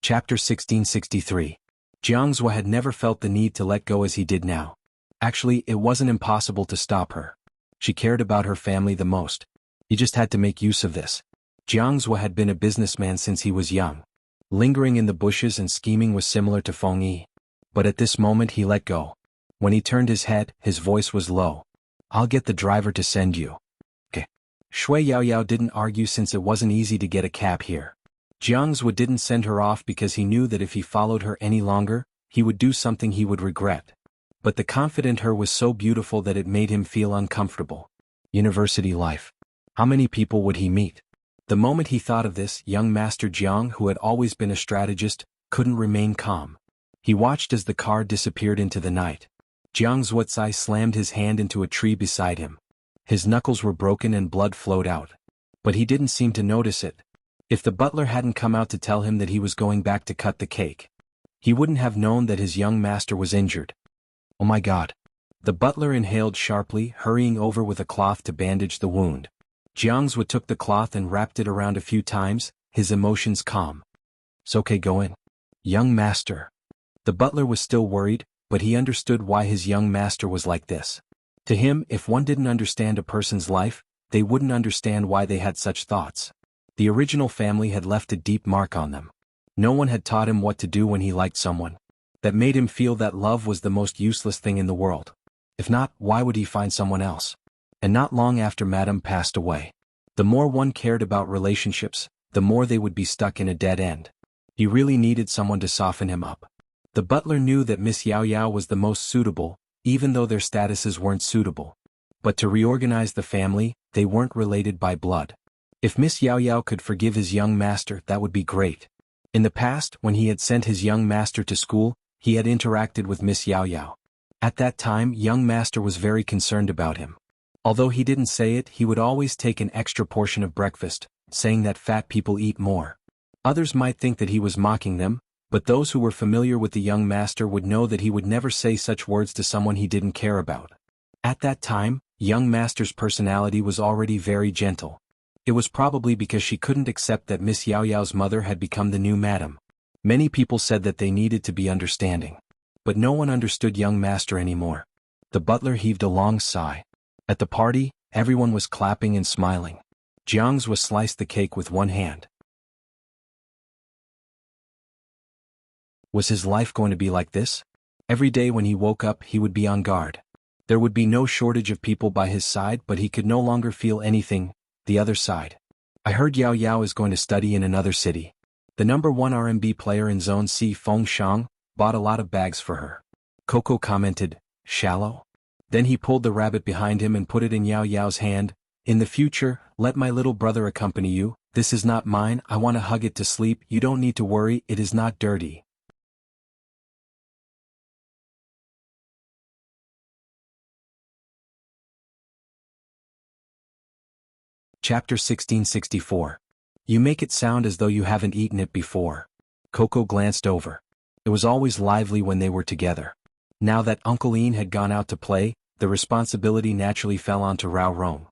A: Chapter 1663. Jianghu had never felt the need to let go as he did now. Actually, it wasn't impossible to stop her. She cared about her family the most. He just had to make use of this. Jianghu had been a businessman since he was young. Lingering in the bushes and scheming was similar to Feng Yi. But at this moment he let go. When he turned his head, his voice was low. I'll get the driver to send you. Okay. Shui Yaoyao didn't argue since it wasn't easy to get a cab here. Jianghu didn't send her off because he knew that if he followed her any longer, he would do something he would regret. But the confident her was so beautiful that it made him feel uncomfortable. University life. How many people would he meet? The moment he thought of this, young Master Jiang, who had always been a strategist, couldn't remain calm. He watched as the car disappeared into the night. Jiang Zuozai slammed his hand into a tree beside him. His knuckles were broken and blood flowed out. But he didn't seem to notice it. If the butler hadn't come out to tell him that he was going back to cut the cake, he wouldn't have known that his young master was injured. Oh my God. The butler inhaled sharply, hurrying over with a cloth to bandage the wound. Jiang Zhu took the cloth and wrapped it around a few times, his emotions calm. "It's okay, go in. Young master." The butler was still worried, but he understood why his young master was like this. To him, if one didn't understand a person's life, they wouldn't understand why they had such thoughts. The original family had left a deep mark on them. No one had taught him what to do when he liked someone. That made him feel that love was the most useless thing in the world. If not, why would he find someone else? And not long after Madame passed away. The more one cared about relationships, the more they would be stuck in a dead end. He really needed someone to soften him up. The butler knew that Miss Yao Yao was the most suitable, even though their statuses weren't suitable. But to reorganize the family, they weren't related by blood. If Miss Yao Yao could forgive his young master, that would be great. In the past, when he had sent his young master to school, he had interacted with Miss Yao Yao. At that time, young master was very concerned about him. Although he didn't say it, he would always take an extra portion of breakfast, saying that fat people eat more. Others might think that he was mocking them, but those who were familiar with the young master would know that he would never say such words to someone he didn't care about. At that time, young master's personality was already very gentle. It was probably because she couldn't accept that Miss Yao Yao's mother had become the new madam. Many people said that they needed to be understanding. But no one understood young master anymore. The butler heaved a long sigh. At the party, everyone was clapping and smiling. Jiang Zhu sliced the cake with one hand. Was his life going to be like this? Every day when he woke up, he would be on guard. There would be no shortage of people by his side, but he could no longer feel anything. The other side. I heard Yao Yao is going to study in another city. The #1 RMB player in Zone C, Feng Shang, bought a lot of bags for her. Coco commented, "Shallow?" Then he pulled the rabbit behind him and put it in Yao Yao's hand. "In the future, let my little brother accompany you. This is not mine, I want to hug it to sleep. You don't need to worry, it is not dirty." Chapter 1664. You make it sound as though you haven't eaten it before. Coco glanced over. It was always lively when they were together. Now that Uncle Ian had gone out to play, the responsibility naturally fell onto Rao Rong.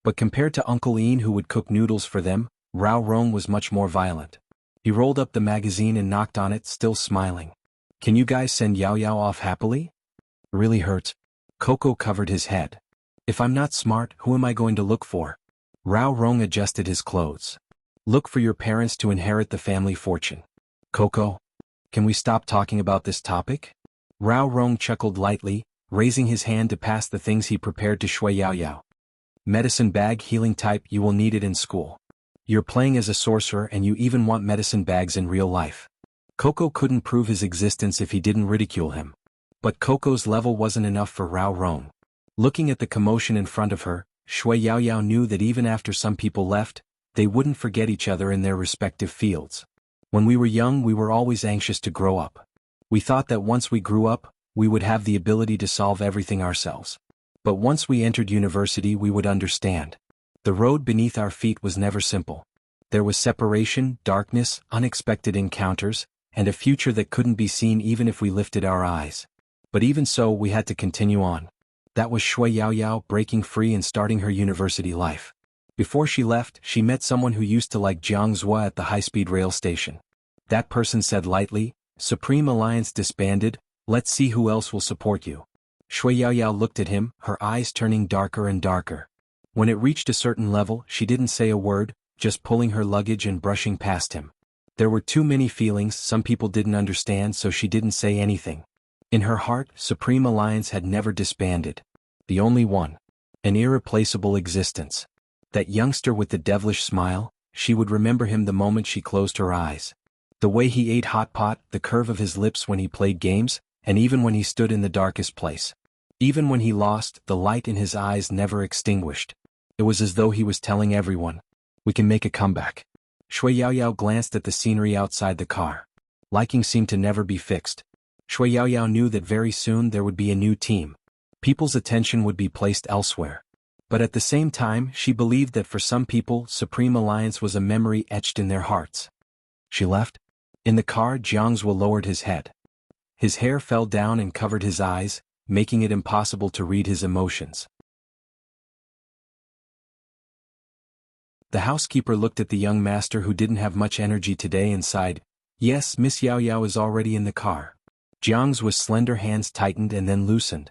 A: But compared to Uncle Ian who would cook noodles for them, Rao Rong was much more violent. He rolled up the magazine and knocked on it, still smiling. "Can you guys send Yao Yao off happily?" "Really hurts." Coco covered his head. "If I'm not smart, who am I going to look for?" Rao Rong adjusted his clothes. "Look for your parents to inherit the family fortune." "Coco, can we stop talking about this topic?" Rao Rong chuckled lightly, raising his hand to pass the things he prepared to Shui Yao Yao. "Medicine bag, healing type, you will need it in school. You're playing as a sorcerer and you even want medicine bags in real life." Coco couldn't prove his existence if he didn't ridicule him. But Coco's level wasn't enough for Rao Rong. Looking at the commotion in front of her, Shui Yao Yao knew that even after some people left, they wouldn't forget each other in their respective fields. When we were young, we were always anxious to grow up. We thought that once we grew up, we would have the ability to solve everything ourselves. But once we entered university, we would understand. The road beneath our feet was never simple. There was separation, darkness, unexpected encounters, and a future that couldn't be seen even if we lifted our eyes. But even so, we had to continue on. That was Shui Yaoyao breaking free and starting her university life. Before she left, she met someone who used to like Jianghu at the high-speed rail station. That person said lightly, "Supreme Alliance disbanded, let's see who else will support you." Shui Yaoyao looked at him, her eyes turning darker and darker. When it reached a certain level, she didn't say a word, just pulling her luggage and brushing past him. There were too many feelings, some people didn't understand, so she didn't say anything. In her heart, Supreme Alliance had never disbanded. The only one. An irreplaceable existence. That youngster with the devilish smile, she would remember him the moment she closed her eyes. The way he ate hot pot, the curve of his lips when he played games, and even when he stood in the darkest place. Even when he lost, the light in his eyes never extinguished. It was as though he was telling everyone, "We can make a comeback." Shui Yaoyao glanced at the scenery outside the car. Liking seemed to never be fixed. Shui Yaoyao knew that very soon there would be a new team. People's attention would be placed elsewhere. But at the same time, she believed that for some people, Supreme Alliance was a memory etched in their hearts. She left. In the car, Jianghu lowered his head. His hair fell down and covered his eyes, making it impossible to read his emotions. The housekeeper looked at the young master who didn't have much energy today and sighed, "Yes, Miss Yaoyao is already in the car." Jianghu's slender hands tightened and then loosened.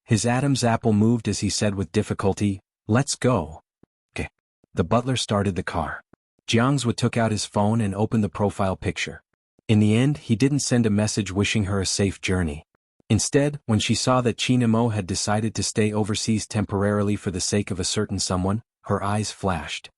A: His Adam's apple moved as he said with difficulty, "Let's go." Okay. The butler started the car. Jianghu took out his phone and opened the profile picture. In the end, he didn't send a message wishing her a safe journey. Instead, when she saw that Chinamo had decided to stay overseas temporarily for the sake of a certain someone, her eyes flashed.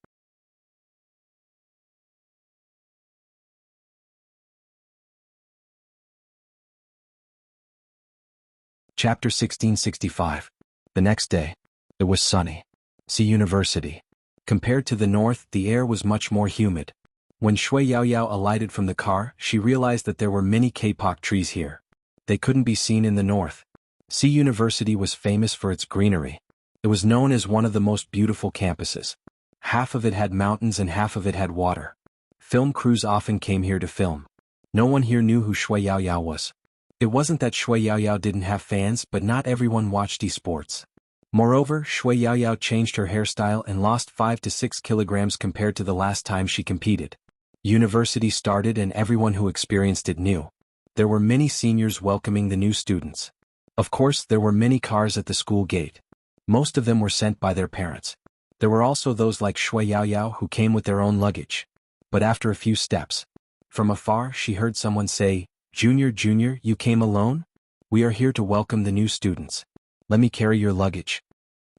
A: Chapter 1665. The next day. It was sunny. See University. Compared to the north, the air was much more humid. When Shui Yaoyao alighted from the car, she realized that there were many kapok trees here. They couldn't be seen in the north. See University was famous for its greenery. It was known as one of the most beautiful campuses. Half of it had mountains and half of it had water. Film crews often came here to film. No one here knew who Shui Yaoyao was. It wasn't that Shui Yaoyao didn't have fans, but not everyone watched esports. Moreover, Shui Yaoyao changed her hairstyle and lost 5 to 6 kilograms compared to the last time she competed. University started and everyone who experienced it knew. There were many seniors welcoming the new students. Of course, there were many cars at the school gate. Most of them were sent by their parents. There were also those like Shui Yaoyao who came with their own luggage. But after a few steps, from afar she heard someone say, Junior, you came alone? We are here to welcome the new students. Let me carry your luggage."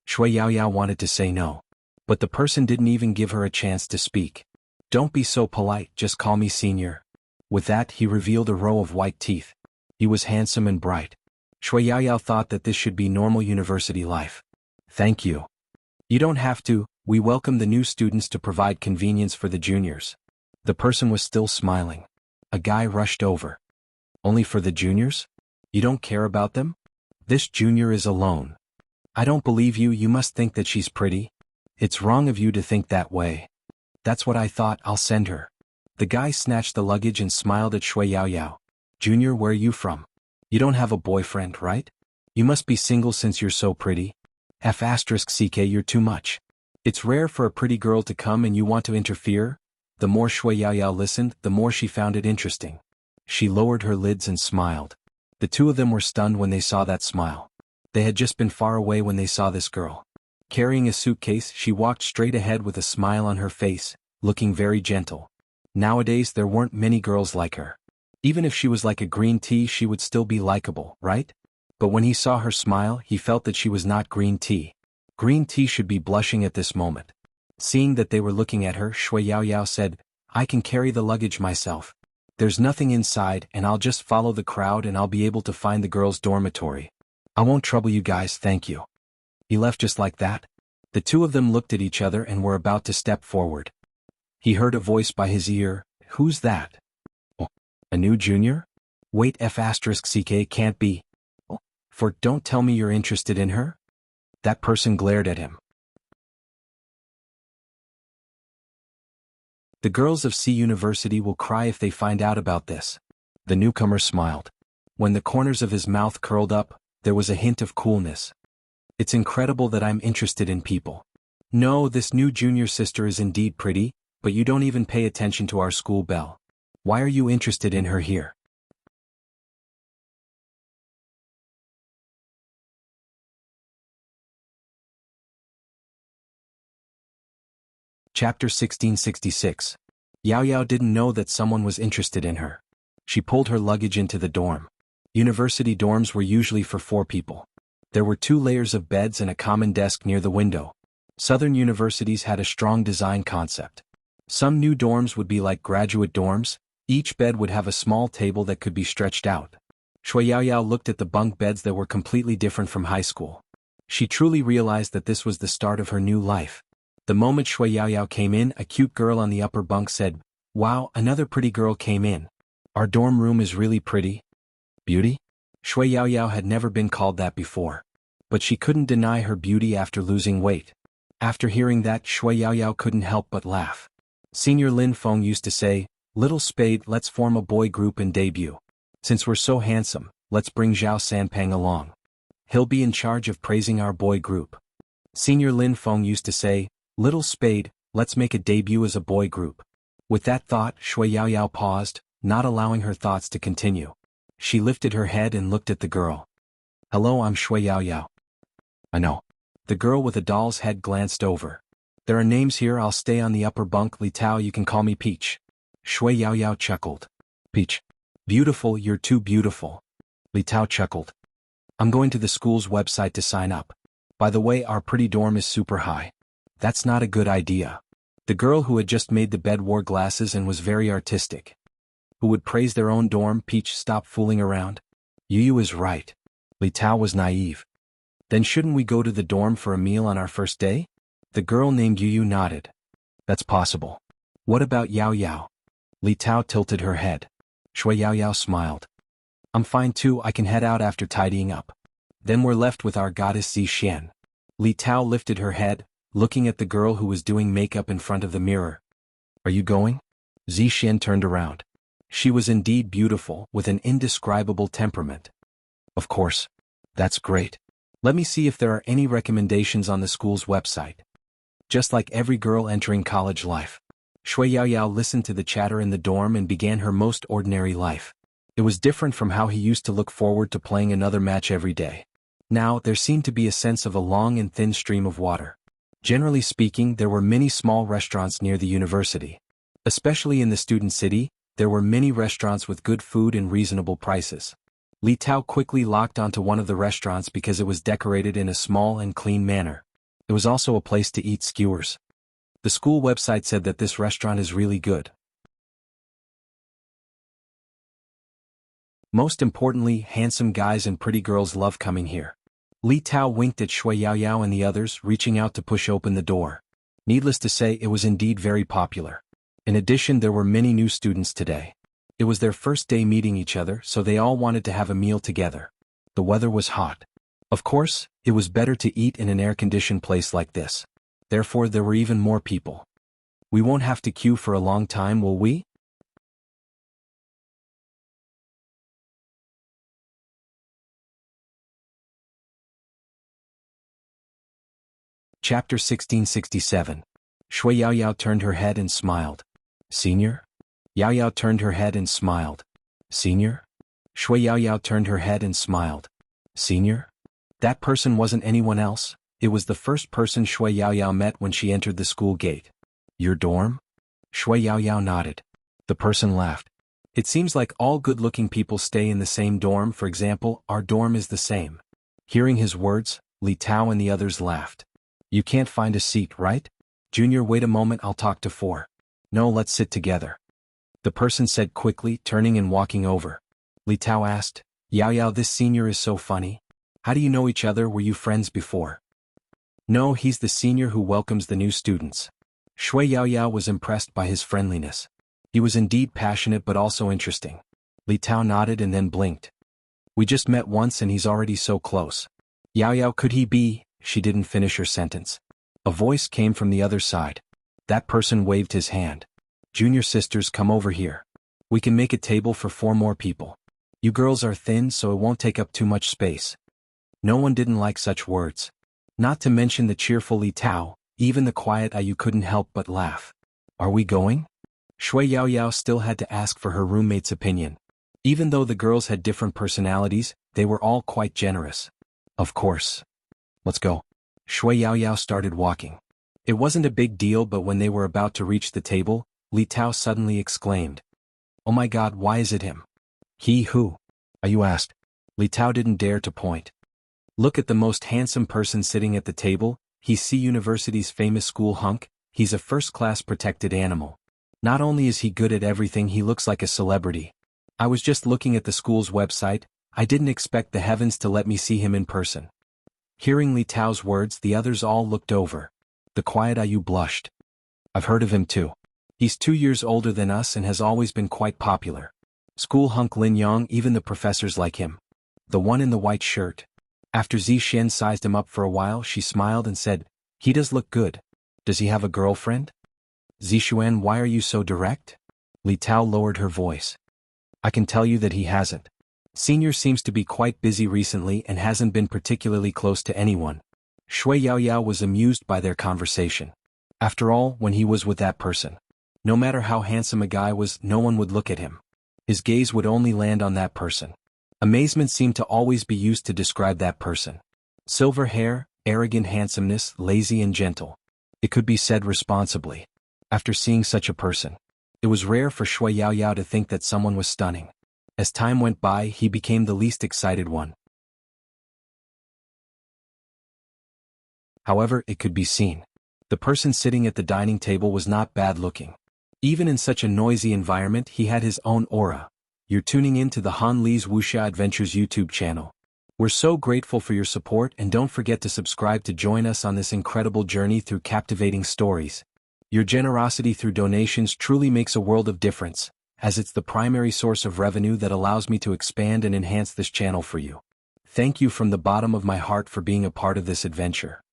A: Shui Yaoyao wanted to say no. But the person didn't even give her a chance to speak. "Don't be so polite, just call me senior." With that, he revealed a row of white teeth. He was handsome and bright. Shui Yaoyao thought that this should be normal university life. "Thank you." "You don't have to, we welcome the new students to provide convenience for the juniors." The person was still smiling. A guy rushed over. "Only for the juniors? You don't care about them? This junior is alone." "I don't believe you, you must think that she's pretty." "It's wrong of you to think that way." "That's what I thought, I'll send her." The guy snatched the luggage and smiled at Shui Yaoyao. "Junior, where are you from? You don't have a boyfriend, right? You must be single since you're so pretty." F***ck, you're too much. It's rare for a pretty girl to come and you want to interfere. The more Shui Yaoyao listened, the more she found it interesting. She lowered her lids and smiled. The two of them were stunned when they saw that smile. They had just been far away when they saw this girl. Carrying a suitcase, she walked straight ahead with a smile on her face, looking very gentle. Nowadays there weren't many girls like her. Even if she was like a green tea, she would still be likable, right? But when he saw her smile, he felt that she was not green tea. Green tea should be blushing at this moment. Seeing that they were looking at her, Shui Yaoyao said, "I can carry the luggage myself. There's nothing inside and I'll just follow the crowd and I'll be able to find the girls' dormitory. I won't trouble you guys, thank you." He left just like that. The two of them looked at each other and were about to step forward. He heard a voice by his ear, "Who's that?" "Oh, a new junior? Wait, F***ck, can't be. Oh, don't tell me you're interested in her?" That person glared at him. The girls of C University will cry if they find out about this. The newcomer smiled. When the corners of his mouth curled up, there was a hint of coolness. It's incredible that I'm interested in people. No, this new junior sister is indeed pretty, but you don't even pay attention to our school belle. Why are you interested in her here? Chapter 1666. Yao Yao didn't know that someone was interested in her. She pulled her luggage into the dorm. University dorms were usually for 4 people. There were 2 layers of beds and a common desk near the window. Southern universities had a strong design concept. Some new dorms would be like graduate dorms. Each bed would have a small table that could be stretched out. Shui Yao Yao looked at the bunk beds that were completely different from high school. She truly realized that this was the start of her new life. The moment Shui Yao Yao came in, a cute girl on the upper bunk said, "Wow, another pretty girl came in. Our dorm room is really pretty." Beauty? Shui Yao Yao had never been called that before. But she couldn't deny her beauty after losing weight. After hearing that, Shui Yao Yao couldn't help but laugh. Senior Lin Feng used to say, "Little Spade, let's form a boy group and debut. Since we're so handsome, let's bring Zhao Sanpang along. He'll be in charge of praising our boy group." Senior Lin Feng used to say, "Little Spade, let's make a debut as a boy group." With that thought, Shui Yao Yao paused, not allowing her thoughts to continue. She lifted her head and looked at the girl. "Hello, I'm Shui Yao Yao." "I know." The girl with a doll's head glanced over. "There are names here, I'll stay on the upper bunk. Li Tao, you can call me Peach." Shui Yao Yao chuckled. "Peach. Beautiful, you're too beautiful." Li Tao chuckled. "I'm going to the school's website to sign up. By the way, our pretty dorm is super high." "That's not a good idea." The girl who had just made the bed wore glasses and was very artistic. "Who would praise their own dorm?" Peach stopped fooling around. "Yu is right." Li Tao was naive. "Then shouldn't we go to the dorm for a meal on our first day?" The girl named Yu nodded. "That's possible." "What about Yao Yao?" Li Tao tilted her head. Shui Yao Yao smiled. "I'm fine too, I can head out after tidying up. Then we're left with our goddess Zi Xian." Li Tao lifted her head, looking at the girl who was doing makeup in front of the mirror. "Are you going?" Zi Xian turned around. She was indeed beautiful, with an indescribable temperament. "Of course. That's great. Let me see if there are any recommendations on the school's website." Just like every girl entering college life, Shui Yao Yao listened to the chatter in the dorm and began her most ordinary life. It was different from how he used to look forward to playing another match every day. Now, there seemed to be a sense of a long and thin stream of water. Generally speaking, there were many small restaurants near the university. Especially in the student city, there were many restaurants with good food and reasonable prices. Li Tao quickly locked onto one of the restaurants because it was decorated in a small and clean manner. It was also a place to eat skewers. The school website said that this restaurant is really good. Most importantly, handsome guys and pretty girls love coming here. Li Tao winked at Shui Yao Yao and the others, reaching out to push open the door. Needless to say, it was indeed very popular. In addition, there were many new students today. It was their first day meeting each other, so they all wanted to have a meal together. The weather was hot. Of course, it was better to eat in an air-conditioned place like this. Therefore, there were even more people. "We won't have to queue for a long time, will we?" Chapter 1667. Shui Yao Yao turned her head and smiled. "Senior?" Yao Yao turned her head and smiled. "Senior?" Shui Yao Yao turned her head and smiled. "Senior?" That person wasn't anyone else. It was the first person Shui Yao Yao met when she entered the school gate. "Your dorm?" Shui Yao Yao nodded. The person laughed. "It seems like all good-looking people stay in the same dorm. For example, our dorm is the same." Hearing his words, Li Tao and the others laughed. "You can't find a seat, right? Junior, wait a moment, I'll talk to 4. "No, let's sit together," the person said quickly, turning and walking over. Li Tao asked, "Yao Yao, this senior is so funny. How do you know each other? Were you friends before?" "No, he's the senior who welcomes the new students." Shui Yao Yao was impressed by his friendliness. He was indeed passionate but also interesting. Li Tao nodded and then blinked. "We just met once and he's already so close." "Yao Yao, could he be?" She didn't finish her sentence. A voice came from the other side. That person waved his hand. Junior sisters, come over here. We can make a table for 4 more people. You girls are thin, so it won't take up too much space. No one didn't like such words. Not to mention the cheerful Li Tao, even the quiet Ayu couldn't help but laugh. Are we going? Shui Yaoyao still had to ask for her roommate's opinion. Even though the girls had different personalities, they were all quite generous. Of course. Let's go. Shui Yaoyao started walking. It wasn't a big deal, but when they were about to reach the table, Li Tao suddenly exclaimed, "Oh my God, why is it him?" "He who?" Ayu asked. Li Tao didn't dare to point. "Look at the most handsome person sitting at the table. He's C University's famous school hunk. He's a first-class protected animal. Not only is he good at everything, he looks like a celebrity. I was just looking at the school's website. I didn't expect the heavens to let me see him in person." Hearing Li Tao's words, the others all looked over. The quiet Ayu blushed. "I've heard of him too. He's 2 years older than us and has always been quite popular. School hunk Lin Yang, even the professors like him. The one in the white shirt." After Zixuan sized him up for a while, she smiled and said, "He does look good. Does he have a girlfriend?" "Zixuan, why are you so direct?" Li Tao lowered her voice. "I can tell you that he hasn't. Senior seems to be quite busy recently and hasn't been particularly close to anyone." Shui Yaoyao was amused by their conversation. After all, when he was with that person, no matter how handsome a guy was, no one would look at him. His gaze would only land on that person. Amazement seemed to always be used to describe that person. Silver hair, arrogant handsomeness, lazy and gentle. It could be said responsibly. After seeing such a person, it was rare for Shui Yaoyao to think that someone was stunning. As time went by, he became the least excited one. However, it could be seen. The person sitting at the dining table was not bad looking. Even in such a noisy environment, he had his own aura. You're tuning in to the Han Li's Wuxia Adventures YouTube channel. We're so grateful for your support, and don't forget to subscribe to join us on this incredible journey through captivating stories. Your generosity through donations truly makes a world of difference, as it's the primary source of revenue that allows me to expand and enhance this channel for you. Thank you from the bottom of my heart for being a part of this adventure.